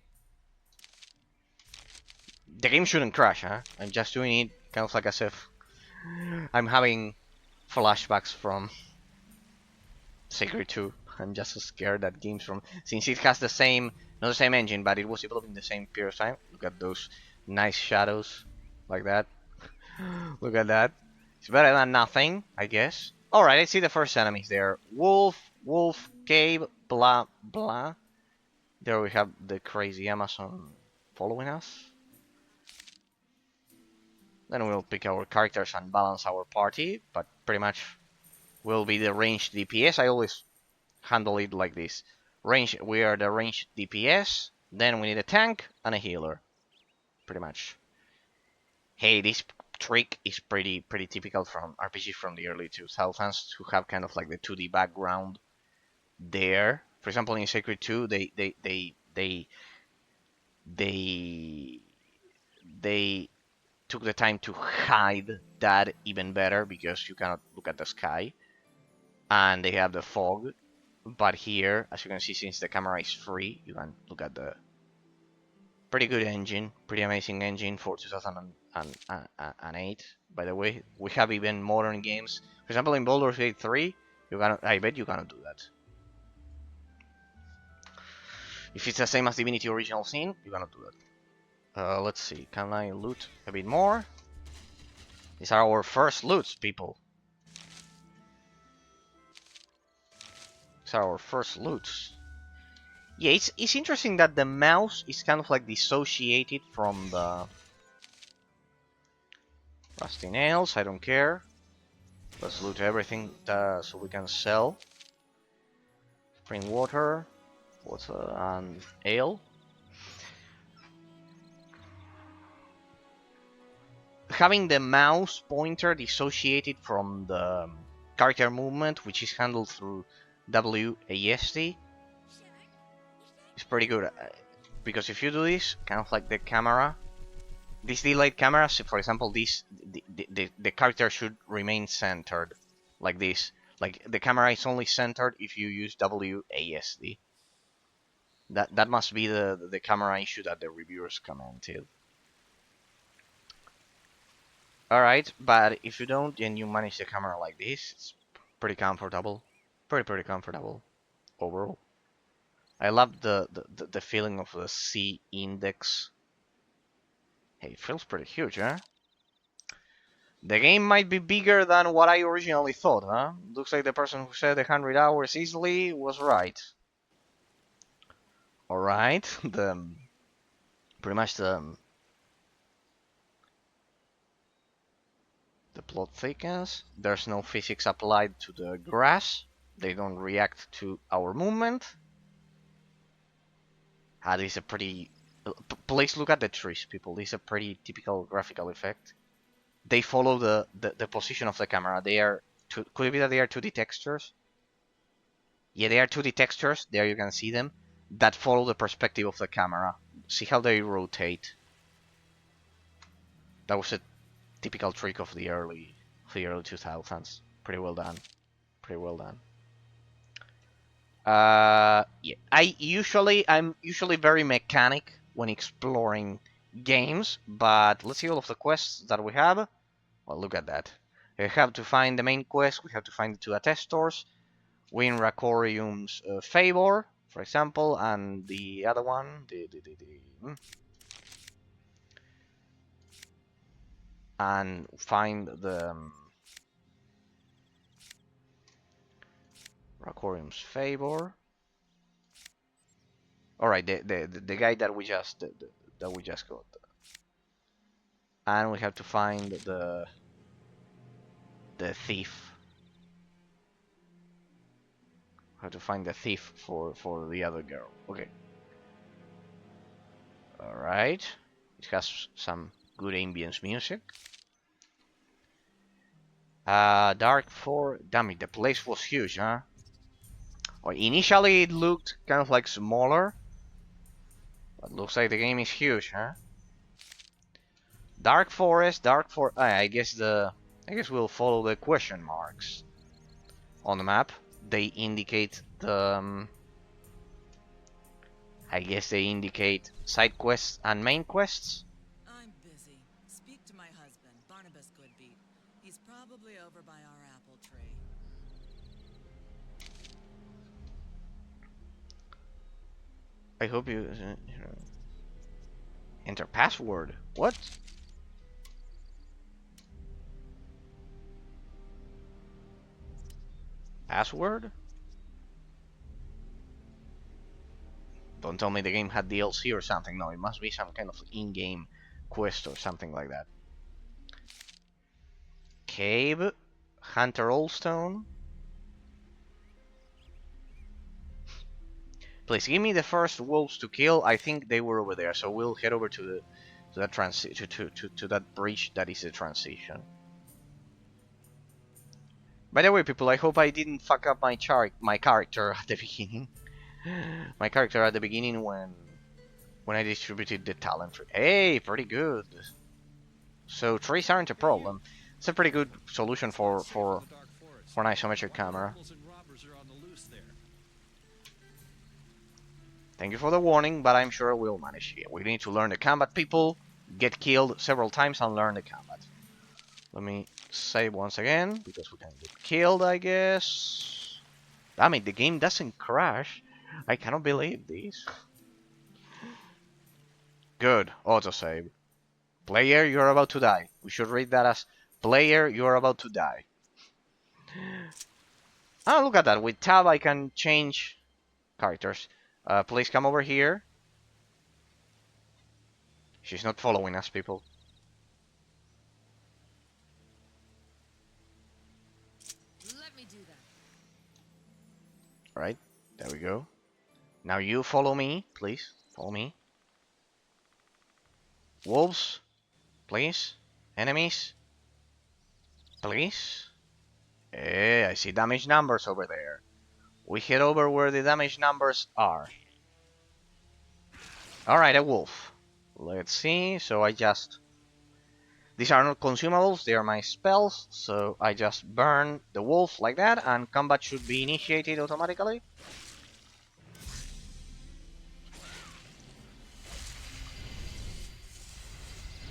The game shouldn't crash, huh? I'm just doing it kind of like as if I'm having flashbacks from Sacred 2. I'm just so scared that games from... Since it has the same... Not the same engine, but it was developed in the same period of time. Look at those nice shadows. Like that. Look at that. It's better than nothing, I guess. Alright, I see the first enemies there. Wolf, cave, blah, blah. There we have the crazy Amazon following us. Then we'll pick our characters and balance our party, but pretty much will be the ranged DPS. I always handle it like this. We are the ranged DPS, then we need a tank and a healer. Pretty much. Hey, this trick is pretty typical from RPG from the early 2000s who have kind of like the 2D background there. For example, in Sacred 2, they took the time to hide that even better because you cannot look at the sky, and they have the fog. But here, as you can see, since the camera is free, you can look at the pretty good engine, pretty amazing engine for 2008. By the way, we have even modern games. For example, in Baldur's Gate 3, I bet you cannot do that. If it's the same as Divinity Original Sin, you cannot do that. Let's see, can I loot a bit more? These are our first loots, people. These are our first loots. Yeah, it's interesting that the mouse is kind of like dissociated from the rusty nails. I don't care. Let's loot everything so we can sell. Spring water, and ale. Having the mouse pointer dissociated from the character movement, which is handled through WASD, is pretty good. Because if you do this, kind of like the camera, this delayed camera, so for example, the character should remain centered, like this. Like the camera is only centered if you use WASD. That must be the camera issue that the reviewers commented. Alright, but if you don't and you manage the camera like this, it's pretty comfortable. Pretty comfortable overall. I love the feeling of the C index. Hey, it feels pretty huge, huh? The game might be bigger than what I originally thought, huh? Looks like the person who said 100 hours easily was right. Alright, pretty much the plot thickens. There's no physics applied to the grass. They don't react to our movement. This is a pretty... Please look at the trees, people. This is a pretty typical graphical effect. They follow the position of the camera. They are... Could it be that they are 2D textures? Yeah, they are 2D textures. There you can see them. That follow the perspective of the camera. See how they rotate. That was a typical trick of the early 2000s. Pretty well done. Pretty well done. Yeah. I'm usually very mechanic when exploring games, but let's see all of the quests that we have. Well, look at that. We have to find the main quest. We have to find the two attestors. Win Rakorium's favor, for example, and the other one, and find the Rakorium's favor. All right, the guy that we just got, and we have to find the thief. We have to find the thief for the other girl. Okay. All right. It has some good ambience music. Dark 4. Damn it, the place was huge, huh? Well, initially it looked kind of like smaller, but looks like the game is huge, huh? Dark Forest, Dark Forest. I guess we'll follow the question marks on the map. They indicate the. I guess they indicate side quests and main quests. I'm busy. Speak to my husband, Barnabas Goodbeat. He's probably over by our apple tree. I hope you enter password. What? Password? Don't tell me the game had DLC or something. No, it must be some kind of in-game quest or something like that. Cave, Hunter Oldstone. Please give me the first wolves to kill. I think they were over there, so we'll head over to that to that bridge that is the transition. By the way, people, I hope I didn't fuck up my character at the beginning. My character at the beginning when I distributed the talent tree. Hey, pretty good. So trees aren't a problem. It's a pretty good solution for an isometric camera. Thank you for the warning, but I'm sure we'll manage it. We need to learn the combat, people. Get killed several times and learn the combat. Let me save once again, because we can get killed, I guess. Damn it, the game doesn't crash. I cannot believe this. Good, autosave. Player, you're about to die. We should read that as player, you're about to die. Oh, look at that. With tab, I can change characters. Please come over here. She's not following us, people. Let me do that. Right, there we go. Now you follow me, please. Follow me. Wolves, please. Enemies, please. Hey, I see damage numbers over there. We head over where the damage numbers are. Alright, a wolf. Let's see. So I just... These are not consumables, they are my spells. So I just burn the wolf like that, and combat should be initiated automatically.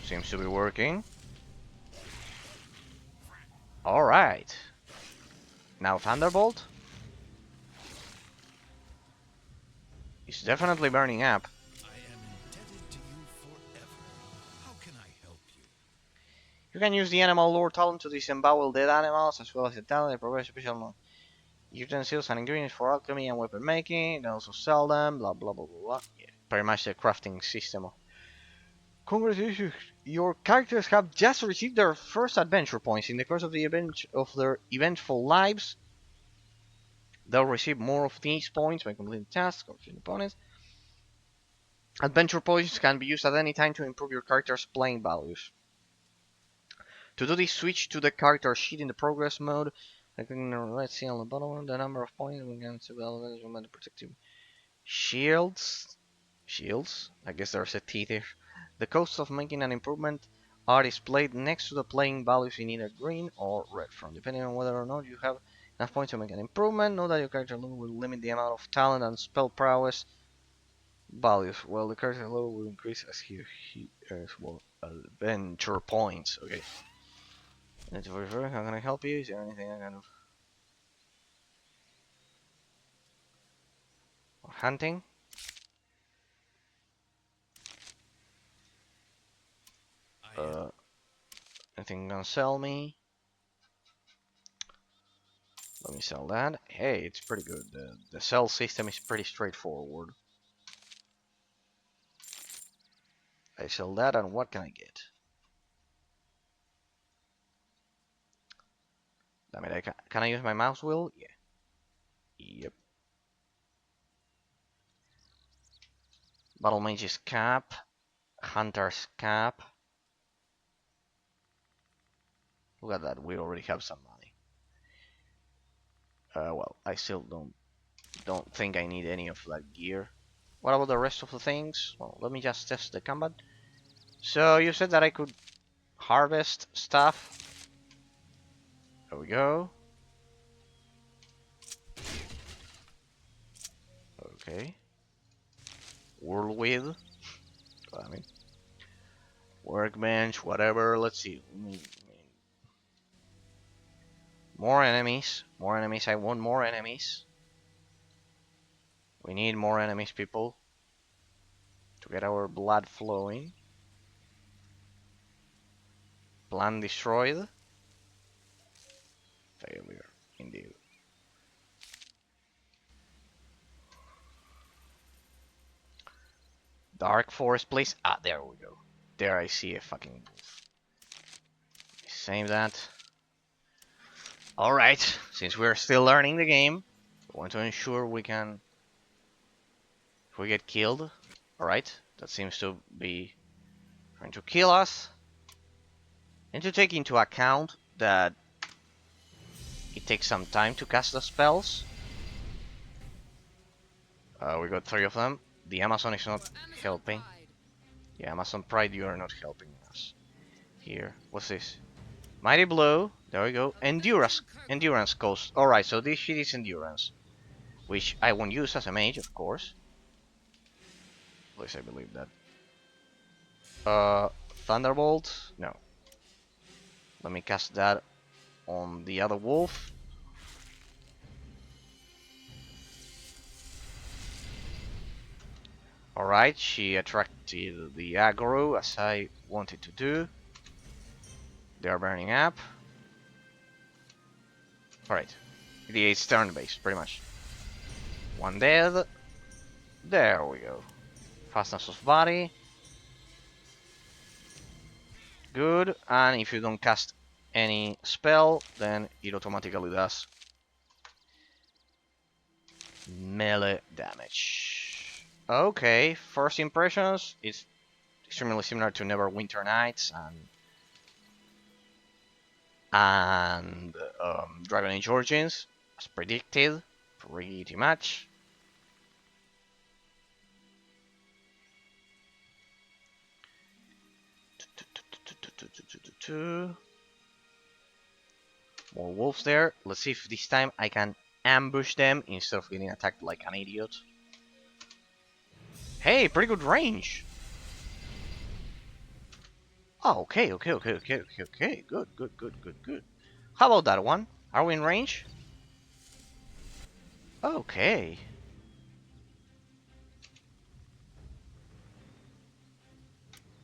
Seems to be working. Alright. Now Thunderbolt. It's definitely burning up. I am indebted to you forever. How can I help you? You can use the animal lore talent to disembowel dead animals, as well as the talent that provides special utensils and ingredients for alchemy and weapon making. You can also sell them, blah blah blah blah blah. Yeah, pretty much the crafting system. Congratulations! Your characters have just received their first adventure points in the course of their eventful lives. They'll receive more of these points by completing tasks or defeating opponents. Adventure points can be used at any time to improve your character's playing values. To do this, switch to the character sheet in the progress mode. Let's see on the bottom the number of points we can see the protective shields. Shields? I guess there's a T there. The costs of making an improvement are displayed next to the playing values in either green or red front, depending on whether or not you have enough points to make an improvement. Note that your character level will limit the amount of talent and spell prowess values. Well, the character level will increase as he as well adventure points. Okay. How can I help you? Is there anything I kind of hunting? Anything gonna sell me? Let me sell that. Hey, it's pretty good. The sell system is pretty straightforward. I sell that, and what can I get? Damn it, can I use my mouse wheel? Yeah. Yep. Battle Mage's Cap. Hunter's Cap. Look at that, we already have some money. Well, I still don't think I need any of that gear. What about the rest of the things? Well, let me just test the combat. So you said that I could harvest stuff. There we go. Okay. Whirlwind. I mean, workbench, whatever. Let's see. More enemies. More enemies. I want more enemies. We need more enemies, people, to get our blood flowing. Plan destroyed. Failure, indeed. Dark forest, please. Ah, there we go. There I see a fucking wolf. Save that. Alright, since we're still learning the game, we want to ensure we can... If we get killed, alright, that seems to be trying to kill us. And to take into account that it takes some time to cast the spells. We got 3 of them. The Amazon is not helping. Yeah, Amazon Pride, you are not helping us. Here, what's this? Mighty Blow, there we go. Endurance cost. Alright, so this shit is Endurance. Which I won't use as a mage, of course. At least I believe that. Thunderbolt? No. Let me cast that on the other wolf. Alright, she attracted the aggro as I wanted to do. They are burning up. Alright. It's turn-based, pretty much. One dead. There we go. Fastness of body. Good. And if you don't cast any spell, then it automatically does melee damage. Okay, first impressions. It's extremely similar to Neverwinter Nights and Dragon Age Origins, as predicted, pretty much. More wolves there. Let's see if this time I can ambush them instead of getting attacked like an idiot. Hey, pretty good range. Oh, okay. Good. How about that one? Are we in range? Okay.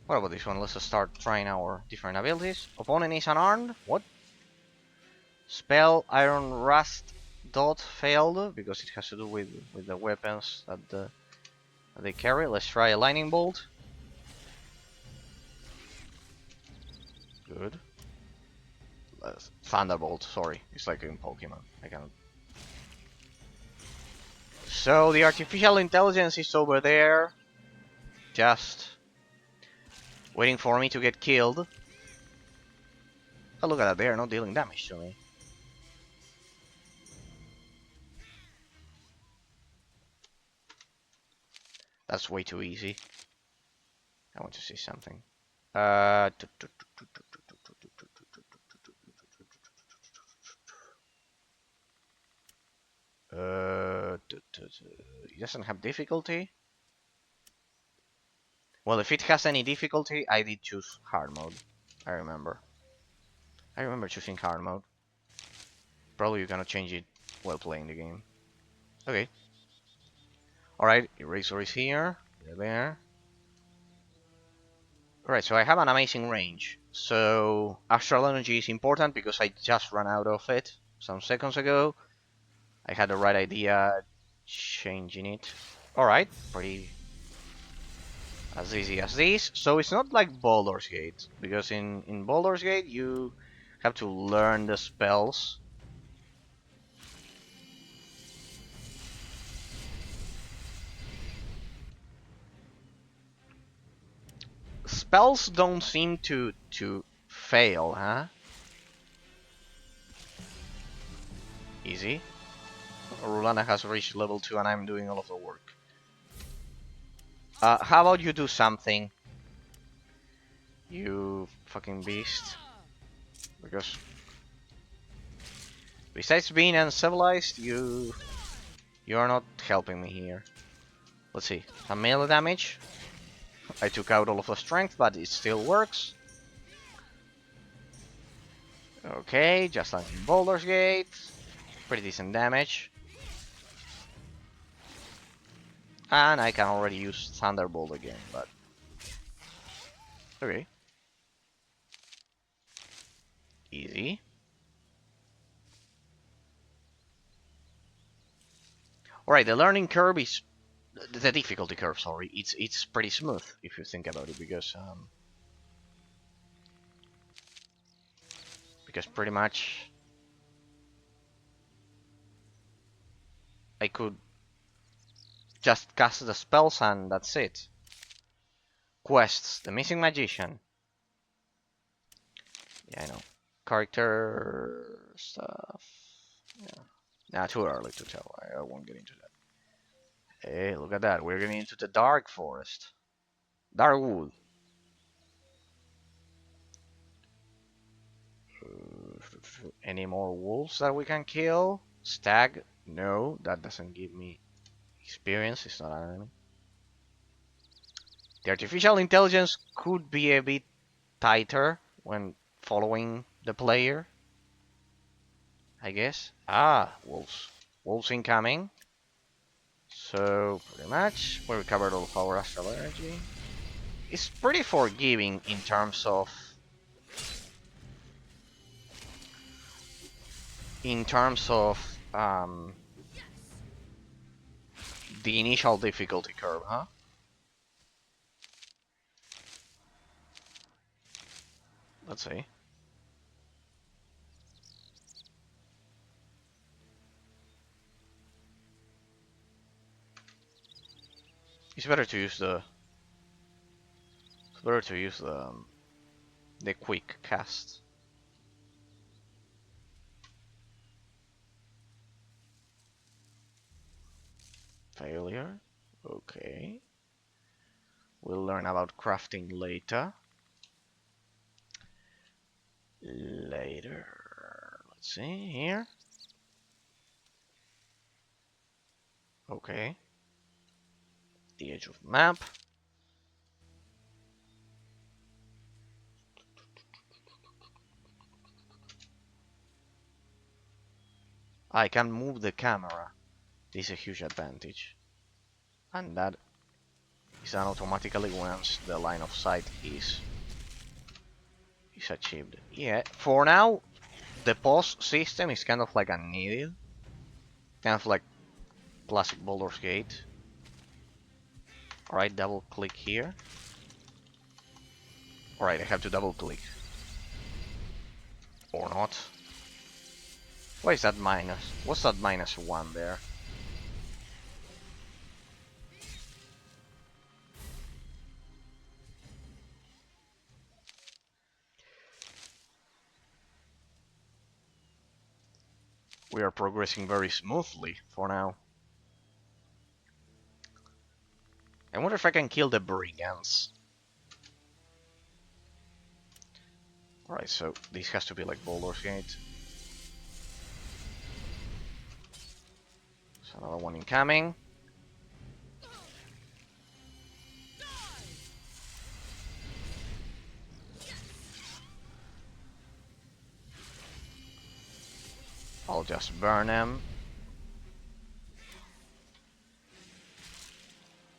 What about this one? Let's just start trying our different abilities. Opponent is unarmed. What? Spell Iron Rust Dot failed because it has to do with the weapons that they carry. Let's try a Lightning Bolt. Good. Thunderbolt, sorry. It's like in Pokemon. I cannot. So the artificial intelligence is over there. Just waiting for me to get killed. Oh, look at that. They are not dealing damage to me. That's way too easy. I want to see something. It doesn't have difficulty. Well, if it has any difficulty, I did choose hard mode. I remember choosing hard mode. Probably you cannot change it while playing the game. Okay. Alright, Eraser is here. There. Alright, so I have an amazing range. So, Astral Energy is important because I just ran out of it some seconds ago. I had the right idea changing it. Alright, pretty as easy as this. So it's not like Baldur's Gate, because in Baldur's Gate you have to learn the spells. spells don't seem to fail, huh? Easy. Rulana has reached level 2 and I'm doing all of the work. How about you do something? You fucking beast. Because besides being uncivilized, you are not helping me here. Let's see. Some melee damage. I took out all of the strength, but it still works. Okay, just like in Baldur's Gate. Pretty decent damage. And I can already use Thunderbolt again, but... Okay. Easy. Alright, the learning curve is... The difficulty curve, sorry. It's pretty smooth, if you think about it, because pretty much... I could just cast the spells and that's it. Quests. The Missing Magician. Yeah, I know. Character stuff. Yeah. Nah, too early to tell. I won't get into that. Hey, look at that. We're getting into the Dark Forest. Dark Wood. Any more wolves that we can kill? Stag? No, that doesn't give me experience. It's not an enemy. The artificial intelligence could be a bit tighter when following the player, I guess. Ah, wolves. Wolves incoming. So, pretty much, we recovered all of our astral energy. It's pretty forgiving in terms of... the initial difficulty curve, huh? Let's see. It's better to use the... the quick cast. Failure. Okay. We'll learn about crafting later. Let's see here. Okay. The edge of the map. I can move the camera. This is a huge advantage. And that is done automatically once the line of sight is achieved. Yeah, for now, the pause system is kind of like a needle. Kind of like classic Baldur's Gate. Alright, double click here. Alright, I have to double click. Or not. Why is that minus? What's that -1 there? We are progressing very smoothly for now. I wonder if I can kill the brigands. Alright, so this has to be like Baldur's Gate. So another one incoming. I'll just burn him.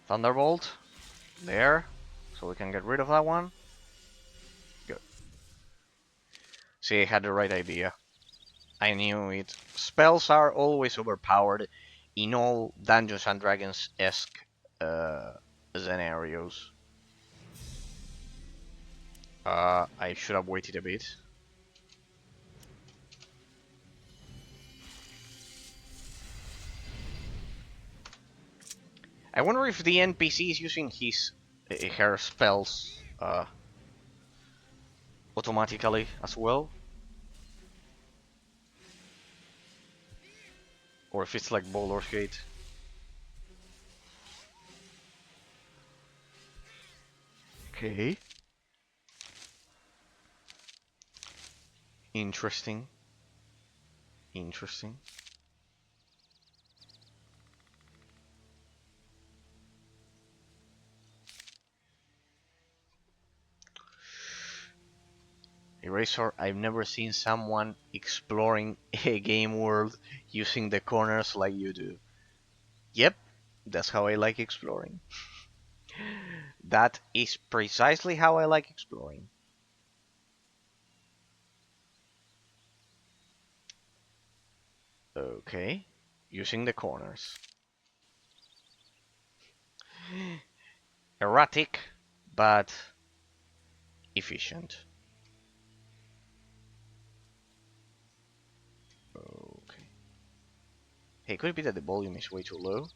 Thunderbolt. There. So we can get rid of that one. Good. See, I had the right idea. I knew it. Spells are always overpowered in all Dungeons and Dragons-esque scenarios. I should have waited a bit. I wonder if the NPC is using her spells automatically as well. Or if it's like Baldur's Gate. Okay. Interesting. Interesting. Eraser, I've never seen someone exploring a game world using the corners like you do. Yep, that's how I like exploring. That is precisely how I like exploring. Okay, using the corners. Erratic, but efficient. Okay. Hey, could it be that the volume is way too low?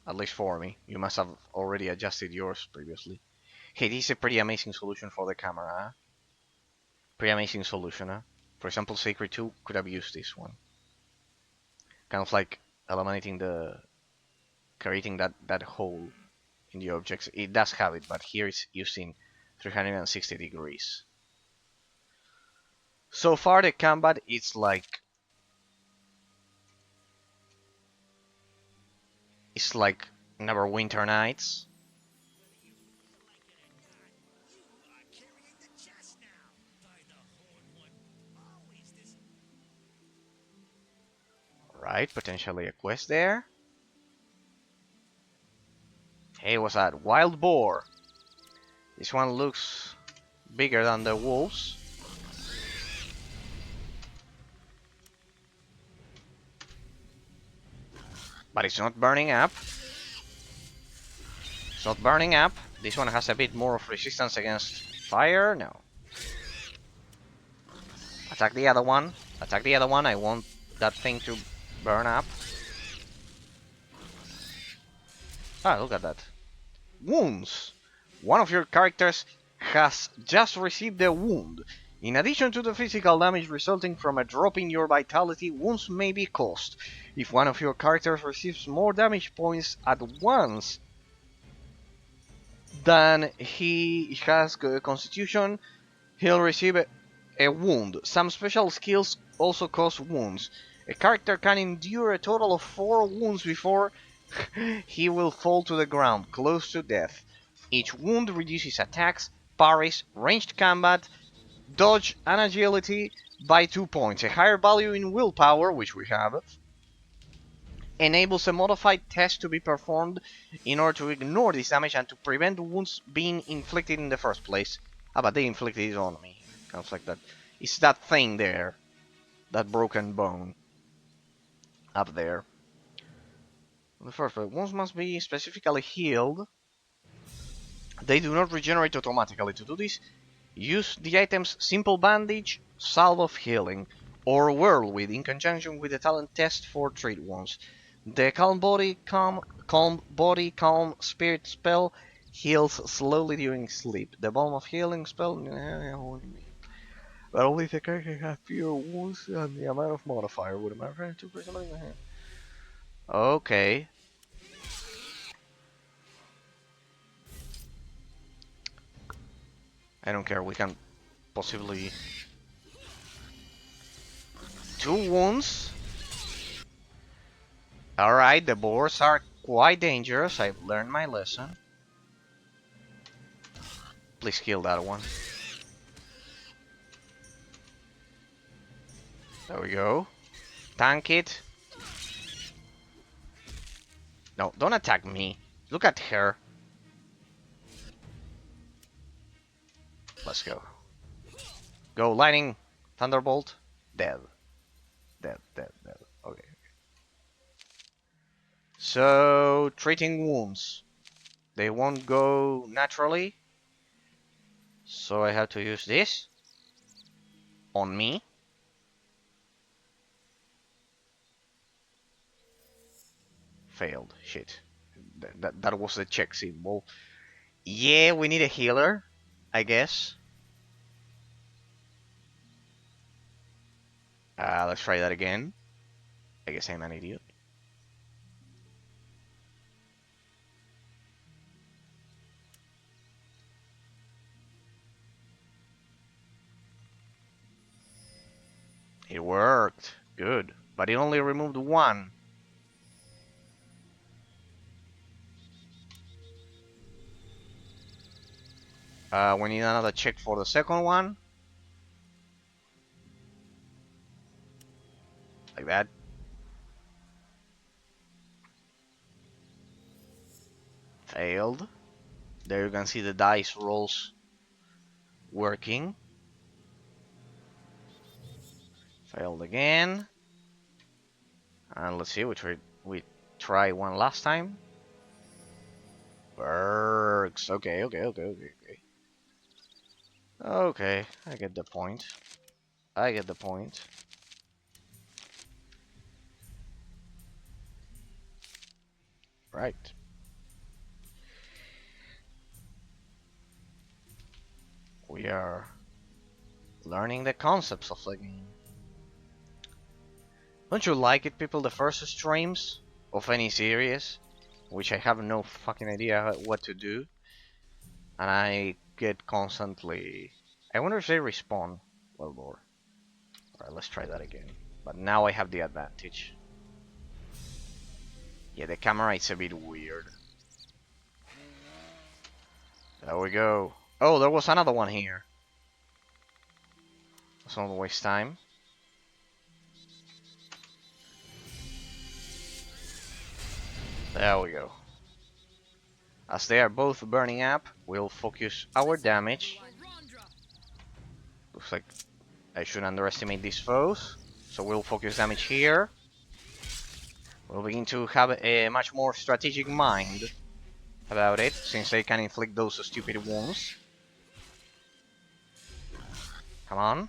At least for me. You must have already adjusted yours previously. Hey, this is a pretty amazing solution for the camera. Huh? Pretty amazing solution, huh? For example, Sacred 2 could have used this one. Kind of like eliminating the... creating that hole in the objects. It does have it, but here it's using 360 degrees. So far the combat is like... it's like Neverwinter Nights. Right, potentially a quest there. Hey, what's that? Wild boar. This one looks bigger than the wolves. But it's not burning up. It's not burning up. This one has a bit more of resistance against fire. No. Attack the other one. Attack the other one. I want that thing to burn up. Ah, look at that. Wounds. One of your characters has just received a wound. In addition to the physical damage resulting from a drop in your vitality, wounds may be caused. If one of your characters receives more damage points at once than he has constitution, he'll receive a wound. Some special skills also cause wounds. A character can endure a total of 4 wounds before he will fall to the ground, close to death. Each wound reduces attacks, parries, ranged combat, dodge, and agility by 2 points. A higher value in willpower, which we have, enables a modified test to be performed in order to ignore this damage and to prevent wounds being inflicted in the first place. Ah, but they inflicted it on me. Kind of like that. It's that thing there. That broken bone. Up there. The first place. Wounds must be specifically healed. They do not regenerate automatically. To do this, use the items Simple Bandage, Salve of Healing, or Whirlwind in conjunction with the talent test for treat wounds. The Calm Body, Calm Spirit spell heals slowly during sleep. The Balm of Healing spell... but only if the character has fewer wounds than the amount of modifier. Would a modifier 2%? Okay. I don't care, we can possibly... 2 wounds. Alright, the boars are quite dangerous. I've learned my lesson. Please kill that one. There we go. Tank it. No, don't attack me. Look at her. Let's go. Go, lightning. Thunderbolt. Dead. Dead. Okay. So, treating wounds. They won't go naturally. So I have to use this. On me. Failed. Shit. That was the check symbol. Yeah, we need a healer, I guess. Let's try that again. I guess I'm an idiot. It worked. Good. But it only removed one. We need another check for the second one. Like that. Failed. There you can see the dice rolls working. Failed again. And let's see, we try one last time. Works. Okay. Okay, I get the point. Right. We are learning the concepts of the game. Don't you like it, people? The first streams of any series, which I have no fucking idea what to do, and I get constantly. I wonder if they respawn. Well, more. Alright, let's try that again. But now I have the advantage. Yeah, the camera is a bit weird. There we go. Oh, there was another one here. Let's not waste time. There we go. As they are both burning up, we'll focus our damage. Looks like I shouldn't underestimate these foes. So we'll focus damage here. We'll begin to have a much more strategic mind about it, since they can inflict those stupid wounds. Come on.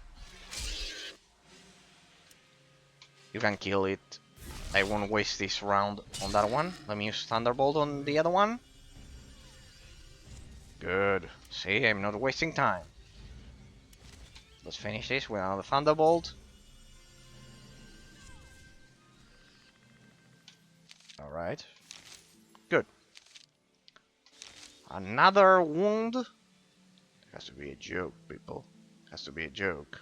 You can kill it. I won't waste this round on that one. Let me use Thunderbolt on the other one. Good. See, I'm not wasting time. Let's finish this with another Thunderbolt. Alright. Good. Another wound. It has to be a joke, people. It has to be a joke.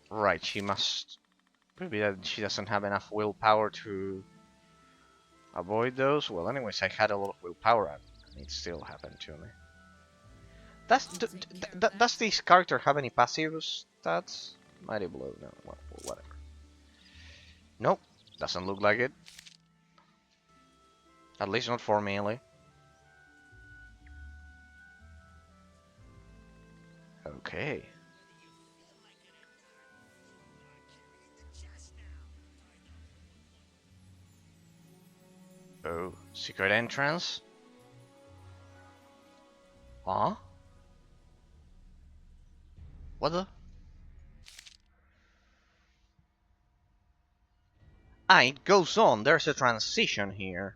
Right, she must... Maybe that she doesn't have enough willpower to avoid those. Well, anyways, I had a lot of willpower and it still happened to me. Does this character have any passive stats? Mighty Blow, no, whatever. Nope, doesn't look like it. At least not for melee. Okay. Oh, secret entrance? Huh? What the? Ah, it goes on. There's a transition here.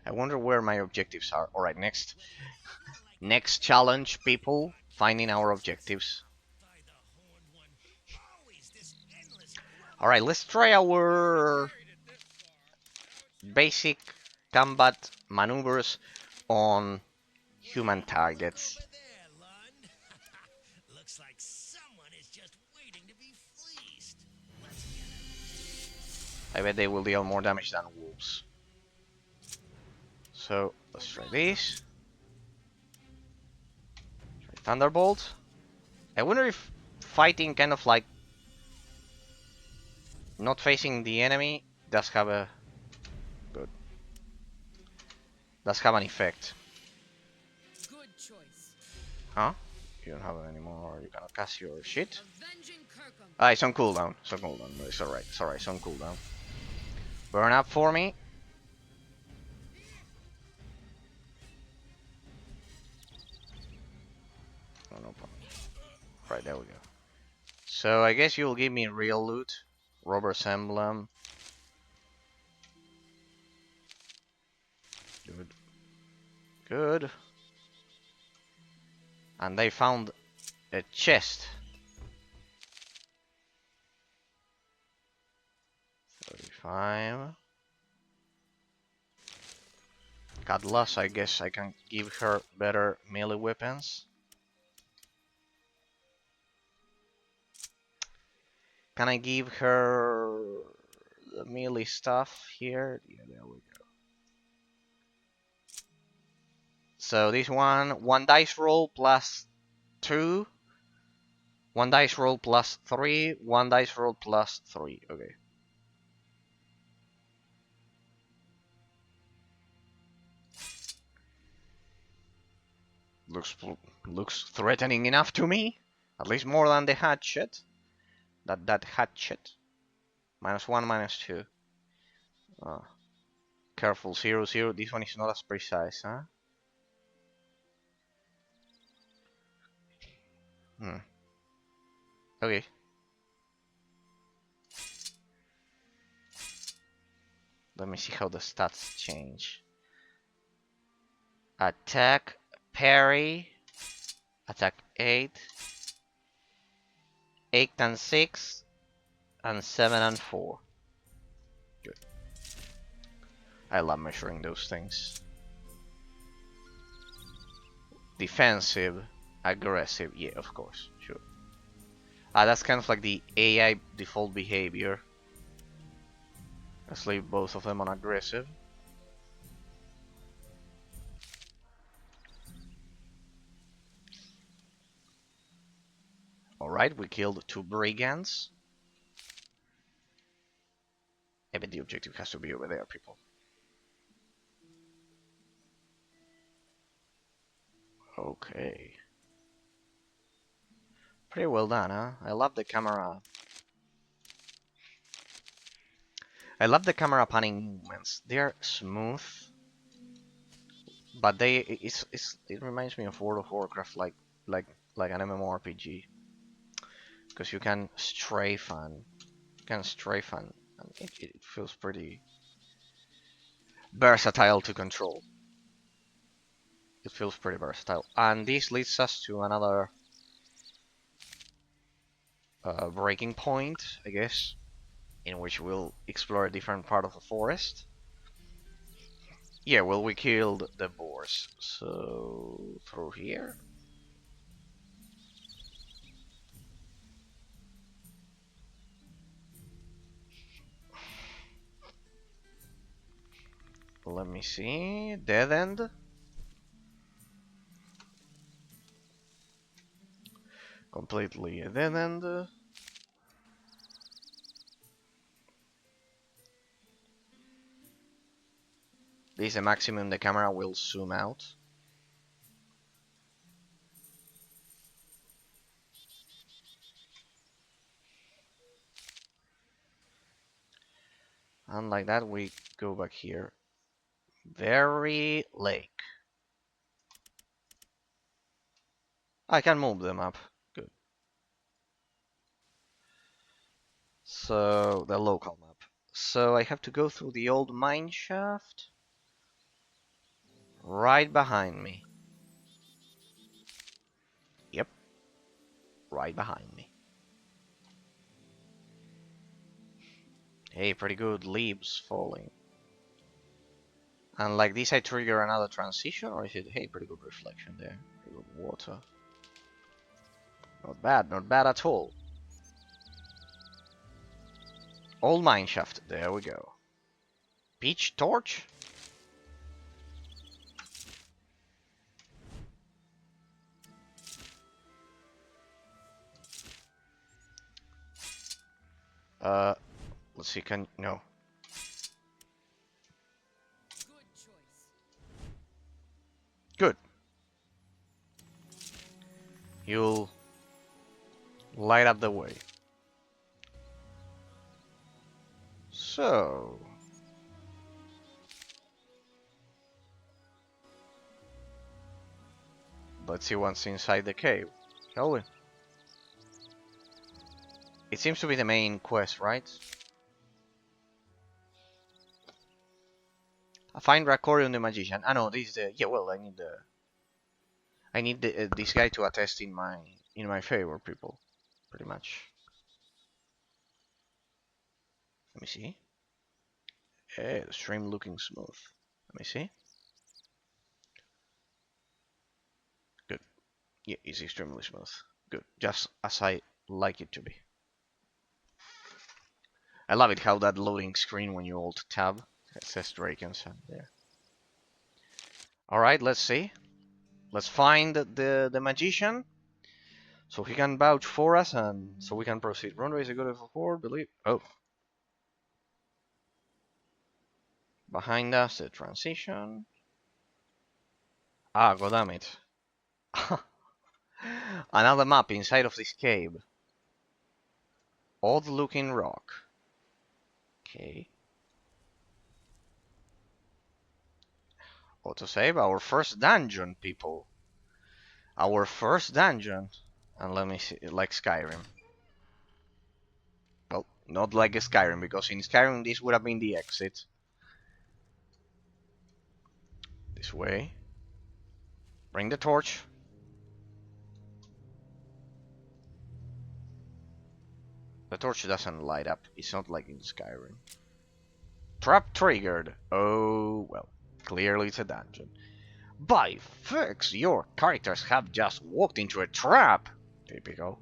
I wonder where my objectives are. Alright, next. Next challenge, people. Finding our objectives. Alright, let's try our basic combat maneuvers on human targets. Looks like someone is just waiting to be fleeced. I bet they will deal more damage than wolves. So, let's try this. Try Thunderbolt. I wonder if fighting kind of like not facing the enemy does have a good. Does have an effect. Good choice. Huh? You don't have it anymore. You cannot cast your shit. Ah, it's on cooldown. It's on cooldown. It's alright. It's alright. It's on cooldown. Burn up for me. Oh, no problem. Right, there we go. So I guess you'll give me real loot. Robber's emblem. Good. Good. And they found a chest. 5. Cutlass, I guess I can give her better melee weapons. Can I give her the melee stuff here? Yeah, there we go. So this one dice roll plus 2, 1 dice roll plus 3, 1 dice roll plus 3. Okay. Looks threatening enough to me. At least more than the hatchet. That hatchet. -1, -2. Careful, 0, 0. This one is not as precise, huh? Okay. Let me see how the stats change. Attack, parry, attack 8, 8 and 6, and 7 and 4. Good. I love measuring those things. Defensive, aggressive, yeah, of course, sure. That's kind of like the AI default behavior. Let's leave both of them on aggressive. Alright, we killed 2 brigands. Yeah, but the objective has to be over there, people. Okay. Pretty well done, huh? I love the camera. I love the camera panning movements. They're smooth, but it reminds me of World of Warcraft, like an MMORPG, because you can strafe and it feels pretty versatile to control. It feels pretty versatile, and this leads us to another breaking point, I guess, in which we'll explore a different part of the forest. Yeah, well, we killed the boars, so through here. Let me see. Dead end. Completely a dead end. This is the maximum the camera will zoom out. And like that, we go back here. Very lake. I can move them up. Good. So, the local map. So I have to go through the old mine shaft. Right behind me. Yep. Right behind me. Hey, pretty good. Leaves falling. And like this, I trigger another transition, or is it, hey, pretty good reflection there. Pretty good water. Not bad at all. Old mine shaft, there we go. Peach torch? Let's see, no. Good choice. Good. You'll light up the way. So... let's see what's inside the cave, shall we? It seems to be the main quest, right? I find Rakorion the magician. Ah no, this is the... yeah, well, I need this guy to attest in my favor, people. Pretty much. Let me see. Okay, the stream looking smooth. Let me see. Good. Yeah, it's extremely smooth. Good. Just as I like it to be. I love it how that loading screen when you alt tab, it says Drakensang there. Alright, let's see. Let's find the magician, so he can vouch for us, and so we can proceed. Runway is a good forward, believe. Oh. Behind us, the transition. Ah, goddammit. Another map inside of this cave. Odd looking rock. Okay. Autosave, our first dungeon, people. Our first dungeon. And let me see, like Skyrim. Well, not like a Skyrim, because in Skyrim this would have been the exit. This way. Bring the torch. The torch doesn't light up. It's not like in Skyrim. Trap triggered. Oh, well. Clearly it's a dungeon. By fix, your characters have just walked into a trap. Typical.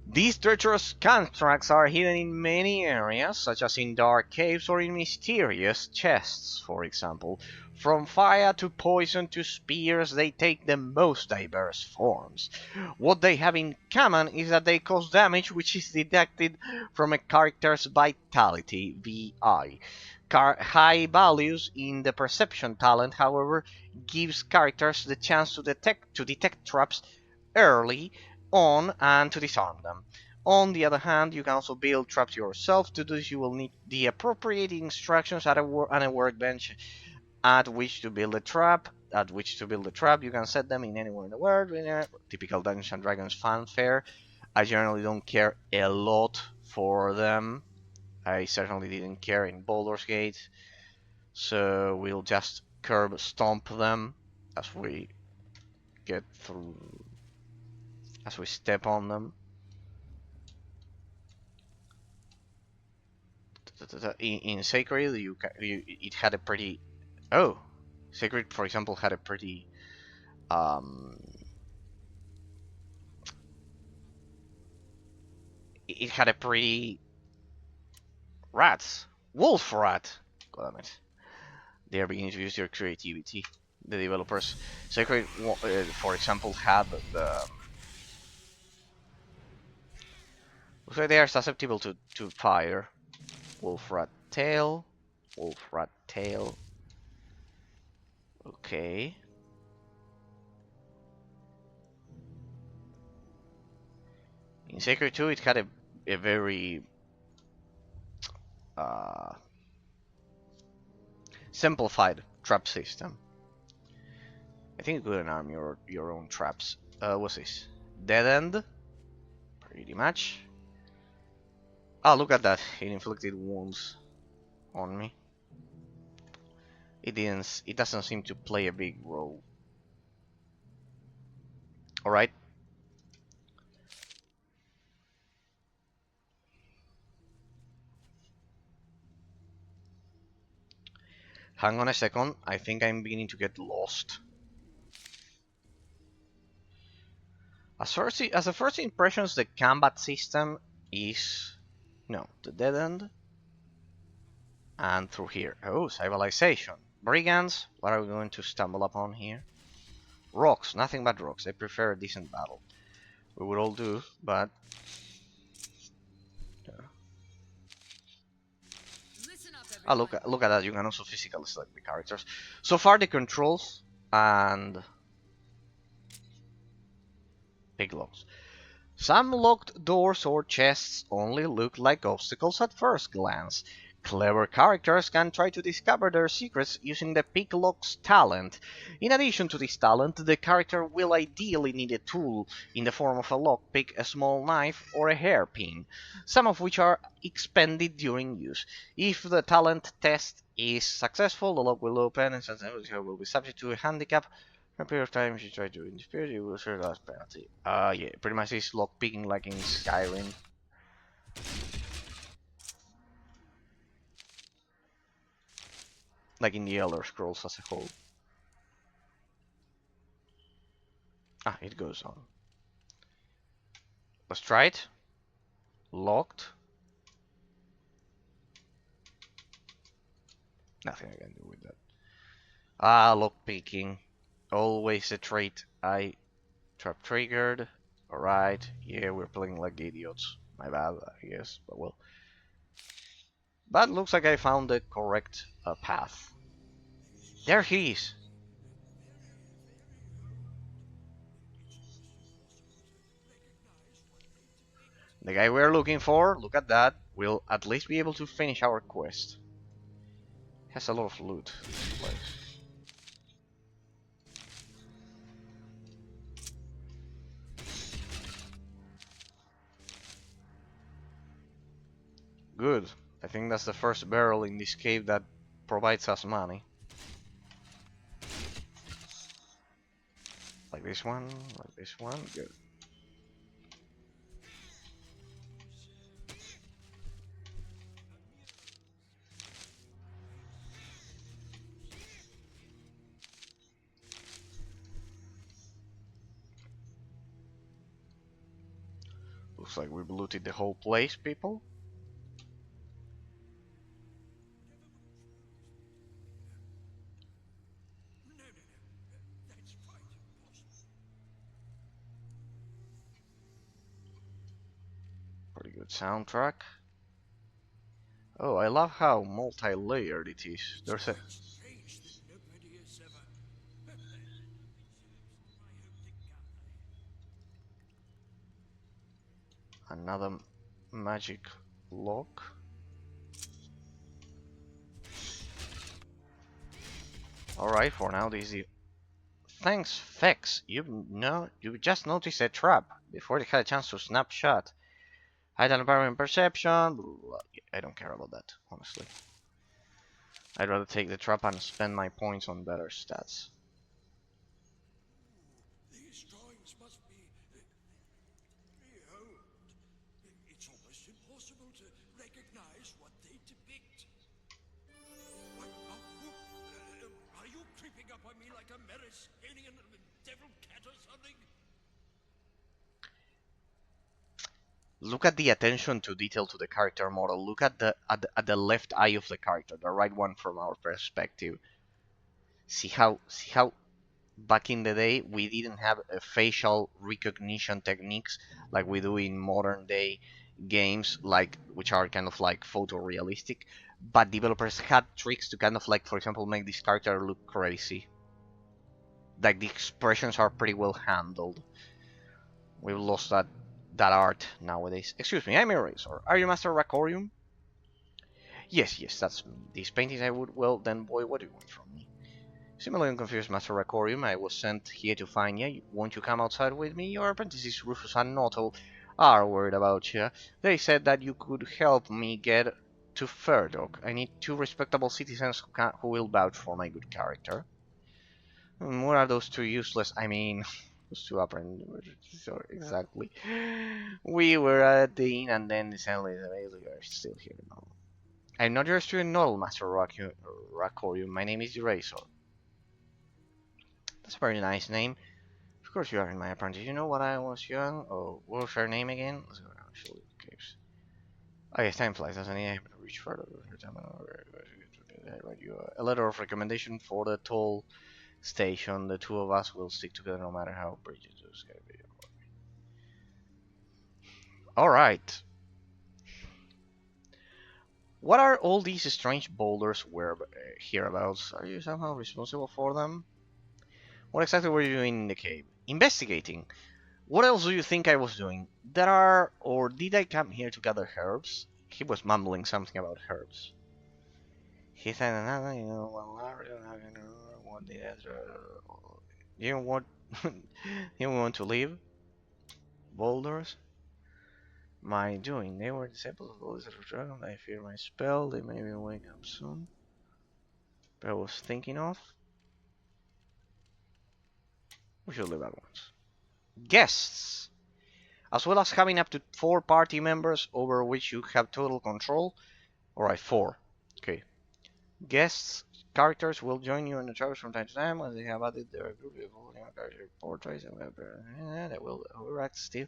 These treacherous constructs are hidden in many areas, such as in dark caves or in mysterious chests, for example. From fire to poison to spears, they take the most diverse forms. What they have in common is that they cause damage which is deducted from a character's vitality, VI. High values in the perception talent, however, gives characters the chance to detect traps early on and to disarm them. On the other hand, you can also build traps yourself. To do this, you will need the appropriate instructions at a workbench at which to build a trap. You can set them in anywhere in the world. Typical Dungeons and Dragons fanfare. I generally don't care a lot for them. I certainly didn't care in Baldur's Gate. So we'll just curb stomp them as we get through, as we step on them. In Sacred, it had a pretty... Oh! Sacred, for example, had a pretty... It had a pretty... Rats! Wolf rat! God damn it. They are beginning to use their creativity. The developers. Sacred, for example, had the... So they are susceptible to fire. Wolf rat tail. Wolf rat tail. Okay. In Sacred 2 it had a very simplified trap system. I think you could arm your own traps. What's this? Dead end? Pretty much. Ah, look at that. It inflicted wounds on me. It doesn't seem to play a big role. Alright. Hang on a second. I think I'm beginning to get lost. As a first impressions, the combat system is... No, the dead end. And through here. Oh, civilization. Brigands. What are we going to stumble upon here? Rocks. Nothing but rocks. I prefer a decent battle. We would all do, but... Oh, look at that. You can also physically select the characters. So far, the controls and... Big locks. Some locked doors or chests only look like obstacles at first glance. Clever characters can try to discover their secrets using the Picklock's talent. In addition to this talent, the character will ideally need a tool in the form of a lockpick, a small knife, or a hairpin, some of which are expended during use. If the talent test is successful, the lock will open and sometimes will be subject to a handicap. For a period of time, if you try to interfere, you will serve as penalty. Yeah, pretty much it's lockpicking like in Skyrim. like in the Elder Scrolls as a whole. Ah, it goes on. Let's try it. Locked. Nothing I can do with that. Ah, lock picking. Always a trait I trap triggered. Alright, yeah, we're playing like idiots. My bad, I guess, but well. But looks like I found the correct path. There he is. The guy we're looking for, look at that. We'll at least be able to finish our quest. Has a lot of loot, this place. Good. I think that's the first barrel in this cave that provides us money. Like this one, like this one, good. Looks like we've looted the whole place, people. Pretty good soundtrack. Oh, I love how multi-layered it is. There's another magic lock. Alright, for now this is the... Thanks, Fex. You just noticed a trap before they had a chance to snapshot. Hide an environment perception. Blah, blah, blah. I don't care about that, honestly. I'd rather take the trap and spend my points on better stats. These drawings must be rehomed. It's almost impossible to recognize what they depict. What? Are you creeping up on me like a Meris alien devil cat or something? Look at the attention to detail to the character model. Look at the left eye of the character, the right one from our perspective. See how back in the day we didn't have a facial recognition techniques like we do in modern day games, like which are kind of like photorealistic, but developers had tricks to kind of like, for example, make this character look crazy. Like the expressions are pretty well handled. We've lost that art nowadays. Excuse me, I'm Eraser. Are you Master Rakorium? Yes, that's me. These paintings I would... Well, then, boy, what do you want from me? Similarly confused, Master Rakorium. I was sent here to find you. Won't you come outside with me? Your apprentices, Rufus and Noto, are worried about you. They said that you could help me get to Ferdok. I need 2 respectable citizens who will vouch for my good character. What are those 2 useless... I mean... those 2 apprentices... So, exactly. We were at the inn and then suddenly we are still here now. I'm not your student Noddle, Master Rakorium. My name is Eraser. That's a very nice name. Of course you are in my apprentice. You know when I was young? Oh, what was her name again? Let's go down. Surely caves. Oh yes, time flies, doesn't it? I haven't reached further. I write you a letter of recommendation for the toll station. The 2 of us will stick together no matter how bridges those get. Alright. What are all these strange boulders hereabouts? Are you somehow responsible for them? What exactly were you doing in the cave? Investigating. What else do you think I was doing? Or did I come here to gather herbs? He was mumbling something about herbs. He said another, you know, what did you want? You want to leave? Boulders? My doing. They were disciples of the Lizard of Dragon. I fear my spell. They may be waking up soon. But I was thinking of... We should leave at once. Guests! As well as having up to 4 party members over which you have total control. Alright, 4. Okay. Guests Characters will join you in the travels from time to time as they have added their group character portraits and that will override still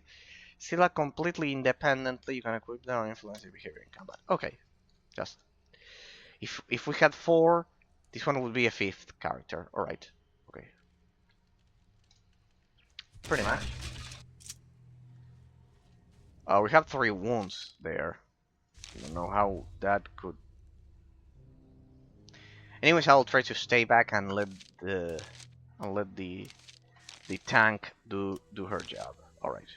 completely independently. You can equip them or influence their behavior in combat. Okay, just if we had 4, this one would be a 5th character. All right, okay, pretty much. We have 3 wounds there. I don't know how that could. Anyways, I'll try to stay back and let the tank do her job. All right.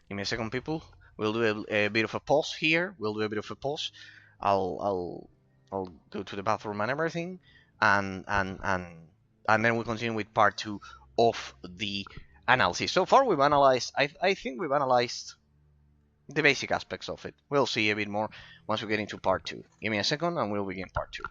Give me a second, people. We'll do a bit of a pause here. We'll do a bit of a pause. I'll go to the bathroom and everything, and then we'll continue with part 2 of the analysis. So far, we've analyzed. I think we've analyzed the basic aspects of it. We'll see a bit more once we get into part 2. Give me a second, and we'll begin part 2.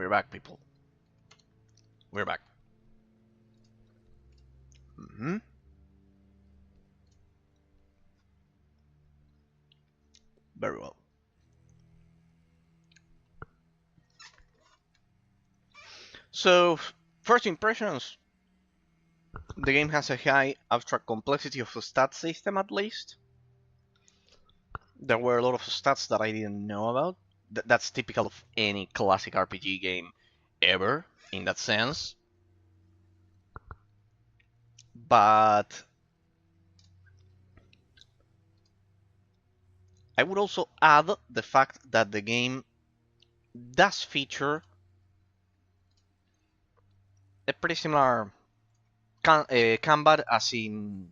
We're back, people. We're back. Very well. So, first impressions. The game has a high abstract complexity of the stat system, at least. There were a lot of stats that I didn't know about. That's typical of any classic RPG game ever, in that sense. But I would also add the fact that the game does feature a pretty similar combat as in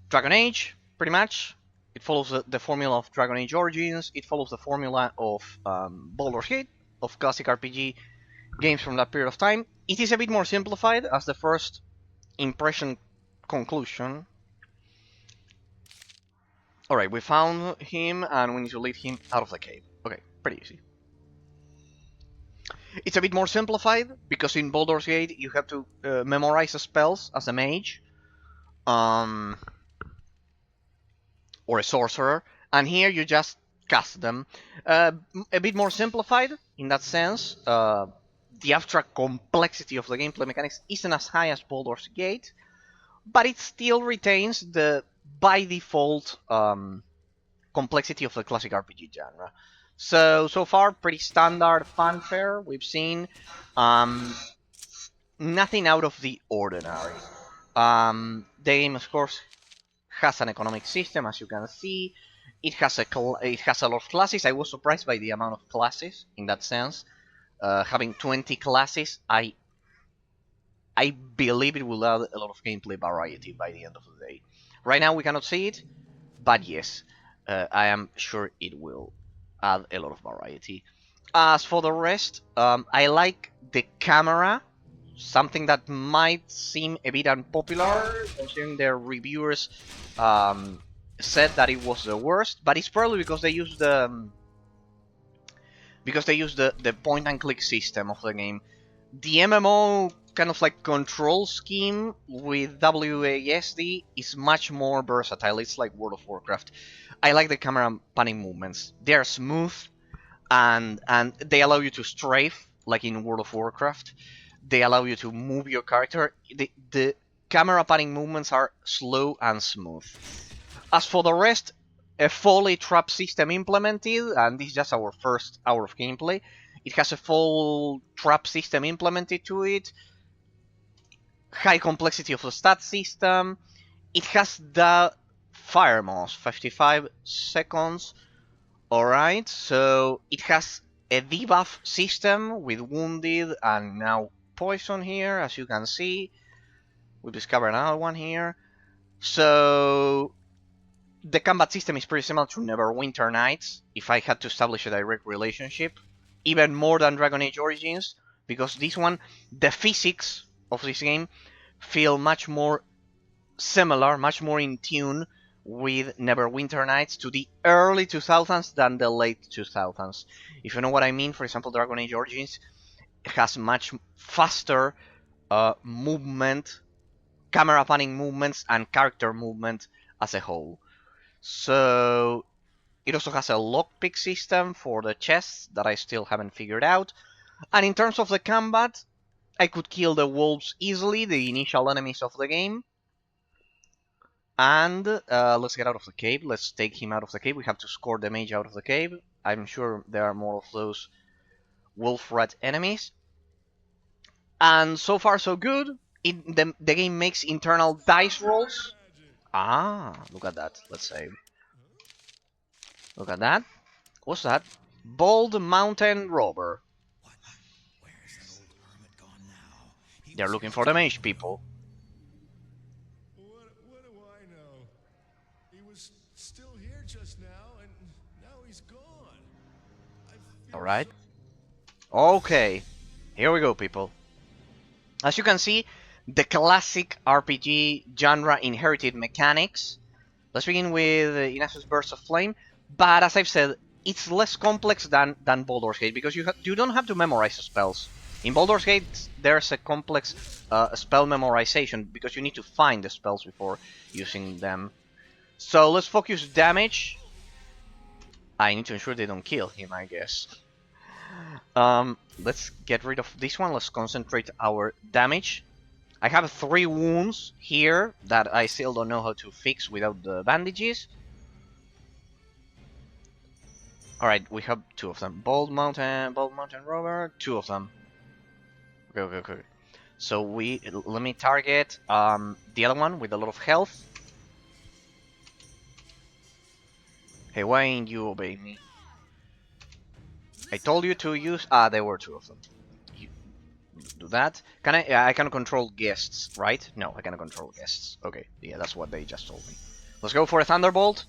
Dragon Age, pretty much. It follows the formula of Dragon Age Origins. It follows the formula of Baldur's Gate, of classic RPG games from that period of time. It is a bit more simplified as the first impression conclusion. Alright, we found him and we need to lead him out of the cave. Okay, pretty easy. It's a bit more simplified because in Baldur's Gate you have to memorize the spells as a mage. Or a sorcerer, and here you just cast them. A bit more simplified in that sense. The abstract complexity of the gameplay mechanics isn't as high as Baldur's Gate, but it still retains the by default complexity of the classic RPG genre. So far, pretty standard fanfare we've seen. Nothing out of the ordinary. The game, of course, has an economic system, as you can see. It has a lot of classes. I was surprised by the amount of classes in that sense. Having 20 classes, I believe it will add a lot of gameplay variety by the end of the day. Right now we cannot see it, but yes, I am sure it will add a lot of variety. As for the rest, I like the camera. Something that might seem a bit unpopular, considering their reviewers said that it was the worst, but it's probably because they use the point and click system of the game. The MMO kind of like control scheme with WASD is much more versatile. It's like World of Warcraft. I like the camera panning movements. They are smooth and they allow you to strafe like in World of Warcraft. They allow you to move your character. The camera panning movements are slow and smooth. As for the rest, a foley trap system implemented, and this is just our first hour of gameplay. It has a full trap system implemented to it. High complexity of the stat system. It has the fire mouse, 55 seconds. Alright, so it has a debuff system with wounded and now poison here, as you can see. We discovered another one here. So the combat system is pretty similar to Neverwinter Nights, if I had to establish a direct relationship. Even more than Dragon Age Origins, because this one, the physics of this game feel much more similar, much more in tune with Neverwinter Nights to the early 2000s than the late 2000s. If you know what I mean, for example, Dragon Age Origins has much faster movement, camera panning movements, and character movement as a whole. So it also has a lockpick system for the chests that I still haven't figured out. And in terms of the combat, I could kill the wolves easily, the initial enemies of the game. And let's get out of the cave. Let's take him out of the cave. We have to score the mage out of the cave. I'm sure there are more of those wolf rat enemies. And so far so good. The game makes internal dice rolls. Ah, look at that. Let's save. Look at that. What's that? Bold Mountain Robber. Where is that old hermit gone now? They're looking for the mage, people. What do I know? He was still here just now, and now he's gone. Alright. Okay. Here we go, people. As you can see, the classic RPG genre inherited mechanics. Let's begin with Inasus Burst of Flame. But as I've said, it's less complex than Baldur's Gate, because you don't have to memorize spells. In Baldur's Gate, there's a complex spell memorization, because you need to find the spells before using them. So let's focus damage. I need to ensure they don't kill him, I guess. Let's get rid of this one. Let's concentrate our damage. I have 3 wounds here that I still don't know how to fix without the bandages. Alright, we have 2 of them. Bald Mountain Rover, 2 of them. Okay. So let me target the other one with a lot of health. Hey, why ain't you obeying me? I told you to use... there were 2 of them. You do that. Can I... I cannot control guests, right? No, I cannot control guests. Okay, yeah, that's what they just told me. Let's go for a Thunderbolt.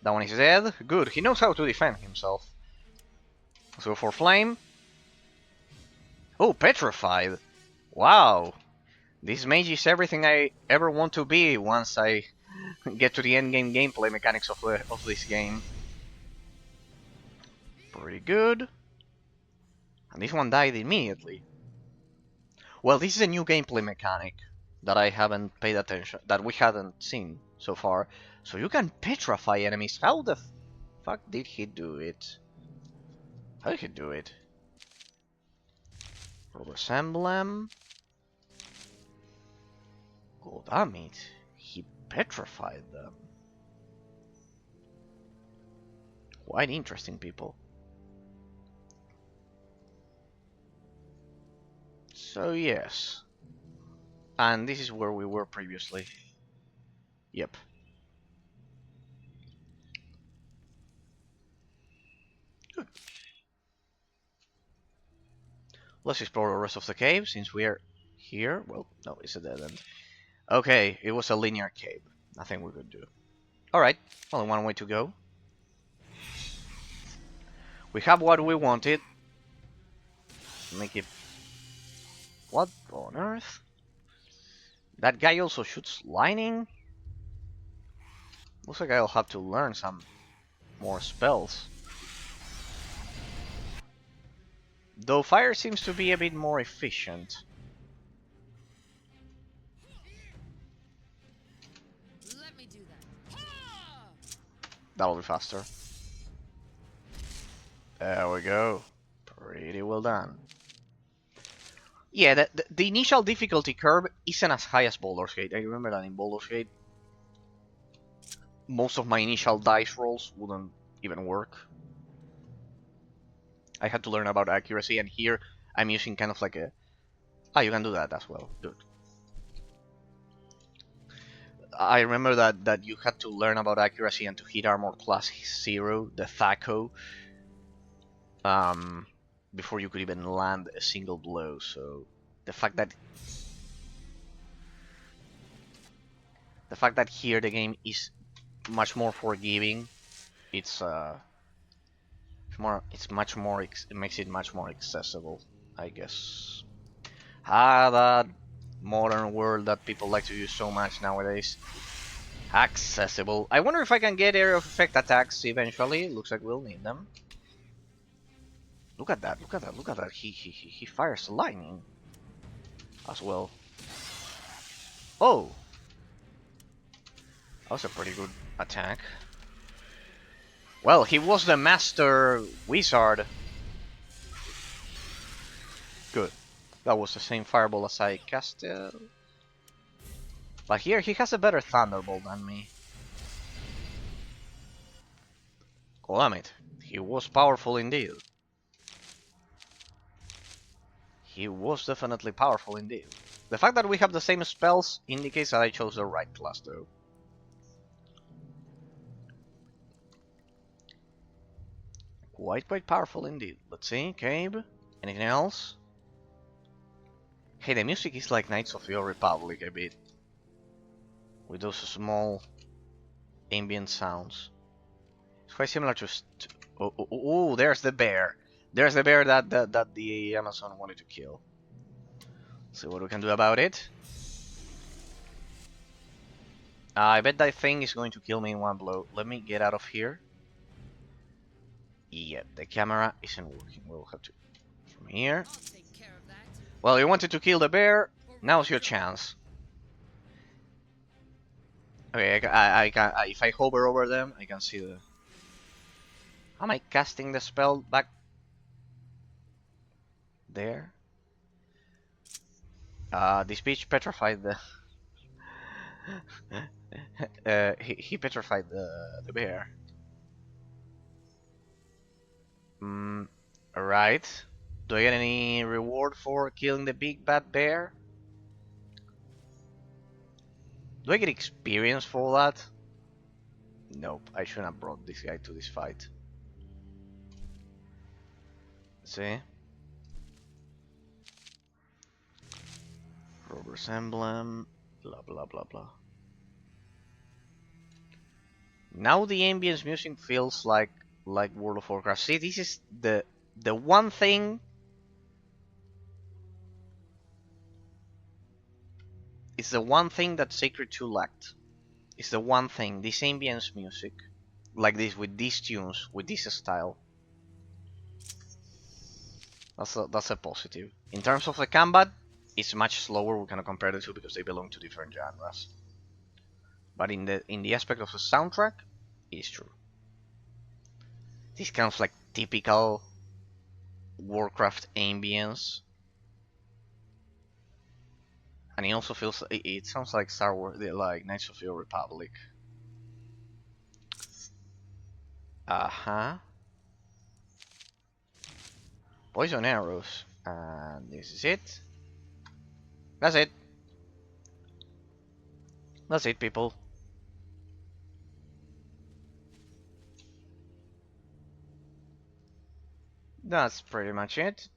That one is dead. Good, he knows how to defend himself. Let's go for Flame. Oh, Petrified. Wow. This mage is everything I ever want to be once I get to the endgame gameplay mechanics of this game. Pretty good. And this one died immediately. Well, this is a new gameplay mechanic that I haven't paid attention, that we haven't seen so far. So you can petrify enemies. How the fuck did he do it? How did he do it? Robust Emblem. Oh, damn it. He petrified them. Quite interesting, people. So, yes. And this is where we were previously. Yep. Good. Let's explore the rest of the cave, since we are here. Well, no, it's a dead end. Okay, it was a linear cave. Nothing we could do. Alright, only one way to go. We have what we wanted. Make it... What on earth? That guy also shoots lightning? Looks like I'll have to learn some more spells. Though fire seems to be a bit more efficient. Let me do that. That'll be faster. There we go. Pretty well done. Yeah, the initial difficulty curve isn't as high as Baldur's Gate. I remember that in Baldur's Gate, most of my initial dice rolls wouldn't even work. I had to learn about accuracy, and here I'm using kind of like a... Ah, you can do that as well. Good. I remember that you had to learn about accuracy and to hit armor class 0, the THACO, before you could even land a single blow. So the fact that here the game is much more forgiving, it makes it much more accessible, I guess. That modern word that people like to use so much nowadays. Accessible. I wonder if I can get area of effect attacks eventually. Looks like we'll need them. Look at that, look at that, look at that. He fires lightning as well. Oh! That was a pretty good attack. Well, he was the master wizard. Good. That was the same fireball as I casted. But here he has a better thunderbolt than me. Oh damn it. He was powerful indeed. He was definitely powerful indeed. The fact that we have the same spells indicates that I chose the right class though. Quite powerful indeed. Let's see, Cabe. Anything else? Hey, the music is like Knights of the Old Republic a bit. With those small ambient sounds. It's quite similar to... Oh, there's the bear. There's the bear that the Amazon wanted to kill. Let's see what we can do about it. I bet that thing is going to kill me in one blow. Let me get out of here. Yep, the camera isn't working. We'll have to from here. I'll take care of that. Well, you wanted to kill the bear. Now's your chance. Okay, if I hover over them, I can see the. Am I casting the spell back there? This bitch petrified the. He petrified the bear. Alright. Do I get any reward for killing the big bad bear? Do I get experience for that? Nope, I shouldn't have brought this guy to this fight. See? Robert's emblem, blah blah blah blah. Now the ambience music feels like World of Warcraft. See, this is the one thing. It's the one thing that Sacred 2 lacked. It's the one thing. This ambience music, like this, with these tunes, with this style. That's a positive. In terms of the combat, it's much slower. We cannot compare the two because they belong to different genres. But in the aspect of the soundtrack, it is true. This kind of like typical Warcraft ambience, and it also feels. It sounds like Star Wars, like Knights of the Old Republic. Poison arrows, and this is it. That's it. That's it, people. That's pretty much it.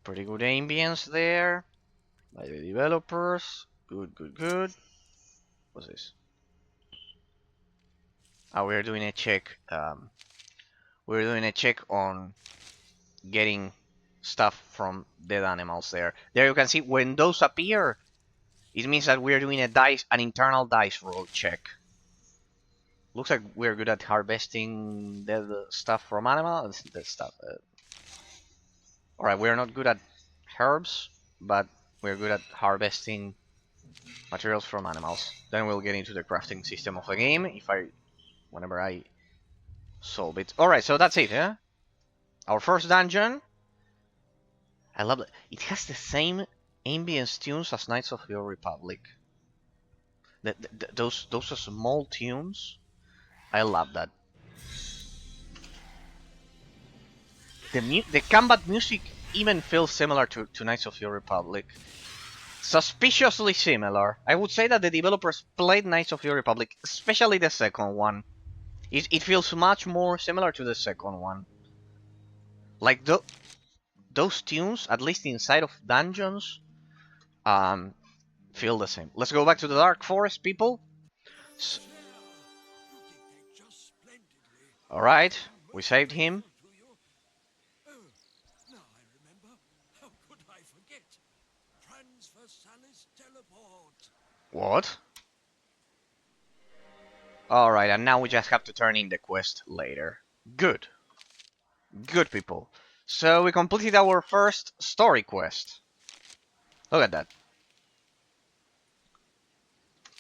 Pretty good ambience there by the developers. Good, good, good. What's this? Oh, we're doing a check. We're doing a check on getting stuff from dead animals there. There you can see when those appear, it means that we're doing an internal dice roll check. Looks like we're good at harvesting dead stuff from animals. Dead stuff. Alright, we're not good at herbs, but we're good at harvesting materials from animals. Then we'll get into the crafting system of the game whenever I solve it. Alright, so that's it, yeah? Our first dungeon. I love it. It has the same ambience tunes as Knights of the Old Republic. Those are small tunes. I love that. The combat music even feels similar to Knights of the Old Republic. Suspiciously similar. I would say that the developers played Knights of the Old Republic, especially the second one. It feels much more similar to the second one. Like those tunes, at least inside of dungeons, feel the same. Let's go back to the Dark Forest, people. Alright, we saved him. Now I remember. How could I forget? Transversalis teleport. What? Alright, and now we just have to turn in the quest later. Good. Good, people. So we completed our first story quest. Look at that.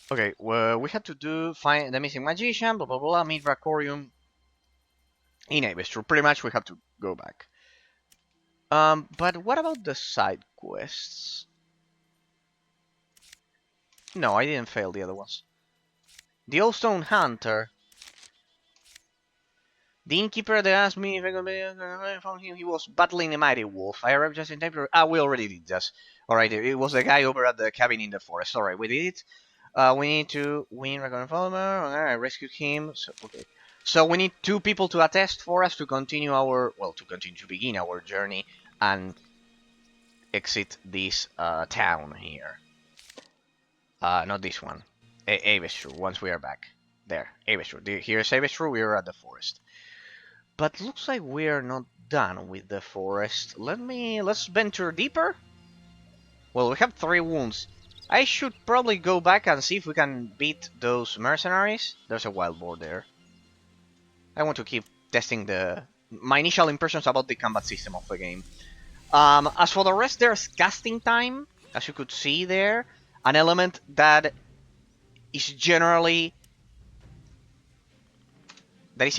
Okay, well, we had to find the missing magician, blah blah blah, meet Dracorium in Aventuria. Pretty much we have to go back. But what about the side quests? No, I didn't fail the other ones. The Old Stone Hunter. The innkeeper that asked me if I found him, he was battling a mighty wolf. I arrived just in time to... we already did this. Alright, it was the guy over at the cabin in the forest. Alright, we did it. We need to win Dragon Farmer. I rescued him. So, okay. So we need 2 people to attest for us to continue to begin our journey and exit this town here. Not this one. Aventuria, once we are back. There, Aventuria. Here's Aventuria, we are at the forest. But looks like we are not done with the forest. Let's venture deeper. Well, we have 3 wounds. I should probably go back and see if we can beat those mercenaries. There's a wild boar there. I want to keep testing my initial impressions about the combat system of the game. As for the rest, there's casting time, as you could see there, an element that is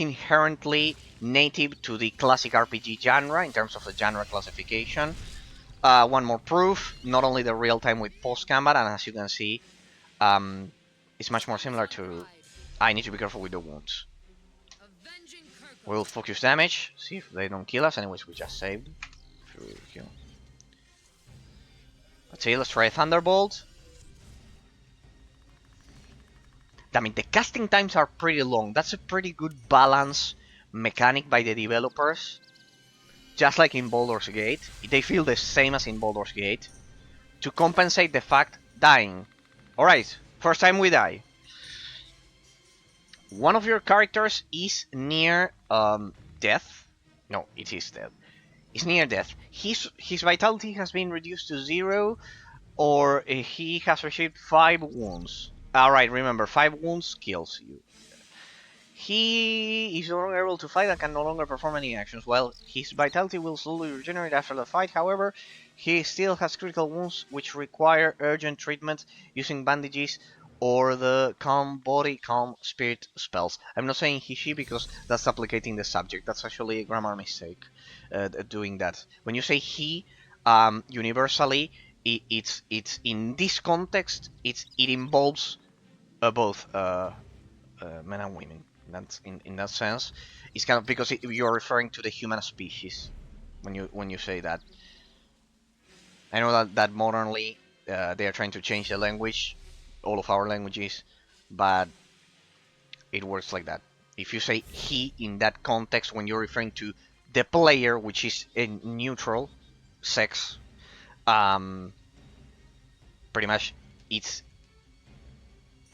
inherently native to the classic RPG genre in terms of the genre classification. One more proof, not only the real time with post-combat, and as you can see, it's much more similar to... I need to be careful with the wounds. We'll focus damage, see if they don't kill us. Anyways, we just saved. Let's see, let's try Thunderbolt. I mean, the casting times are pretty long. That's a pretty good balance mechanic by the developers. Just like in Baldur's Gate, they feel the same as in Baldur's Gate. To compensate the fact dying. Alright, first time we die. One of your characters is near death. No, it is death. It's near death. His vitality has been reduced to 0, or he has received 5 wounds. Alright, remember, 5 wounds kills you. He is no longer able to fight and can no longer perform any actions. While his vitality will slowly regenerate after the fight, however, he still has critical wounds which require urgent treatment using bandages or the Calm Body, Calm Spirit spells. I'm not saying he/she because that's duplicating the subject. That's actually a grammar mistake, doing that. When you say he, universally, it's in this context, it involves both men and women. That's in that sense. It's kind of because you're referring to the human species when you say that. I know that modernly they are trying to change the language, all of our languages, but it works like that. If you say he in that context, when you're referring to the player, which is a neutral sex, pretty much it's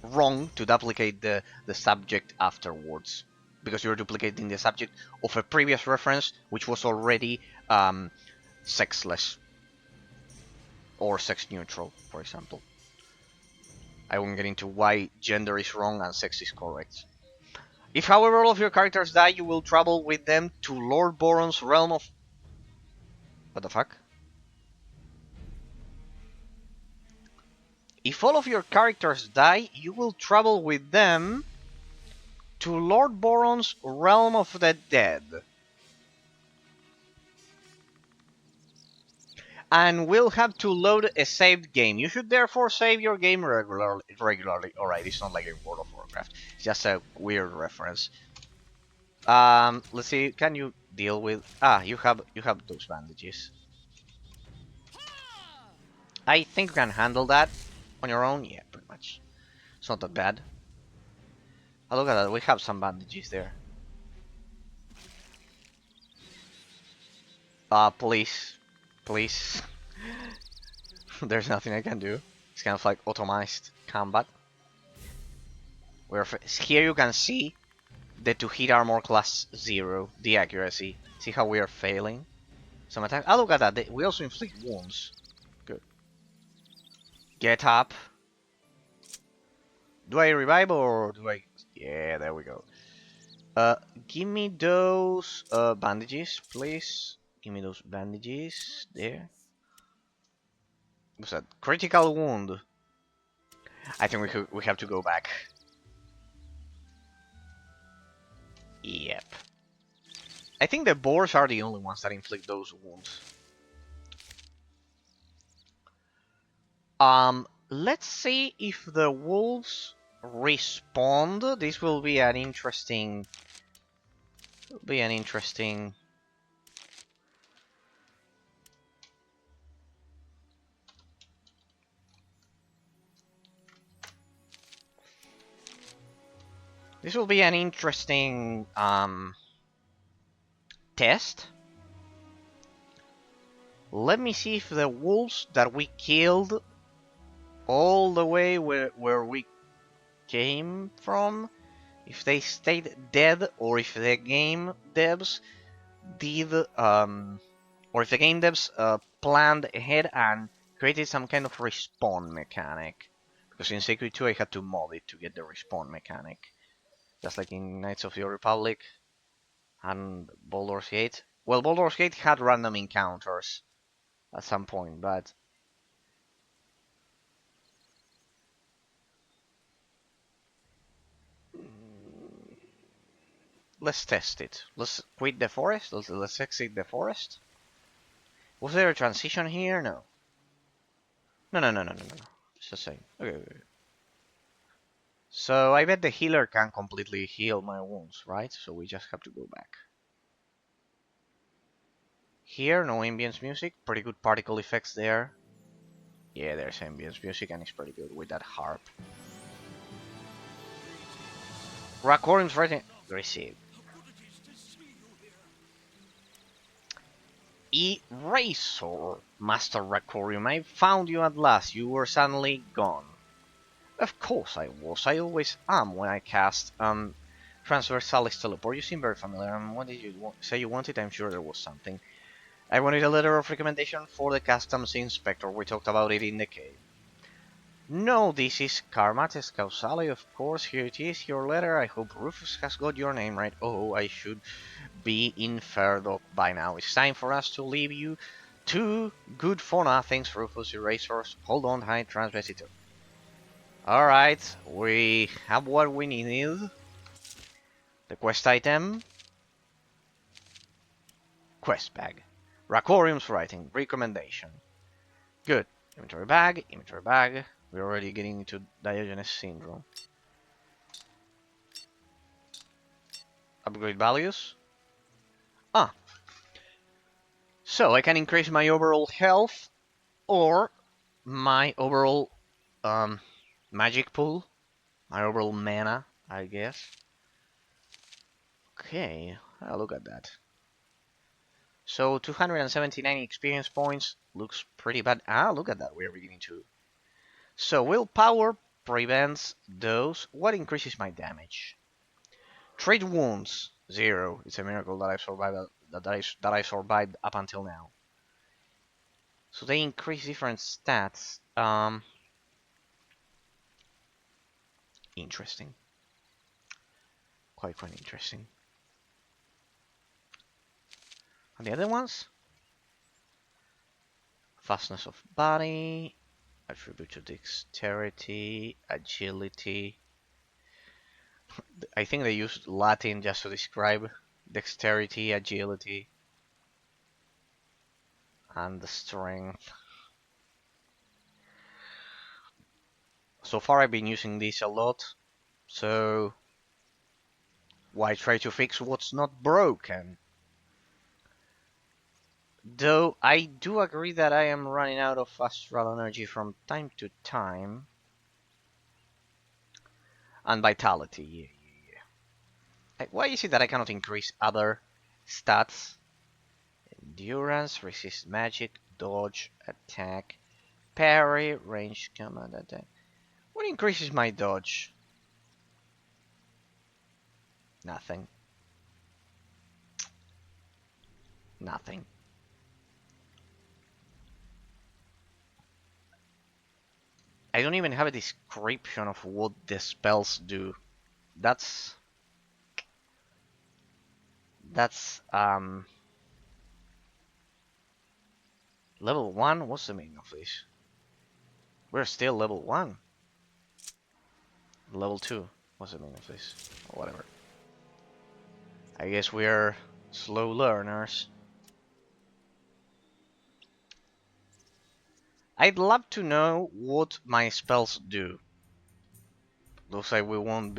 wrong to duplicate the subject afterwards, because you're duplicating the subject of a previous reference which was already sexless or sex neutral, for example. I won't get into why gender is wrong and sex is correct. If, however, all of your characters die, you will travel with them to Lord Boron's realm of... What the fuck? If all of your characters die, you will travel with them to Lord Boron's realm of the dead. And will have to load a saved game. You should therefore save your game regularly. Alright, it's not like in World of Warcraft. It's just a weird reference. Let's see, can you deal with... you have those bandages. I think you can handle that on your own. Yeah, pretty much. It's not that bad. Oh, look at that, we have some bandages there. Please. Please. There's nothing I can do. It's kind of like automized combat. Here you can see the to hit armor class 0, the accuracy. See how we are failing? Some attack. Look at that, we also inflict wounds. Good. Get up. Do I revive or do I... Yeah, there we go. Give me those bandages, please. Give me those bandages. There. What's that? Critical wound. I think we have to go back. Yep. I think the boars are the only ones that inflict those wounds. Let's see if the wolves respond. This will be an interesting... This will be an interesting test. Let me see if the wolves that we killed all the way where we came from, if they stayed dead or if the game devs did or if the game devs planned ahead and created some kind of respawn mechanic. Because in Sacred 2 I had to mod it to get the respawn mechanic. Just like in Knights of the Old Republic and Baldur's Gate. Well, Baldur's Gate had random encounters at some point, but let's test it. Let's quit the forest. Let's exit the forest. Was there a transition here? No. No. It's the same. Okay. So I bet the healer can completely heal my wounds, right? So we just have to go back. Here, no ambience music. Pretty good particle effects there. Yeah, there's ambience music and it's pretty good with that harp. Rakorium's rating received. Eraser, Master Rakorium, I found you at last. You were suddenly gone. Of course I was. I always am when I cast Transversalis Teleport. You seem very familiar. What did you say you wanted? I'm sure there was something. I wanted a letter of recommendation for the customs inspector. We talked about it in the cave. No, this is Karmates Causali, of course. Here it is, your letter. I hope Rufus has got your name right. Oh, I should be in Ferdok by now. It's time for us to leave you. Two good for nothings, Rufus Erasers. Hold on, high transvestitor. Alright, we have what we needed. The quest item. Quest bag. Rakorium's writing. Recommendation. Good. Inventory bag. Inventory bag. We're already getting into Diogenes syndrome. Upgrade values. So I can increase my overall health or my overall magic pool. My overall mana, I guess. Okay, look at that. So 279 experience points looks pretty bad. Look at that. We're beginning to. So willpower prevents those. What increases my damage? Treat wounds 0. It's a miracle that I survived. That I survived up until now. So they increase different stats. Interesting. Quite interesting. And the other ones? Fastness of body, attribute to dexterity, agility. I think they used Latin just to describe dexterity, agility, and the strength. So far I've been using this a lot, so why try to fix what's not broken? Though I do agree that I am running out of astral energy from time to time. And vitality, yeah. Why is it that I cannot increase other stats? Endurance, resist magic, dodge, attack, parry, range, command, attack. What increases my dodge? Nothing. Nothing. I don't even have a description of what the spells do. That's level 1? What's the meaning of this? We're still level 1. Level 2. What's the meaning of this? Or whatever. I guess we're slow learners. I'd love to know what my spells do. Looks like we won't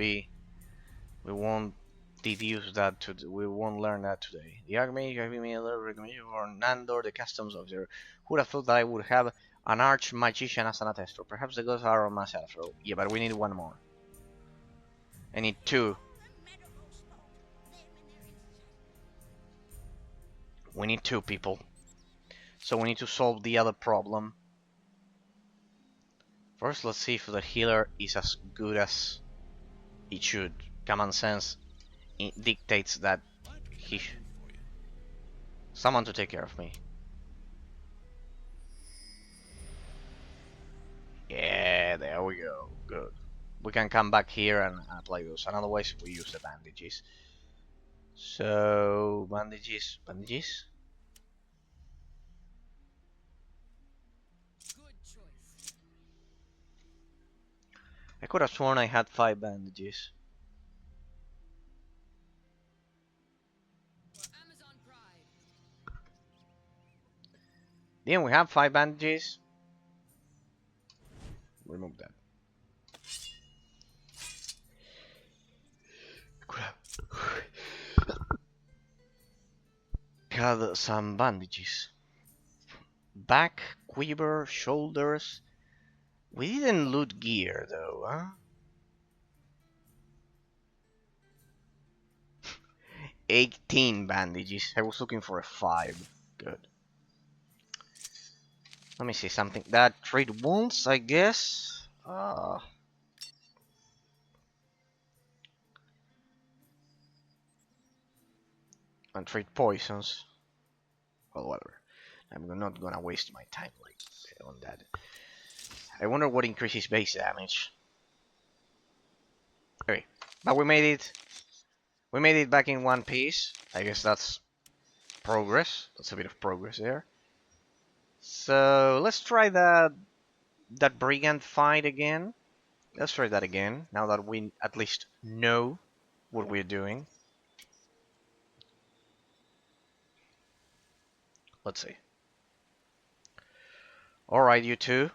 deduce that we won't learn that today. The Archmage gave me a little recommendation for Nandor, the customs officer. Who'd have thought that I would have an arch-magician as an attestor? Perhaps the gods are on my side after all. Yeah, but we need one more. I need 2. We need 2 people. So we need to solve the other problem. First, let's see if the healer is as good as it should. Common sense dictates that he. Someone to take care of me. Yeah, there we go. Good. We can come back here and apply those. And otherwise, we use the bandages. So, bandages. Bandages? Good choice. I could have sworn I had 5 bandages. For Amazon Pride. Didn't we have 5 bandages? Remove that. Had some bandages. Back, quiver, shoulders. We didn't loot gear though, huh? 18 bandages. I was looking for a 5. Good. Let me see something. That treat wounds, I guess. And treat poisons. Well, whatever. I'm not gonna waste my time like on that. I wonder what increases base damage. Okay, but we made it. We made it back in one piece. I guess that's progress. That's a bit of progress there. So let's try that brigand fight again. Let's try that again. Now that we at least know what we're doing. Let's see. All right, you two.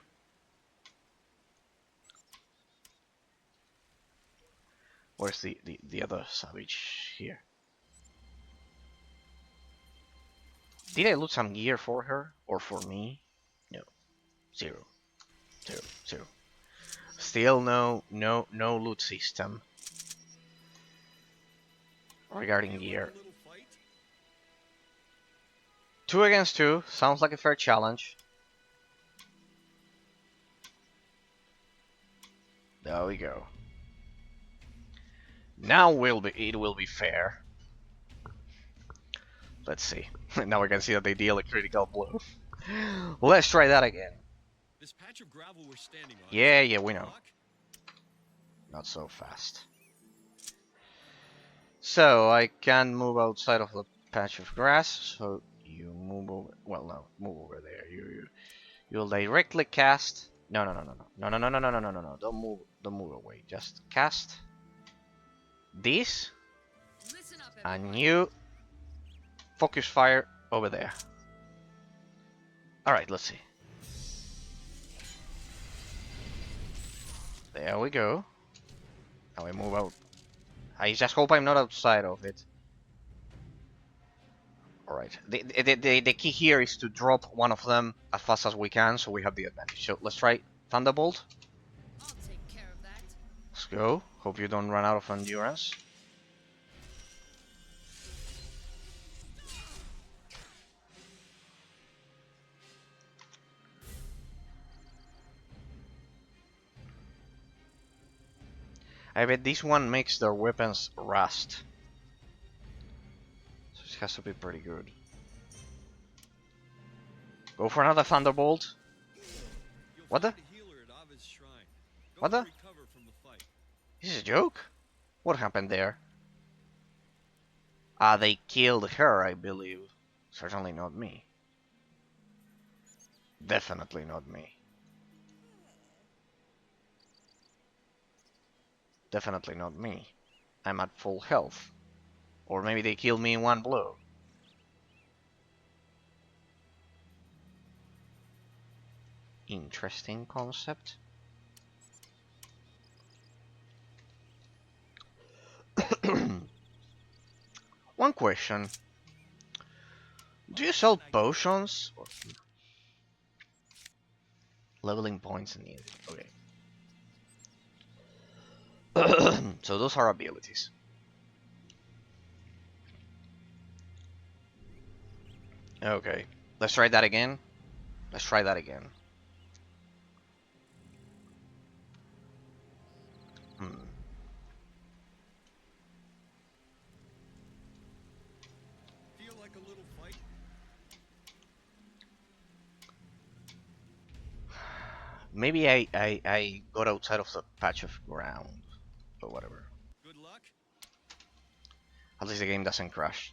Where's the other savage here? Did I loot some gear for her or for me? No. 0. 0. 0. Still no loot system regarding gear. 2 against 2 sounds like a fair challenge. There we go. Now it will be fair. Let's see. Now we can see that they deal a critical blow. Let's try that again. This patch of gravel we're standing on. Yeah, we know. Not so fast. So I can move outside of the patch of grass. So you move over. Well, no, move over there. You'll directly cast. No. Don't move away. Just cast this, Listen up, and everyone. you focus fire over there. All right, let's see. There we go. Now I move out. I just hope I'm not outside of it. Alright. The key here is to drop one of them as fast as we can, so we have the advantage. So let's try Thunderbolt. I'll take care of that. Let's go. Hope you don't run out of endurance. I bet this one makes their weapons rust. So it has to be pretty good. Go for another Thunderbolt. What the? What the? Is this a joke? What happened there? Ah, they killed her, I believe. Certainly not me. Definitely not me. Definitely not me. I'm at full health. Or maybe they killed me in one blow. Interesting concept. One question. Do you sell potions? Leveling points needed. Okay. So those are abilities. Okay. Let's try that again. Let's try that again. Feel like a little fight? Maybe I got outside of the patch of ground or whatever. Good luck. At least the game doesn't crash.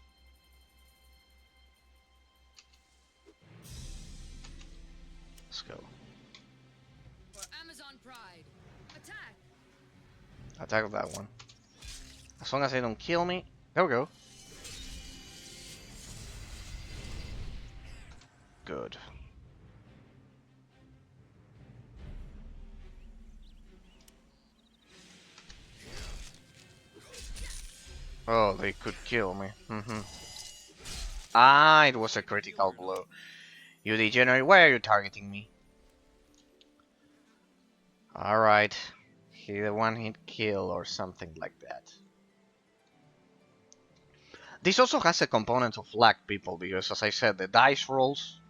Let's go. For Amazon Pride. Attack! Attack that one. As long as they don't kill me. There we go. Good. Oh, they could kill me. Ah, it was a critical blow. You degenerate, why are you targeting me? Alright. He the one hit kill or something like that. This also has a component of luck, people, because as I said, the dice rolls,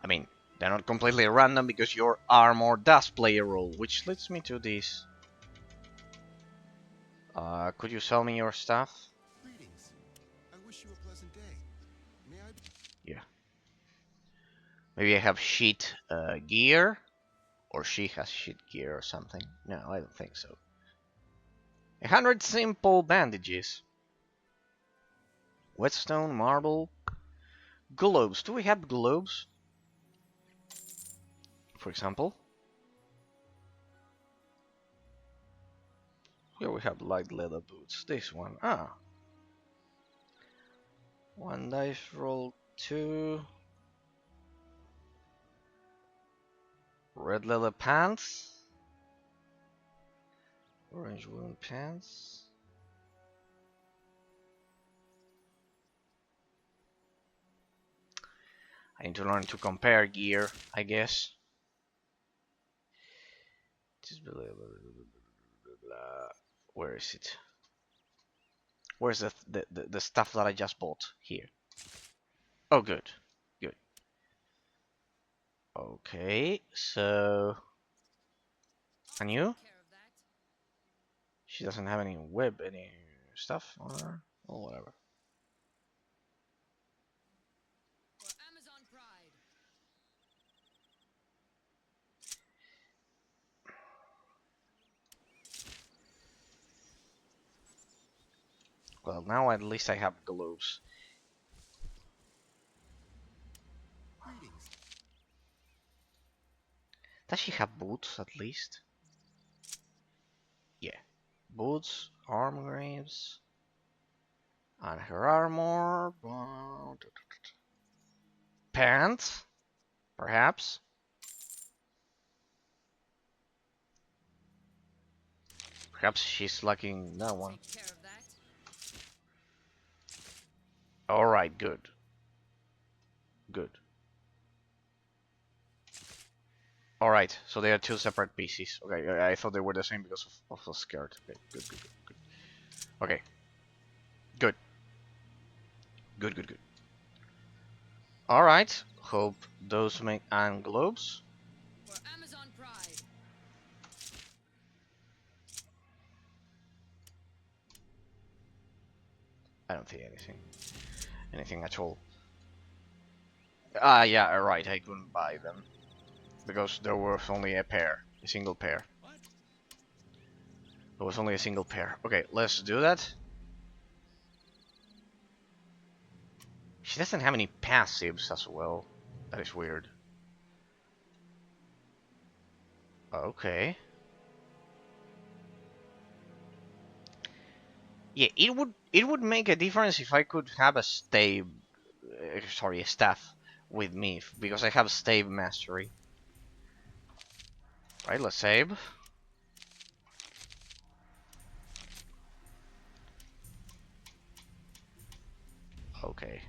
I mean, they're not completely random because your armor does play a role, which leads me to this. Could you sell me your stuff? Greetings. I wish you a pleasant day. May I? Yeah. Maybe I have shit gear? Or she has shit gear or something. No, I don't think so. 100 simple bandages. Whetstone, marble. Globes. Do we have globes? For example? Here we have light leather boots. This one. Ah. One dice roll, 2. Red leather pants. Orange woolen pants. I need to learn to compare gear, I guess. Where is it? Where's the stuff that I just bought? Here. Oh, good. Good. Okay, so... And you? She doesn't have any web, any stuff on her? Or whatever. For Amazon Pride. Well, now at least I have gloves. Greetings. Does she have boots at least? Yeah. Boots, arm graves, and her armor. Pants? Perhaps? Perhaps she's lacking that one. Take care of that. Alright, good. Good. Alright, so they are two separate pieces. Okay, I thought they were the same because of the skirt. Okay, good, good, good, good. Okay. Good. Good, good, good. Alright, hope those make and globes. For Amazon Pride. I don't see anything. Anything at all. Ah, yeah, right, I couldn't buy them. Because there was only a pair. A single pair. What? There was only a single pair. Okay, let's do that. She doesn't have any passives as well. That is weird. Okay. Yeah, it would make a difference if I could have a stave, sorry, a staff with me because I have stave mastery. Right, let's save. Okay.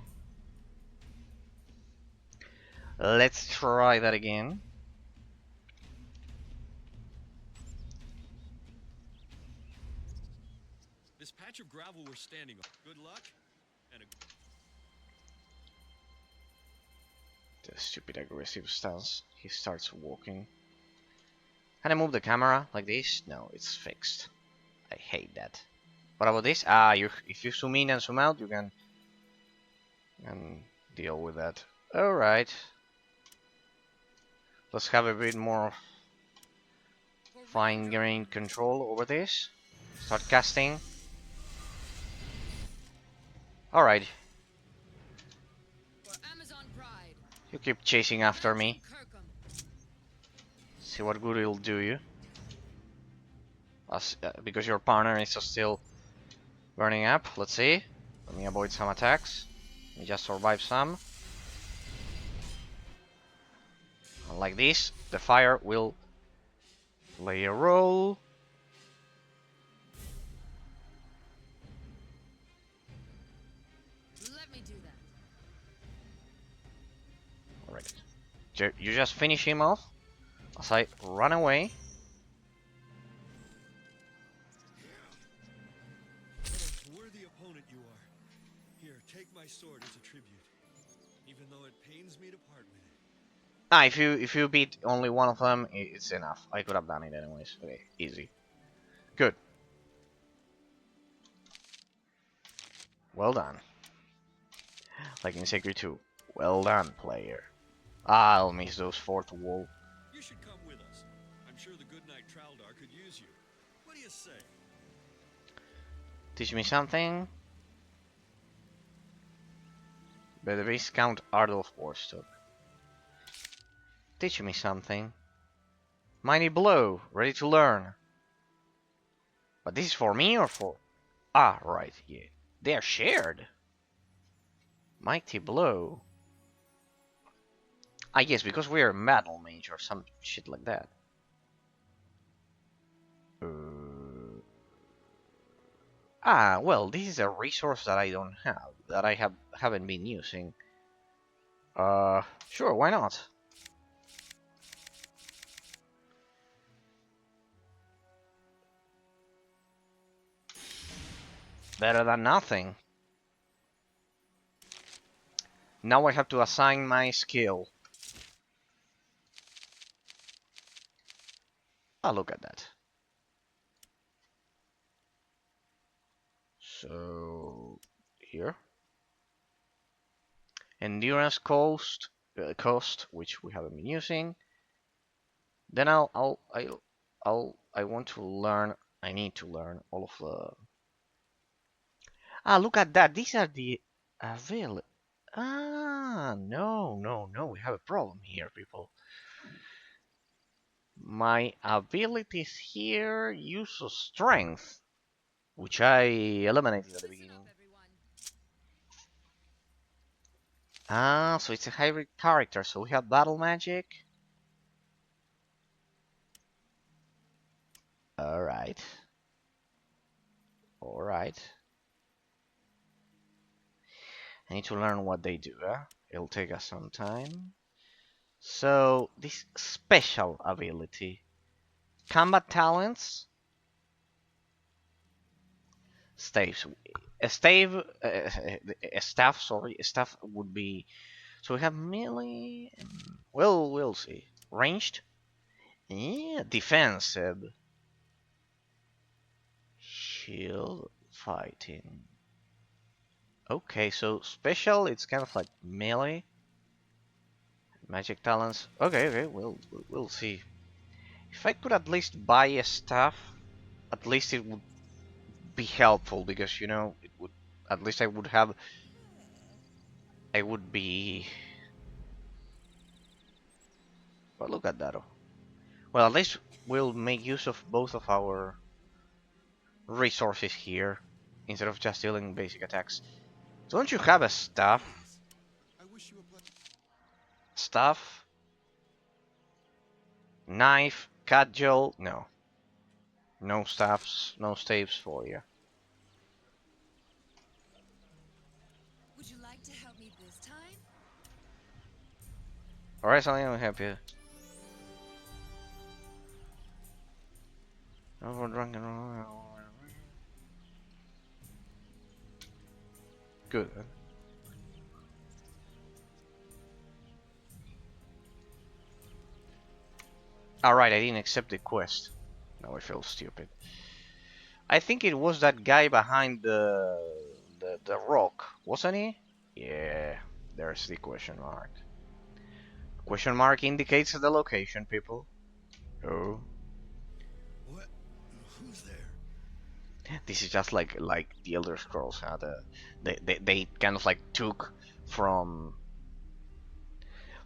Let's try that again. This patch of gravel we're standing on. Good luck. And a The stupid aggressive stance. He starts walking. Can I move the camera like this? No, it's fixed. I hate that. What about this? Ah, if you zoom in and zoom out, you can deal with that. Alright. Let's have a bit more fine grained control over this. Start casting. Alright. For Amazon Pride. You keep chasing after me. Kirkham. See what good it'll do you. Because your partner is still burning up. Let's see. Let me avoid some attacks. Let me just survive some. And like this, the fire will play a role. Let me do that. Alright. You just finish him off as I run away. What a worthy opponent you are. Here, take my sword as a tribute. Even though it pains me to part with it. Ah, if you beat only one of them, it's enough. I could have done it anyways. Okay, easy. Good. Well done. Like in Sacred 2. Well done, player. I'll miss those fourth wall. You should come with us. I'm sure the good knight Traldar could use you. What do you say? Teach me something. By the Viscount Ardolf Warstock. Teach me something. Mighty Blow, ready to learn. But this is for me or for... Ah, right, yeah. They are shared. Mighty Blow. I guess because we're a Metal Mage or some shit like that. Ah, well, this is a resource that I don't have, that I haven't been using. Sure, why not? Better than nothing. Now I have to assign my skill. Ah, look at that. So here, endurance cost, which we haven't been using. Then I want to learn. I need to learn all of the. Ah, look at that. These are the avail. Ah, no. We have a problem here, people. My abilities here use of strength, which I eliminated at the beginning. Ah, so it's a hybrid character. So we have battle magic. Alright. Alright. I need to learn what they do. It'll take us some time. So, this special ability. Combat talents. Staves. A staff, sorry. A staff would be... So we have melee... Well, we'll see. Ranged. Yeah, defensive. Shield fighting. Okay, so special, it's kind of like melee. Magic talents. Okay, we'll see. If I could at least buy a staff, at least it would be helpful because, you know, it would at least I would be. Well, look at that. Well, at least we'll make use of both of our resources here instead of just dealing basic attacks. Don't you have a staff? I wish you a pleasant... Staff? Knife? Cudgel? No. No staffs, no staves for you. Would you like to help me this time? Alright, something I'm happy. Over drunken. Good. Alright, I didn't accept the quest. Now I feel stupid. I think it was that guy behind the rock, wasn't he? Yeah, there's the question mark. Question mark indicates the location, people. Oh. This is just like the Elder Scrolls. They kind of like took from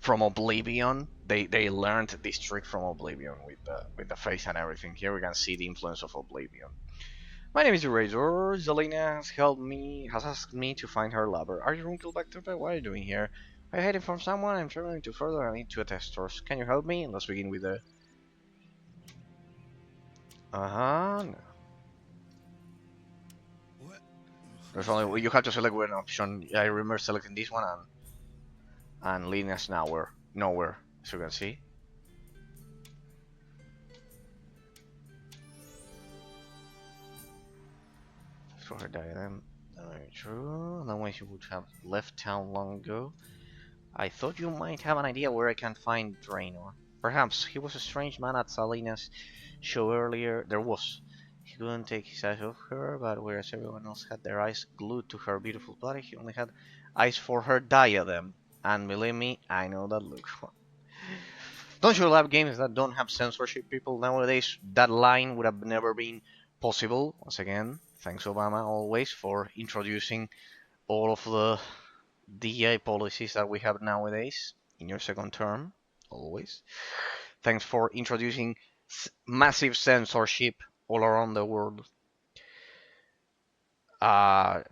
Oblivion. They learned this trick from Oblivion with the face and everything. Here we can see the influence of Oblivion. My name is Razor. Zelina has asked me to find her lover. Are you wrinkled back to bed? What are you doing here? Are you hiding from someone? I'm traveling to further. I need two testors. Can you help me? Let's begin with the. No. What? There's only you have to select one option. I remember selecting this one and leading us nowhere, as you can see. For her diadem, very true. Otherwise, you would have left town long ago. I thought you might have an idea where I can find Draenor. Perhaps he was a strange man at Salina's show earlier. There was. He couldn't take his eyes off her, but whereas everyone else had their eyes glued to her beautiful body, he only had eyes for her diadem. And believe me, I know that look. Don't you love games that don't have censorship, people? Nowadays, that line would have never been possible. Once again, thanks Obama always for introducing all of the DI policies that we have nowadays in your second term, always. Thanks for introducing massive censorship all around the world. The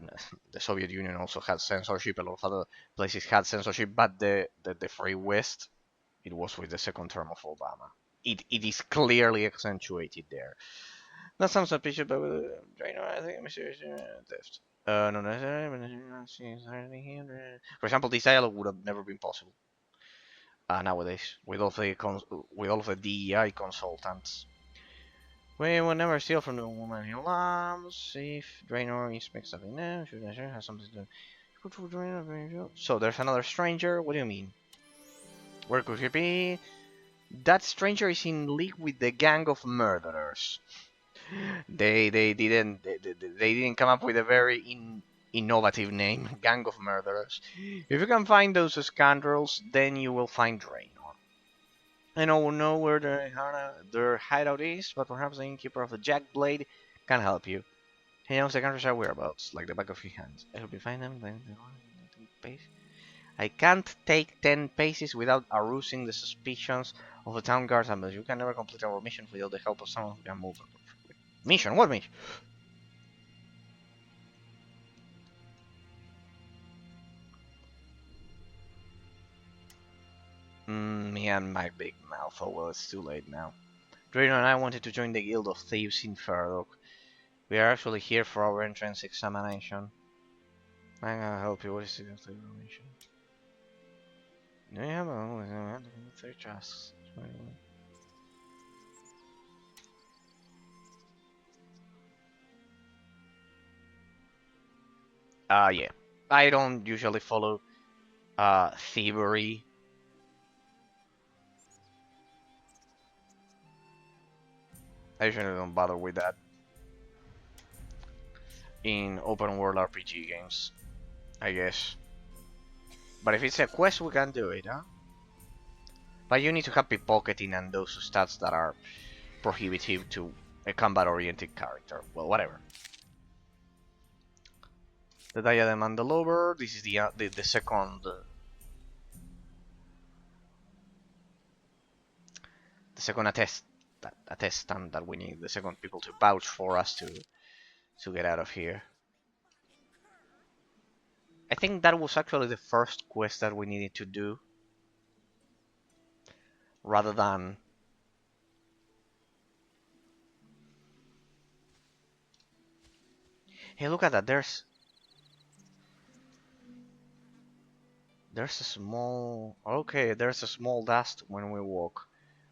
Soviet Union also had censorship, a lot of other places had censorship, but the Free West, it was with the second term of Obama. It is clearly accentuated there. That sounds suspicious, but I think mysterious theft. No necessarily. For example, this dialogue would have never been possible nowadays with all the DEI consultants. We will never steal from the woman he loves. If Draenor is mixed up in them, should has something to do. So there's another stranger. What do you mean? Where could he be? That stranger is in league with the gang of murderers. They didn't come up with a very innovative name, gang of murderers. If you can find those scoundrels, then you will find Draenor. I don't know where their hideout is, but perhaps the innkeeper of the Jack Blade can help you. He knows the countryside whereabouts, like the back of his hands. I hope you find them. I can't take 10 paces without arousing the suspicions of the town guards, but you can never complete our mission without the help of someone who can move. Mission? What mission? Me and my big mouth. Oh well, it's too late now. Draenor and I wanted to join the Guild of Thieves in Ferdok. We are actually here for our entrance examination. I'm gonna help you. What is the examination? Do you have a 3 tasks? Yeah. I don't usually follow thievery. I usually don't bother with that in open world RPG games, I guess. But if it's a quest, we can do it, huh? But you need to have pickpocketing and those stats that are prohibitive to a combat-oriented character. Well, whatever. The diadem and the lover. This is the second. The second attestant that we need. The second people to vouch for us to get out of here. I think that was actually the first quest that we needed to do, rather than hey, look at that. There's a small there's a small dust when we walk.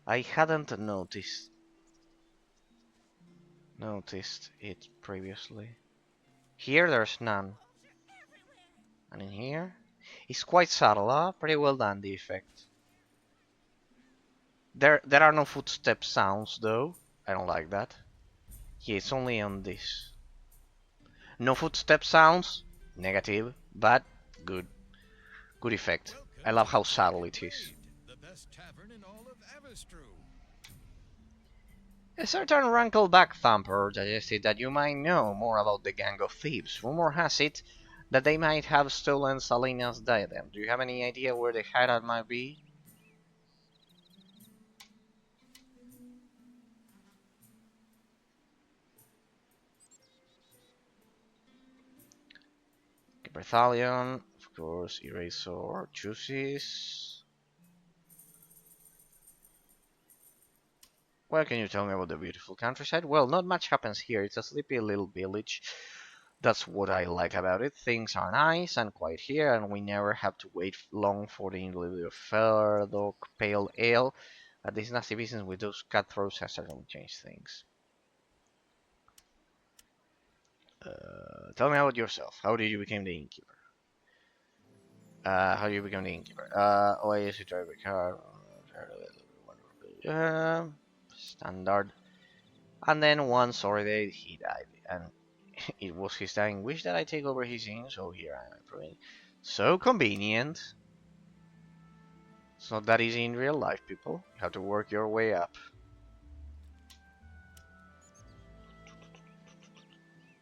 I hadn't noticed it previously. Here there's none. And in here, it's quite subtle, huh? Pretty well done, the effect. There are no footstep sounds, though. I don't like that. Yeah, it's only on this. No footstep sounds, negative, but good. Good effect. I love how subtle it is. The best tavern in all of Avestru. A certain rankleback thumper suggested that you might know more about the gang of thieves. Rumor has it that they might have stolen Selena's diadem. Do you have any idea where the hideout might be? Berthalion, of course, Eraser, Juices. Well, can you tell me about the beautiful countryside? Well, not much happens here. It's a sleepy little village. That's what I like about it. Things are nice and quiet here, and we never have to wait long for the delivery of Ferdok Pale Ale. But this nasty business with those cutthroats has certainly changed things. Tell me about yourself. How did you become the innkeeper? How do you become the innkeeper? Oh, I used to drive a car. Standard. And then one sorry day he died, and it was his dying wish that I take over his inn. So here I am improving. So convenient. It's not that easy in real life, people. You have to work your way up.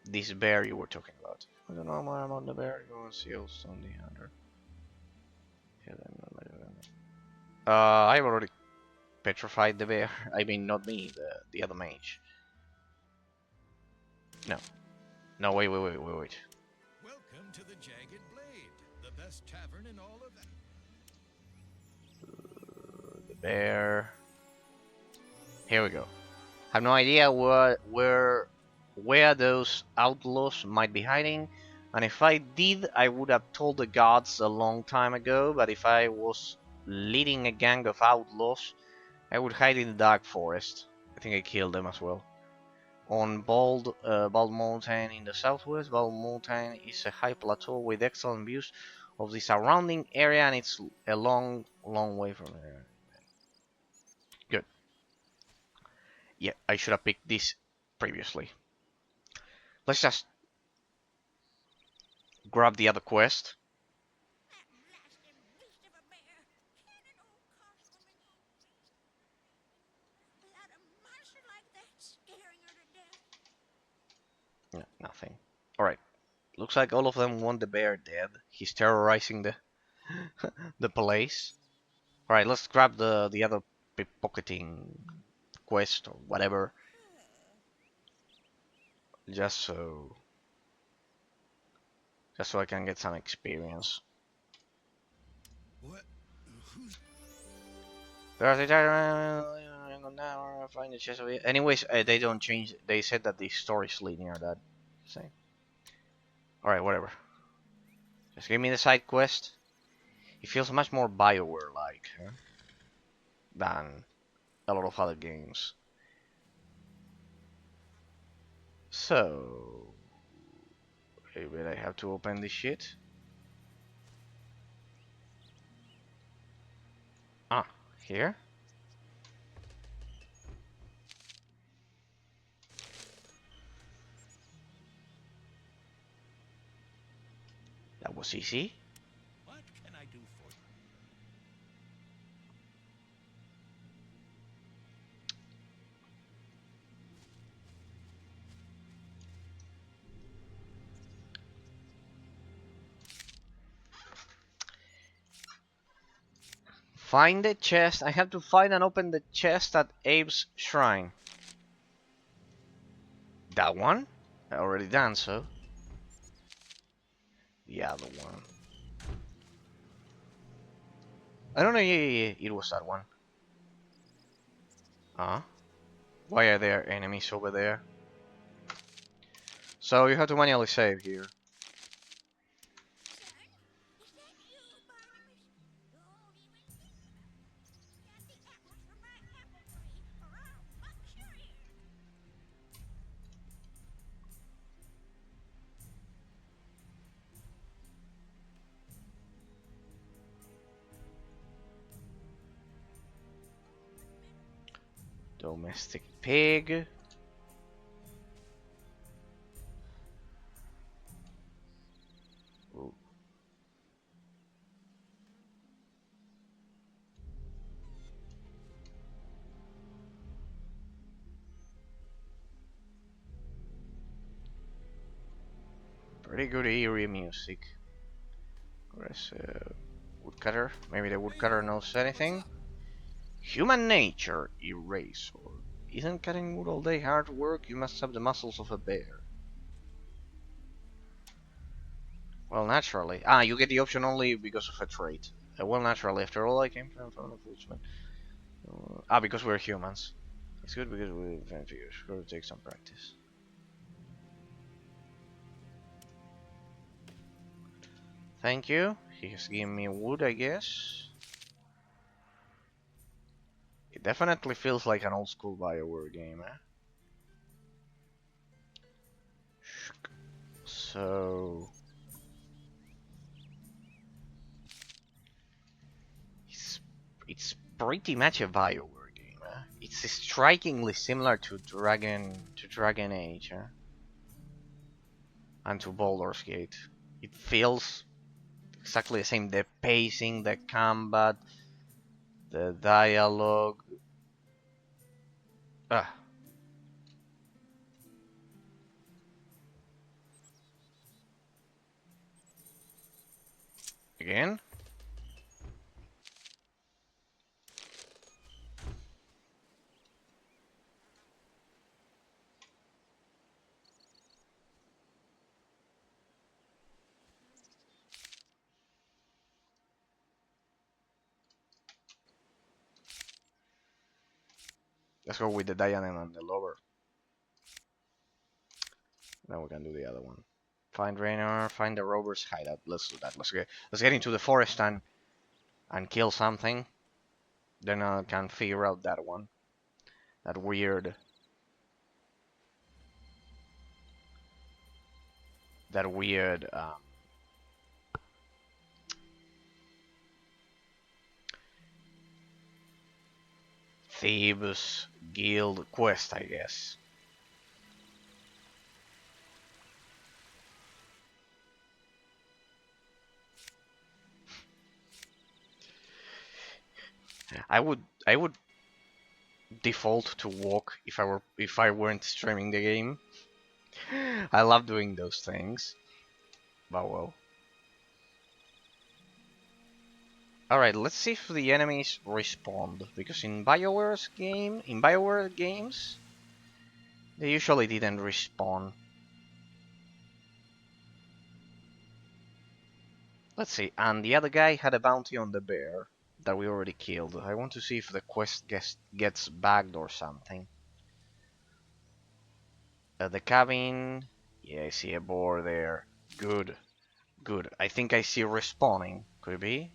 This bear you were talking about. I don't know more about the bear. Go and see also on the hunter. I've already petrified the bear. I mean, not me, the other mage. No. No, wait. Welcome to the Jagged Blade, the best tavern in all of The bear. Here we go. Have no idea where those outlaws might be hiding, and if I did, I would have told the gods a long time ago. But if I was leading a gang of outlaws, I would hide in the dark forest. I think I killed them as well. On Bald Mountain in the southwest. Bald Mountain is a high plateau with excellent views of the surrounding area, and it's a long way from here. Good. Yeah, I should have picked this previously. Let's just grab the other quest. No, nothing. Alright. Looks like all of them want the bear dead. He's terrorizing the the place. Alright, let's grab the other pickpocketing quest or whatever. Just so I can get some experience. What? Who's... Find the chest. Anyways, they don't change. They said that the story's linear. That same. All right, whatever. Just give me the side quest. It feels much more BioWare-like than a lot of other games. So, maybe I have to open this shit. Ah, here. That was easy. What can I do for you? Find the chest. I have to find and open the chest at Abe's shrine. That one? I already done so. The other one. I don't know. Yeah. It was that one. Why are there enemies over there? So you have to manually save here. Domestic pig. Ooh. Pretty good eerie music. Where's woodcutter? Maybe the woodcutter knows anything. Human nature, eraser. Isn't cutting wood all day hard work? You must have the muscles of a bear. Well, naturally. Ah, you get the option only because of a trait. Well, naturally. After all, I came from a woodsman. Because we're humans. It's good because we're vampires. Gotta take some practice. Thank you. He has given me wood, I guess. It definitely feels like an old school BioWare game, eh? So... It's pretty much a BioWare game, eh? It's strikingly similar to Dragon Age, eh? And to Baldur's Gate. It feels exactly the same. The pacing, the combat, the dialogue. Ah. Again? Let's go with the diadem and the lover. Then we can do the other one. Find Raynor, find the rover's hideout. Let's do that. Let's get into the forest and kill something. Then I can figure out that one. That weird Thieves Guild quest, I guess. I would default to walk if I weren't streaming the game. I love doing those things. But well. Alright, let's see if the enemies respond. Because in BioWare games, they usually didn't respawn. Let's see, and the other guy had a bounty on the bear that we already killed. I want to see if the quest gets bagged or something. The cabin... Yeah, I see a boar there. Good. Good. I think I see respawning. Could it be?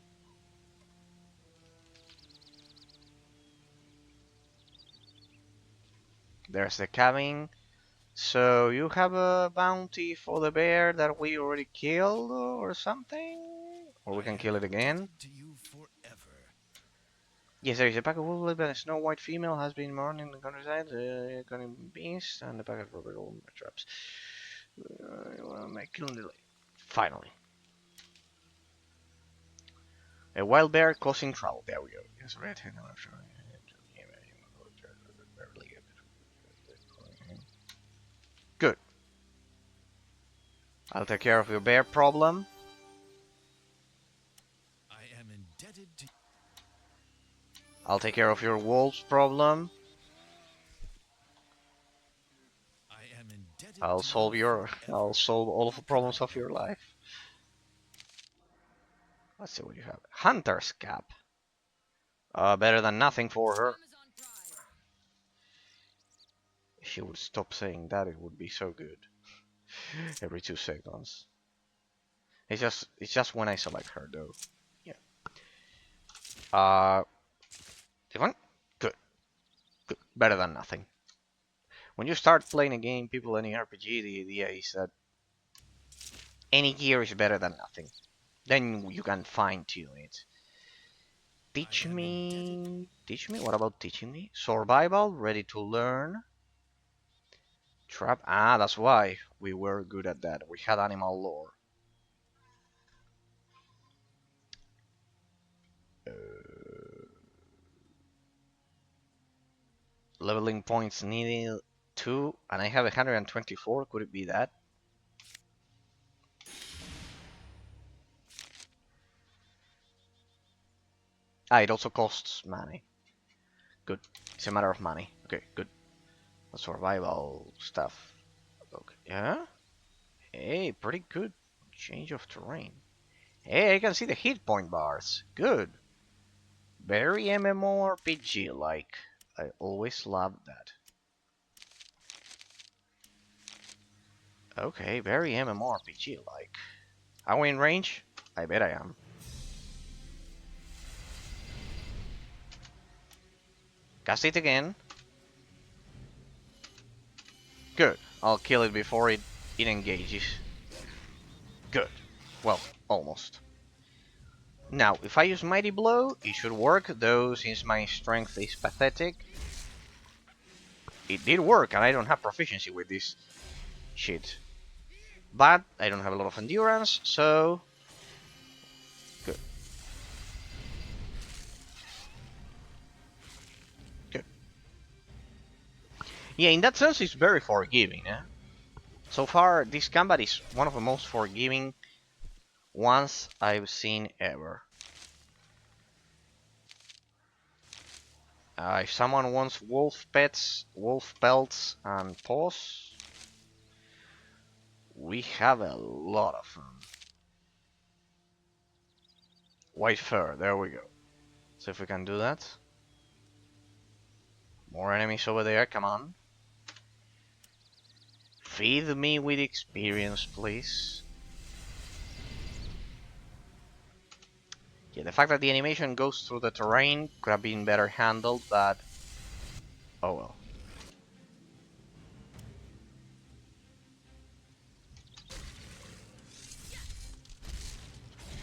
There's the cabin. So you have a bounty for the bear that we already killed or something? Or we can kill it again? Yes, there is a pack of wolves, but a snow white female has been born in the countryside, cunning beast, and a pack of rubber gold traps. Make killing delay. Finally. A wild bear causing trouble. There we go. Yes, red hand. Good. I'll take care of your bear problem. I am indebted to... I'll take care of your wolves problem. I am indebted I'll solve all of the problems of your life. Let's see what you have. Hunter's cap. Better than nothing for her. If she would stop saying that, it would be so good. Every 2 seconds. It's just when I select her though. Yeah. Different? Good. Good. Better than nothing. When you start playing a game, people in RPG, the idea is that any gear is better than nothing. Then you can fine tune it. Teach me. What about teaching me? Survival, ready to learn. Trap. Ah, that's why we were good at that. We had animal lore. Leveling points needed 2, and I have 124. Could it be that? Ah, it also costs money. Good. It's a matter of money. Okay, good. Survival stuff. Okay. Yeah? Hey, pretty good change of terrain. Hey, I can see the hit point bars. Good. Very MMORPG like. I always loved that. Okay, very MMORPG like. Are we in range? I bet I am. Cast it again. Good. I'll kill it before it engages. Good. Well, almost. Now, if I use Mighty Blow, it should work, though since my strength is pathetic. It did work, and I don't have proficiency with this shit. But I don't have a lot of endurance, so... Good. Good. Yeah, in that sense, it's very forgiving, eh? So far, this combat is one of the most forgiving ones I've seen ever. If someone wants wolf pets, wolf pelts, and paws, we have a lot of them. White fur, there we go. So if we can do that. More enemies over there, come on. Feed me with experience, please. Yeah, the fact that the animation goes through the terrain could have been better handled, but... oh well.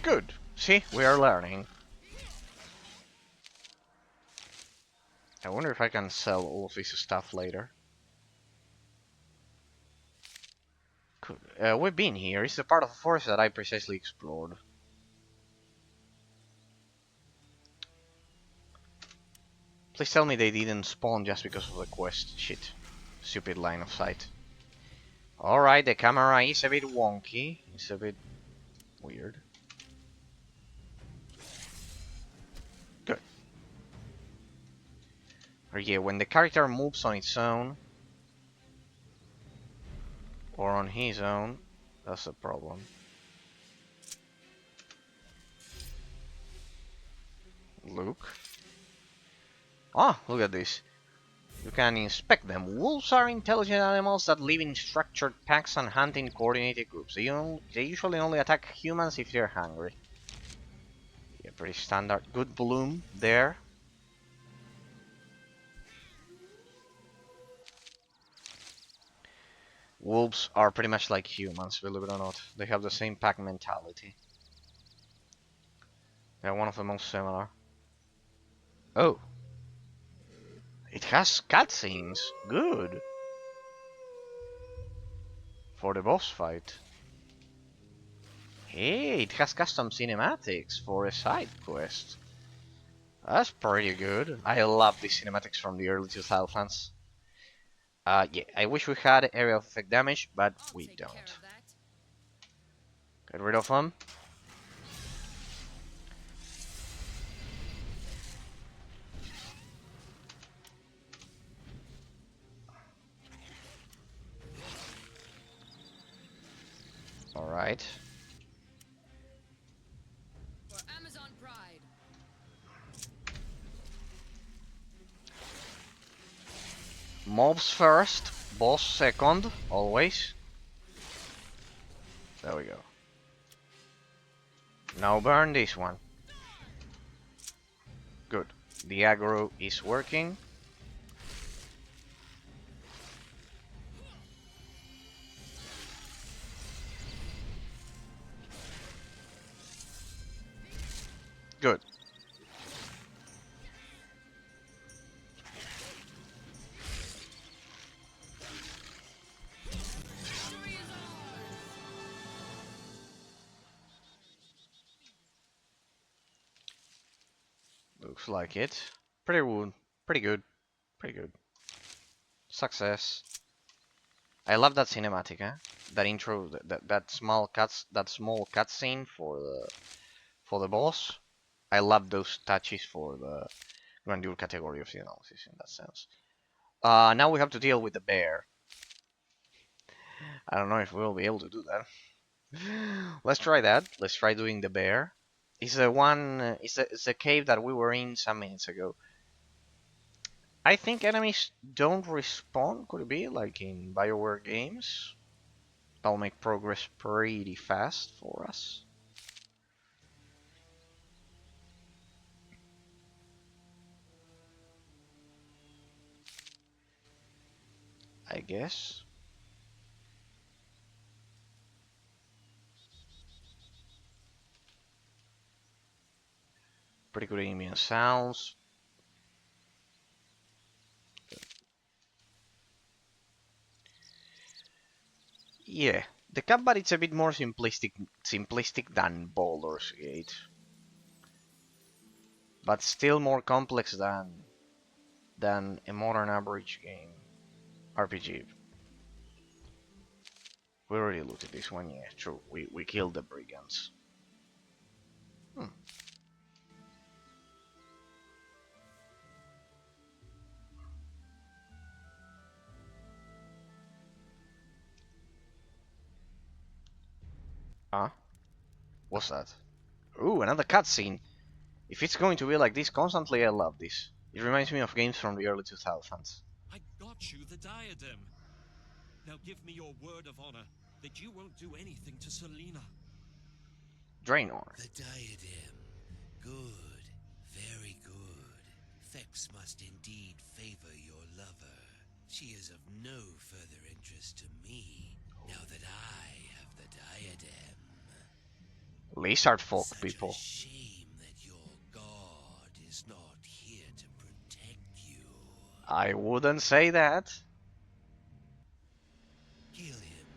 Good. See, we are learning. I wonder if I can sell all of this stuff later. We've been here. It's a part of the forest that I precisely explored. Please tell me they didn't spawn just because of the quest. Shit. Stupid line of sight. Alright, the camera is a bit wonky. It's a bit weird. Good. Or yeah, when the character moves on its own, or on his own, that's a problem. Look. Ah, look at this. You can inspect them. Wolves are intelligent animals that live in structured packs and hunt in coordinated groups. They usually only attack humans if they're hungry. Yeah, pretty standard. Good bloom there. Wolves are pretty much like humans, believe it or not. They have the same pack mentality. They're one of the most similar. Oh. It has cutscenes. Good. For the boss fight. Hey, it has custom cinematics for a side quest. That's pretty good. I love the cinematics from the early 2000s. Yeah, I wish we had area of effect damage, but we don't. Get rid of them. Alright. For Amazon Pride. Mobs first, boss second, always. There we go. Now burn this one. Good. The aggro is working. Good. Looks like it. Pretty good. Pretty good. Pretty good. Success. I love that cinematic, eh? That intro, that small cutscene for the boss. I love those touches for the grandeur category of the analysis in that sense. Now we have to deal with the bear. I don't know if we'll be able to do that. Let's try that. Let's try doing the bear. It's the one. It's a cave that we were in some minutes ago. I think enemies don't respawn. Could it be like in BioWare games? That'll make progress pretty fast for us. I guess. Pretty good ambient sounds. Yeah, the combat it's a bit more simplistic than Baldur's Gate, but still more complex than a modern average game RPG. We already looted this one, yeah, true. We killed the brigands. Huh? What's that? Ooh, another cutscene. If it's going to be like this constantly, I love this. It reminds me of games from the early 2000s. I got you the diadem. Now give me your word of honor that you won't do anything to Selena. Draenor. The diadem. Good. Very good. Fex must indeed favor your lover. She is of no further interest to me, now that I have the diadem. Lizard folk Such people. a shame that your god is not here to protect you. I wouldn't say that. Kill him.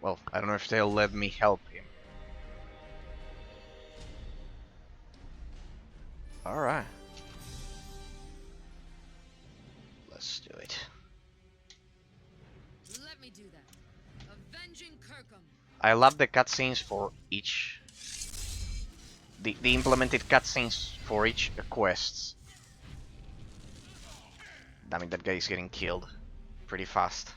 Well, I don't know if they'll let me help him. Alright. Let's do it. Let me do that. Avenging Kirkham. I love the cutscenes for each... The implemented cutscenes for each quests. Damn it, that guy is getting killed pretty fast.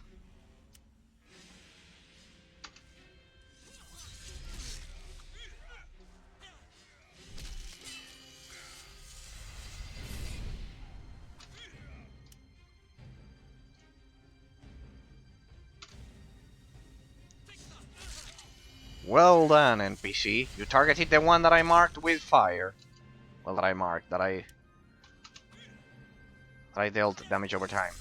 Well done, NPC. You targeted the one that I marked with fire. Well, that I dealt damage over time.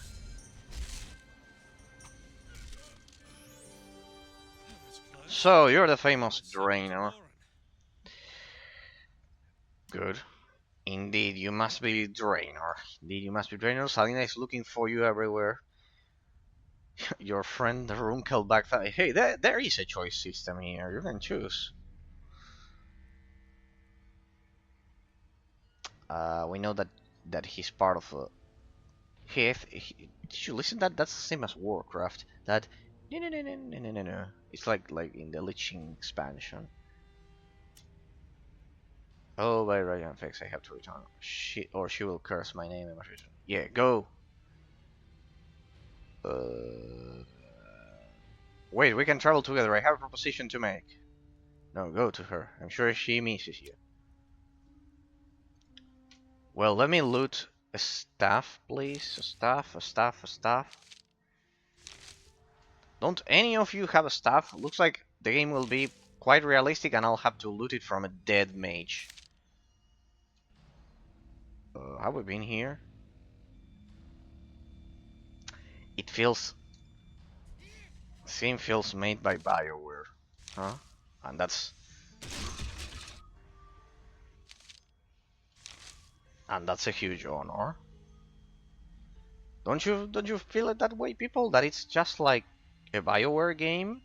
So, you're the famous Draenor. Good. Indeed, you must be Draenor. Indeed, you must be Draenor. Selena is looking for you everywhere. Your friend, the Runkel back. Hey, there is a choice system here. You can choose. We know that he's part of a. Did you listen? That's the same as Warcraft. That no. It's like in the Lich expansion. Oh, by Ryan Fix, I have to return. She will curse my name and must return. Yeah, go. Wait, we can travel together. I have a proposition to make. No, go to her. I'm sure she misses you. Well, let me loot a staff, please. A staff. Don't any of you have a staff? Looks like the game will be quite realistic and I'll have to loot it from a dead mage. Have we been here? It feels... Scene feels made by BioWare. Huh? And that's... And that's a huge honor. Don't you feel it that way, people? That it's just like a BioWare game?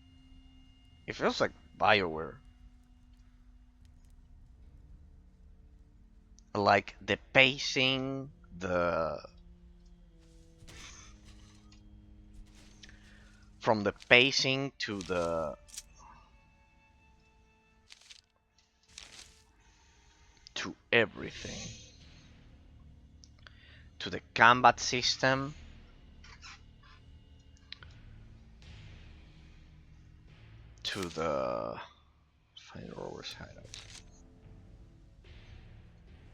It feels like BioWare. Like the pacing, from the pacing to the to everything. To the combat system. To the Fire Rover's hideout.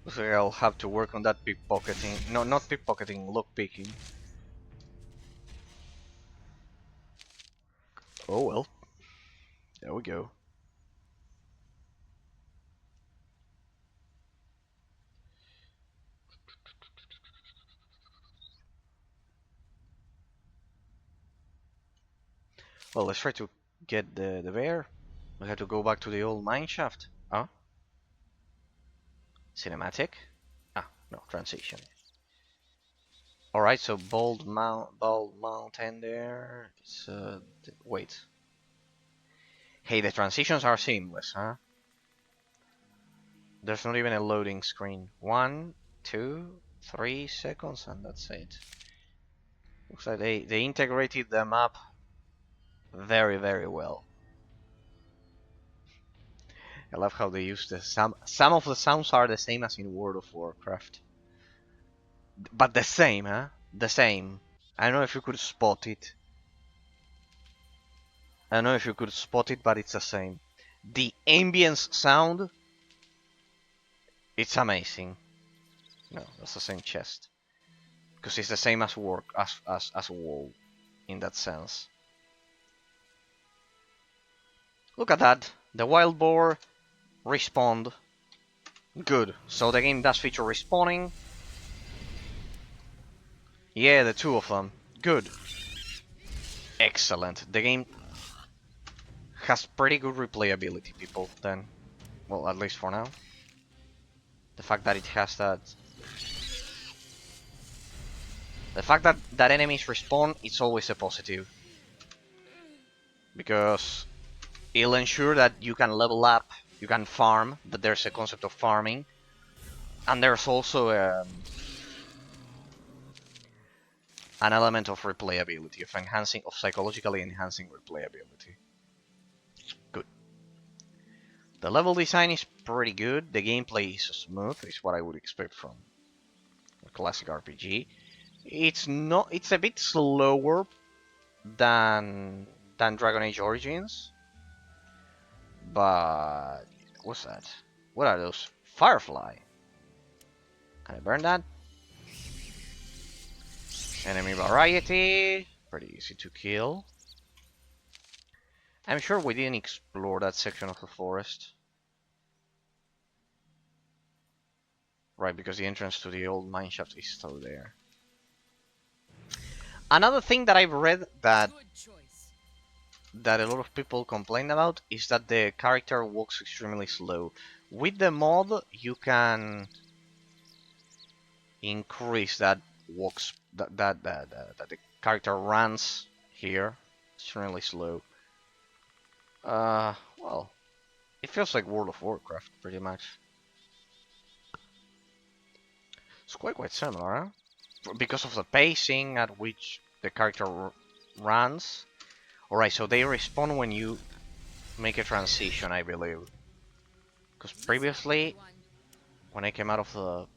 Looks like I'll have to work on that pickpocketing. No, not pickpocketing, lockpicking. Oh well. There we go. Well, let's try to get the bear. We have to go back to the old mine shaft. Huh? Cinematic? Ah, no, transition. Alright, so Bald Mountain there. It's, wait. Hey, the transitions are seamless, huh? There's not even a loading screen. 1, 2, 3 seconds, and that's it. Looks like they integrated the map very, very well. I love how they use the some of the sounds are the same as in World of Warcraft. But the same, huh? The same. I don't know if you could spot it. I don't know if you could spot it, but it's the same. The ambience sound, it's amazing. No, that's the same chest. Because it's the same as as a wall in that sense. Look at that. The wild boar respawned. Good. So the game does feature respawning. Yeah, the two of them. Good. Excellent. The game has pretty good replayability, people, then. Well, at least for now. The fact that it has that... The fact that enemies respawn, it's always a positive. Because it'll ensure that you can level up, you can farm, that there's a concept of farming. And there's also an element of replayability, of psychologically enhancing replayability. Good. The level design is pretty good. The gameplay is smooth, is what I would expect from a classic RPG. It's not. It's a bit slower than Dragon Age Origins, but what's that? What are those? Firefly. Can I burn that? Enemy variety. Pretty easy to kill. I'm sure we didn't explore that section of the forest. Right, because the entrance to the old mineshaft is still there. Another thing that I've read that a lot of people complain about is that the character walks extremely slow. With the mod, you can increase that that the character runs here extremely slow. Well, it feels like World of Warcraft pretty much. It's quite similar, huh? Because of the pacing at which the character runs. Alright, so they respawn when you make a transition, I believe. Because previously, when I came out of the...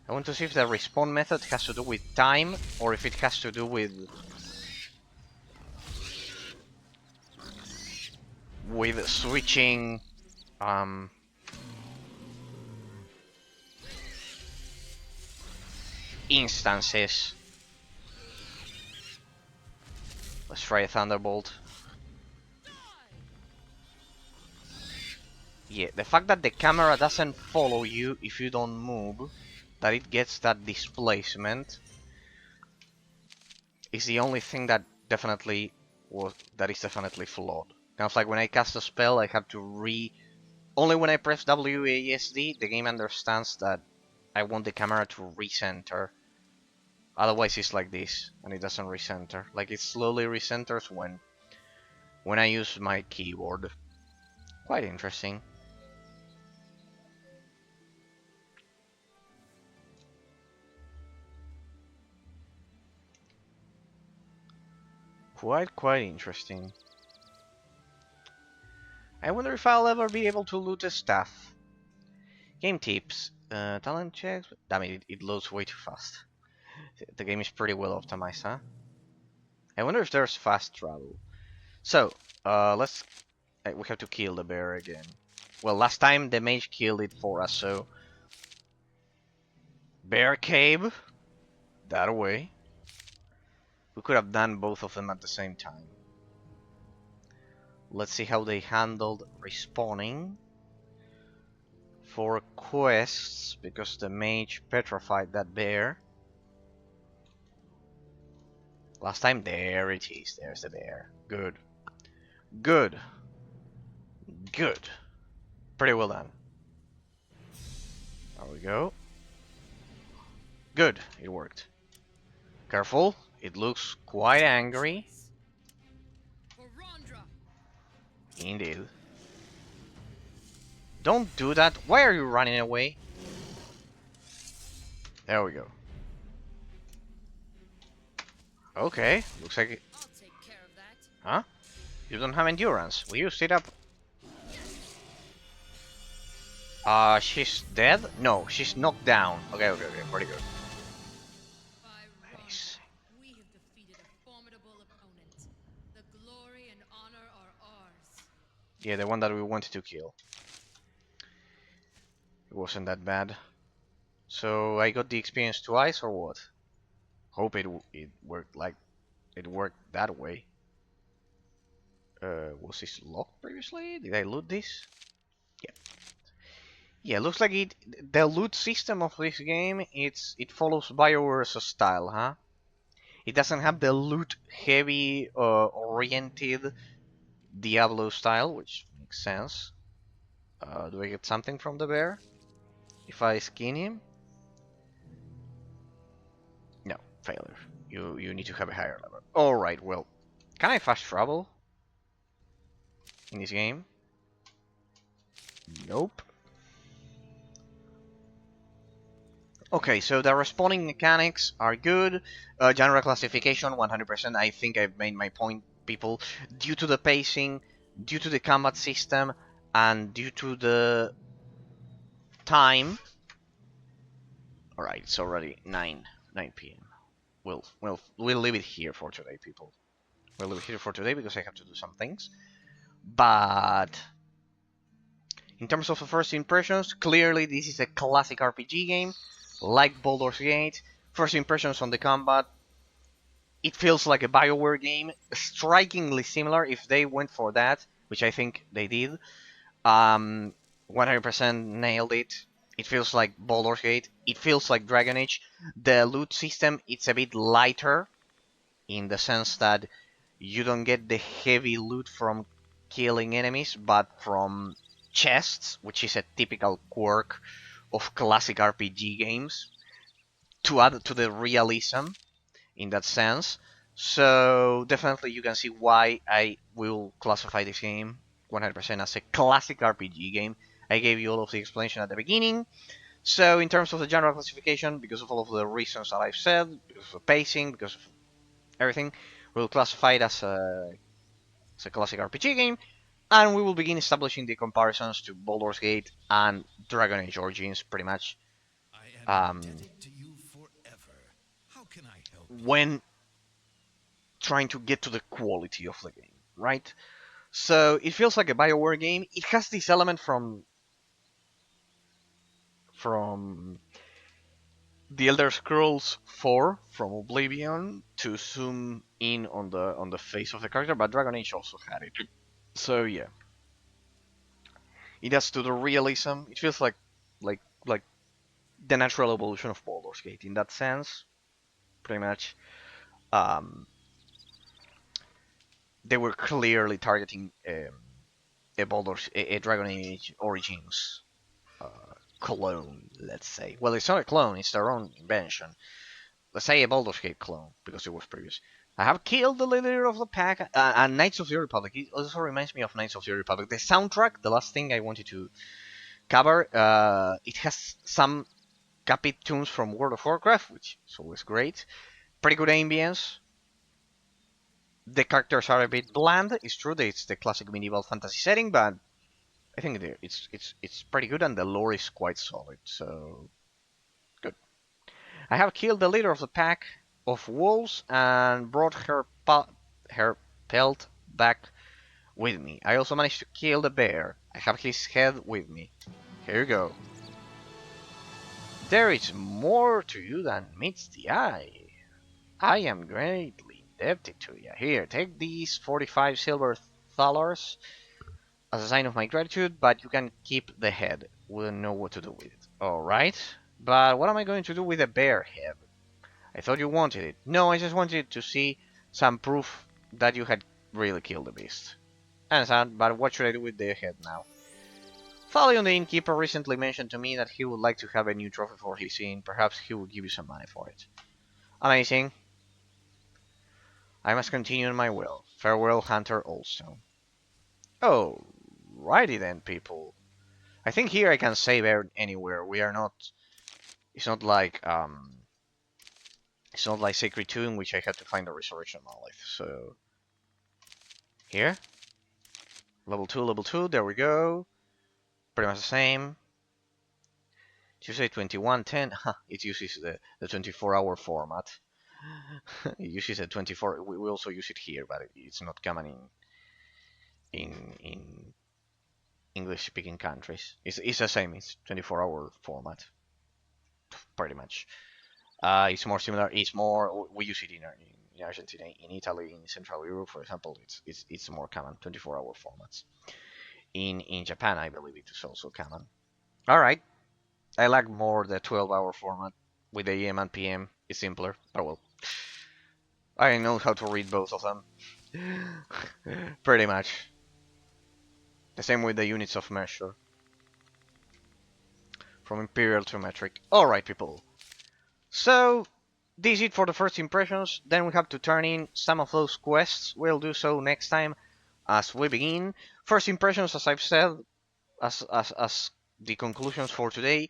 I want to see if the respawn method has to do with time, or if it has to do with switching... instances. Let's try a Thunderbolt. Yeah, the fact that the camera doesn't follow you if you don't move, that it gets that displacement, is the only thing that definitely is definitely flawed. Kind of like when I cast a spell, I have to only when I press WASD, the game understands that I want the camera to recenter. Otherwise, it's like this, and it doesn't recenter. Like it slowly recenters when I use my keyboard. Quite interesting. Quite interesting. I wonder if I'll ever be able to loot the stuff. Game tips. Talent checks. Damn it loads way too fast. The game is pretty well optimized, huh? I wonder if there's fast travel. So, let's... we have to kill the bear again. Well, last time the mage killed it for us, so... Bear cave? That way. We could have done both of them at the same time. Let's see how they handled respawning. For quests, because the mage petrified that bear. Last time, there it is. There's the bear. Good. Good. Good. Pretty well done. There we go. Good. It worked. Careful. It looks quite angry. Indeed. Don't do that. Why are you running away? There we go. Okay. Looks like... I'll take care of that. Huh? You don't have endurance. Will you sit up? She's dead? No, she's knocked down. Okay, pretty good. Nice. We have defeated a formidable opponent. The glory and honor are ours. Yeah, the one that we wanted to kill. It wasn't that bad. So I got the experience twice or what? Hope it worked like it worked that way. Was this locked previously? Did I loot this? Yeah. Yeah, looks like it. The loot system of this game, it follows BioWare's style, huh? It doesn't have the loot heavy oriented Diablo style, which makes sense. Do I get something from the bear if I skin him? No, failure. You need to have a higher level. All right, well, can I fast travel in this game? Nope. Okay, so the respawning mechanics are good. Genre classification, 100%. I think I've made my point, people. Due to the pacing, due to the combat system, and due to the time. Alright, it's already 9 p.m. We'll leave it here for today, people. We'll leave it here for today because I have to do some things. But in terms of the first impressions, clearly this is a classic RPG game. Like Baldur's Gate, first impressions on the combat, it feels like a BioWare game, strikingly similar if they went for that, which I think they did. 100% nailed it. It feels like Baldur's Gate, it feels like Dragon Age. The loot system, it's a bit lighter, in the sense that you don't get the heavy loot from killing enemies, but from chests, which is a typical quirk of classic RPG games, to add to the realism in that sense. So definitely you can see why I will classify this game 100% as a classic RPG game. I gave you all of the explanation at the beginning. So in terms of the genre classification, because of all of the reasons that I've said, because of the pacing, because of everything, we'll classify it as a classic RPG game. And we will begin establishing the comparisons to Baldur's Gate and Dragon Age Origins, pretty much. I am indebted to you forever. How can I help you? When trying to get to the quality of the game, right? So it feels like a BioWare game. It has this element from The Elder Scrolls 4, from Oblivion, to zoom in on the face of the character, but Dragon Age also had it. So yeah, it adds to the realism. It feels like the natural evolution of Baldur's Gate in that sense, pretty much. They were clearly targeting a Dragon Age Origins clone, let's say. Well, it's not a clone; it's their own invention. Let's say a Baldur's Gate clone, because it was previous. I have killed the leader of the pack, and Knights of the Republic. It also reminds me of Knights of the Republic. The soundtrack, the last thing I wanted to cover, it has some capit tunes from World of Warcraft, which is always great. Pretty good ambience. The characters are a bit bland. It's true that it's the classic medieval fantasy setting, but I think it's pretty good, and the lore is quite solid. So good. I have killed the leader of the pack of wolves and brought her pelt back with me. I also managed to kill the bear. I have his head with me. Here you go. There is more to you than meets the eye. I am greatly indebted to you. Here, take these 45 silver thalers as a sign of my gratitude, but you can keep the head. Wouldn't know what to do with it. Alright. But what am I going to do with a bear head? I thought you wanted it. No, I just wanted to see some proof that you had really killed the beast. I understand, but what should I do with the head now? Thalion the innkeeper recently mentioned to me that he would like to have a new trophy for his inn. Perhaps he will give you some money for it. Amazing. I must continue in my will. Farewell, Hunter Oldstone. Oh, righty then, people. I think here I can save anywhere. We are not. It's not like It's not like Sacred 2 in which I had to find a resurrection monolith. So here, level 2. There we go. Pretty much the same. Tuesday 21:10. It uses the 24-hour format. It uses a 24. We also use it here, but it's not common in English-speaking countries. It's the same. It's 24-hour format, pretty much. It's more similar. It's more. We use it in Argentina, in Italy, in Central Europe, for example. It's more common. 24-hour formats. In Japan, I believe it is also common. All right. I like more the 12-hour format with AM and PM. It's simpler, but well, I know how to read both of them. Pretty much. The same with the units of measure. From imperial to metric. Alright, people. So, this is it for the first impressions. Then we have to turn in some of those quests. We'll do so next time as we begin. First impressions, as I've said, as the conclusions for today.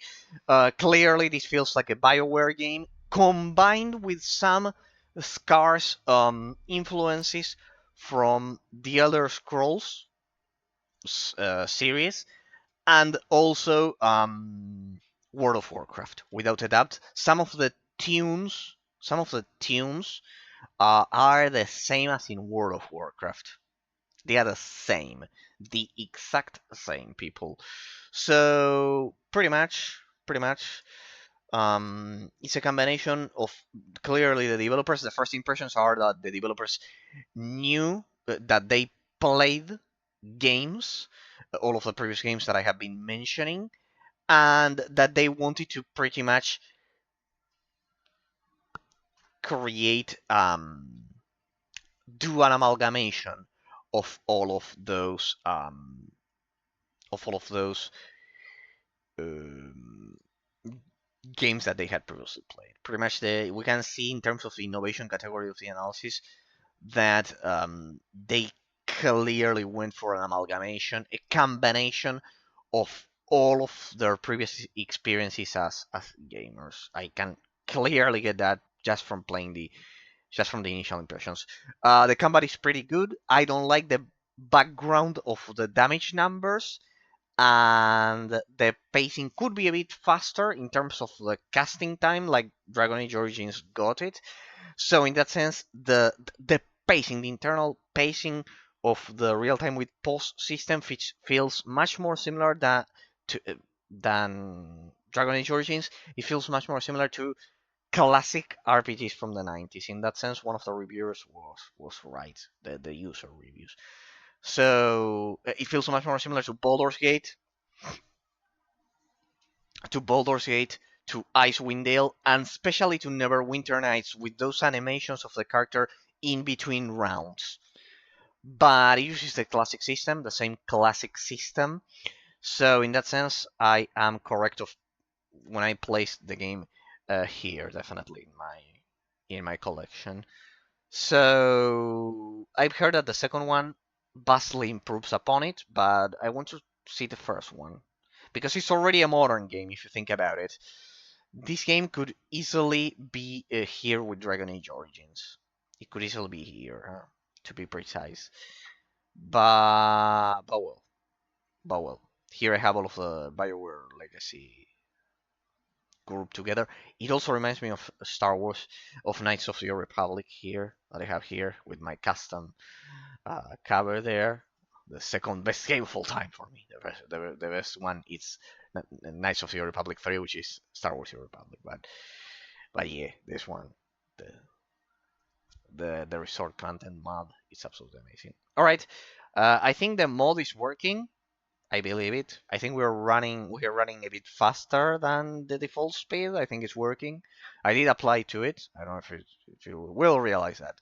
Clearly, this feels like a BioWare game combined with some scarce influences from the Elder Scrolls series, and also World of Warcraft. Without a doubt, some of the tunes are the same as in World of Warcraft. They are the same, the exact same, people. So pretty much, it's a combination of clearly the developers. The first impressions are that the developers knew that they played games, all of the previous games that I have been mentioning, and that they wanted to pretty much create, do an amalgamation of all of those, um, games that they had previously played. Pretty much, we can see in terms of the innovation category of the analysis that they clearly went for an amalgamation, a combination of all of their previous experiences as gamers. I can clearly get that just from the initial impressions. The combat is pretty good. I don't like the background of the damage numbers, and the pacing could be a bit faster in terms of the casting time, like Dragon Age Origins got it. So in that sense, the pacing, the internal pacing of the real time with pause system feels much more similar than Dragon Age Origins. It feels much more similar to classic RPGs from the 90s. In that sense, one of the reviewers was right, the user reviews. So it feels much more similar to Baldur's Gate, to Baldur's Gate, to Icewind Dale, and especially to Neverwinter Nights with those animations of the character in between rounds. But it uses the classic system, the same classic system. So in that sense, I am correct of when I placed the game here, definitely in my collection. So I've heard that the second one vastly improves upon it, but I want to see the first one because it's already a modern game if you think about it. This game could easily be here with Dragon Age Origins. It could easily be here, to be precise. But well, but well. Here I have all of the BioWare Legacy group together. It also reminds me of Star Wars, of Knights of the Old Republic here, that I have here with my custom cover there. The second best game of all time for me. The best one is Knights of the Old Republic 3, which is Star Wars The Old Republic. But yeah, this one, the the resort content mod, is absolutely amazing. All right, I think the mod is working. I believe it. I think we are running a bit faster than the default speed. I think it's working. I did apply to it. I don't know if you will realize that.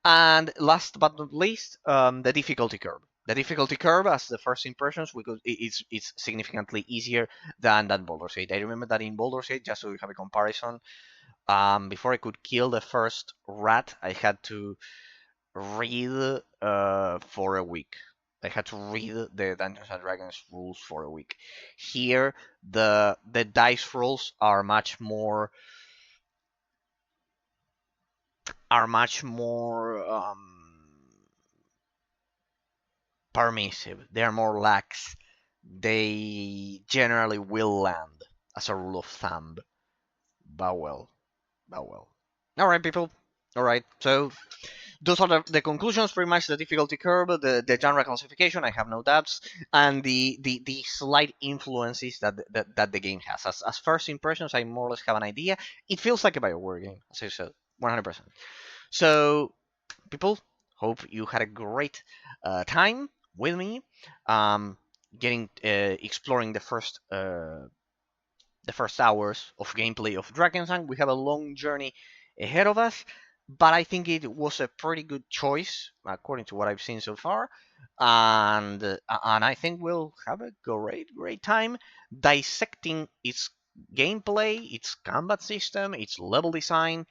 And last but not least, the difficulty curve. The difficulty curve, as the first impressions, it's significantly easier than Baldur's Gate. I remember that in Baldur's Gate, just so we have a comparison, before I could kill the first rat, I had to read for a week. I had to read the Dungeons and Dragons rules for a week. Here, the dice rolls are much more permissive. They are more lax. They generally will land as a rule of thumb. But well, but well. All right, people. All right. So those are the conclusions. Pretty much the difficulty curve, the genre classification. I have no doubts, and the slight influences that the game has. As first impressions, I more or less have an idea. It feels like a BioWare game, as I said, 100%. So people, hope you had a great time with me, getting exploring the first hours of gameplay of Drakensang. We have a long journey ahead of us, but I think it was a pretty good choice according to what I've seen so far, and I think we'll have a great time dissecting its gameplay, its combat system, its level design,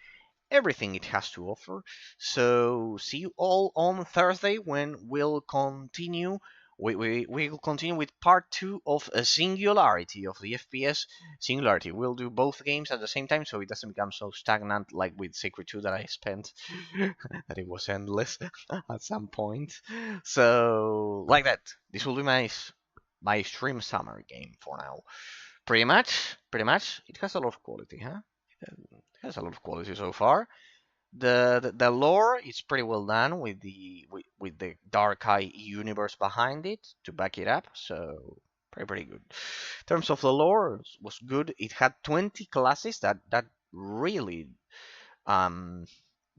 everything it has to offer. So see you all on Thursday when we'll continue. We will continue with part 2 of a Singularity, of the FPS Singularity. We'll do both games at the same time, so it doesn't become so stagnant like with Sacred 2 that I spent, that it was endless at some point. So like that, this will be my stream summer game for now. Pretty much. It has a lot of quality, huh? It has a lot of quality so far. The lore is pretty well done with the Dark Eye universe behind it to back it up. So pretty good. In terms of the lore, was good. It had 20 classes really um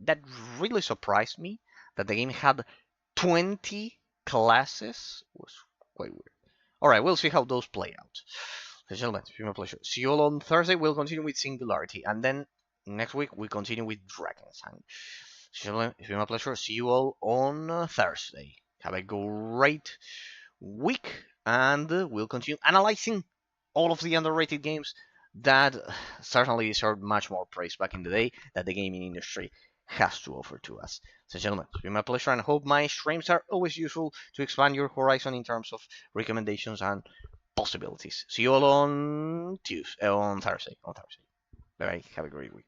that really surprised me. That the game had 20 classes was quite weird. All right, we'll see how those play out. Gentlemen, it's been my pleasure. See you all on Thursday. We'll continue with Singularity, and then next week we continue with Drakensang. Gentlemen, it's been my pleasure. See you all on Thursday. Have a great week, and we'll continue analyzing all of the underrated games that certainly deserved much more praise back in the day that the gaming industry has to offer to us. So, gentlemen, it's been my pleasure, and I hope my streams are always useful to expand your horizon in terms of recommendations and possibilities. See you all on Thursday. Bye bye. Have a great week.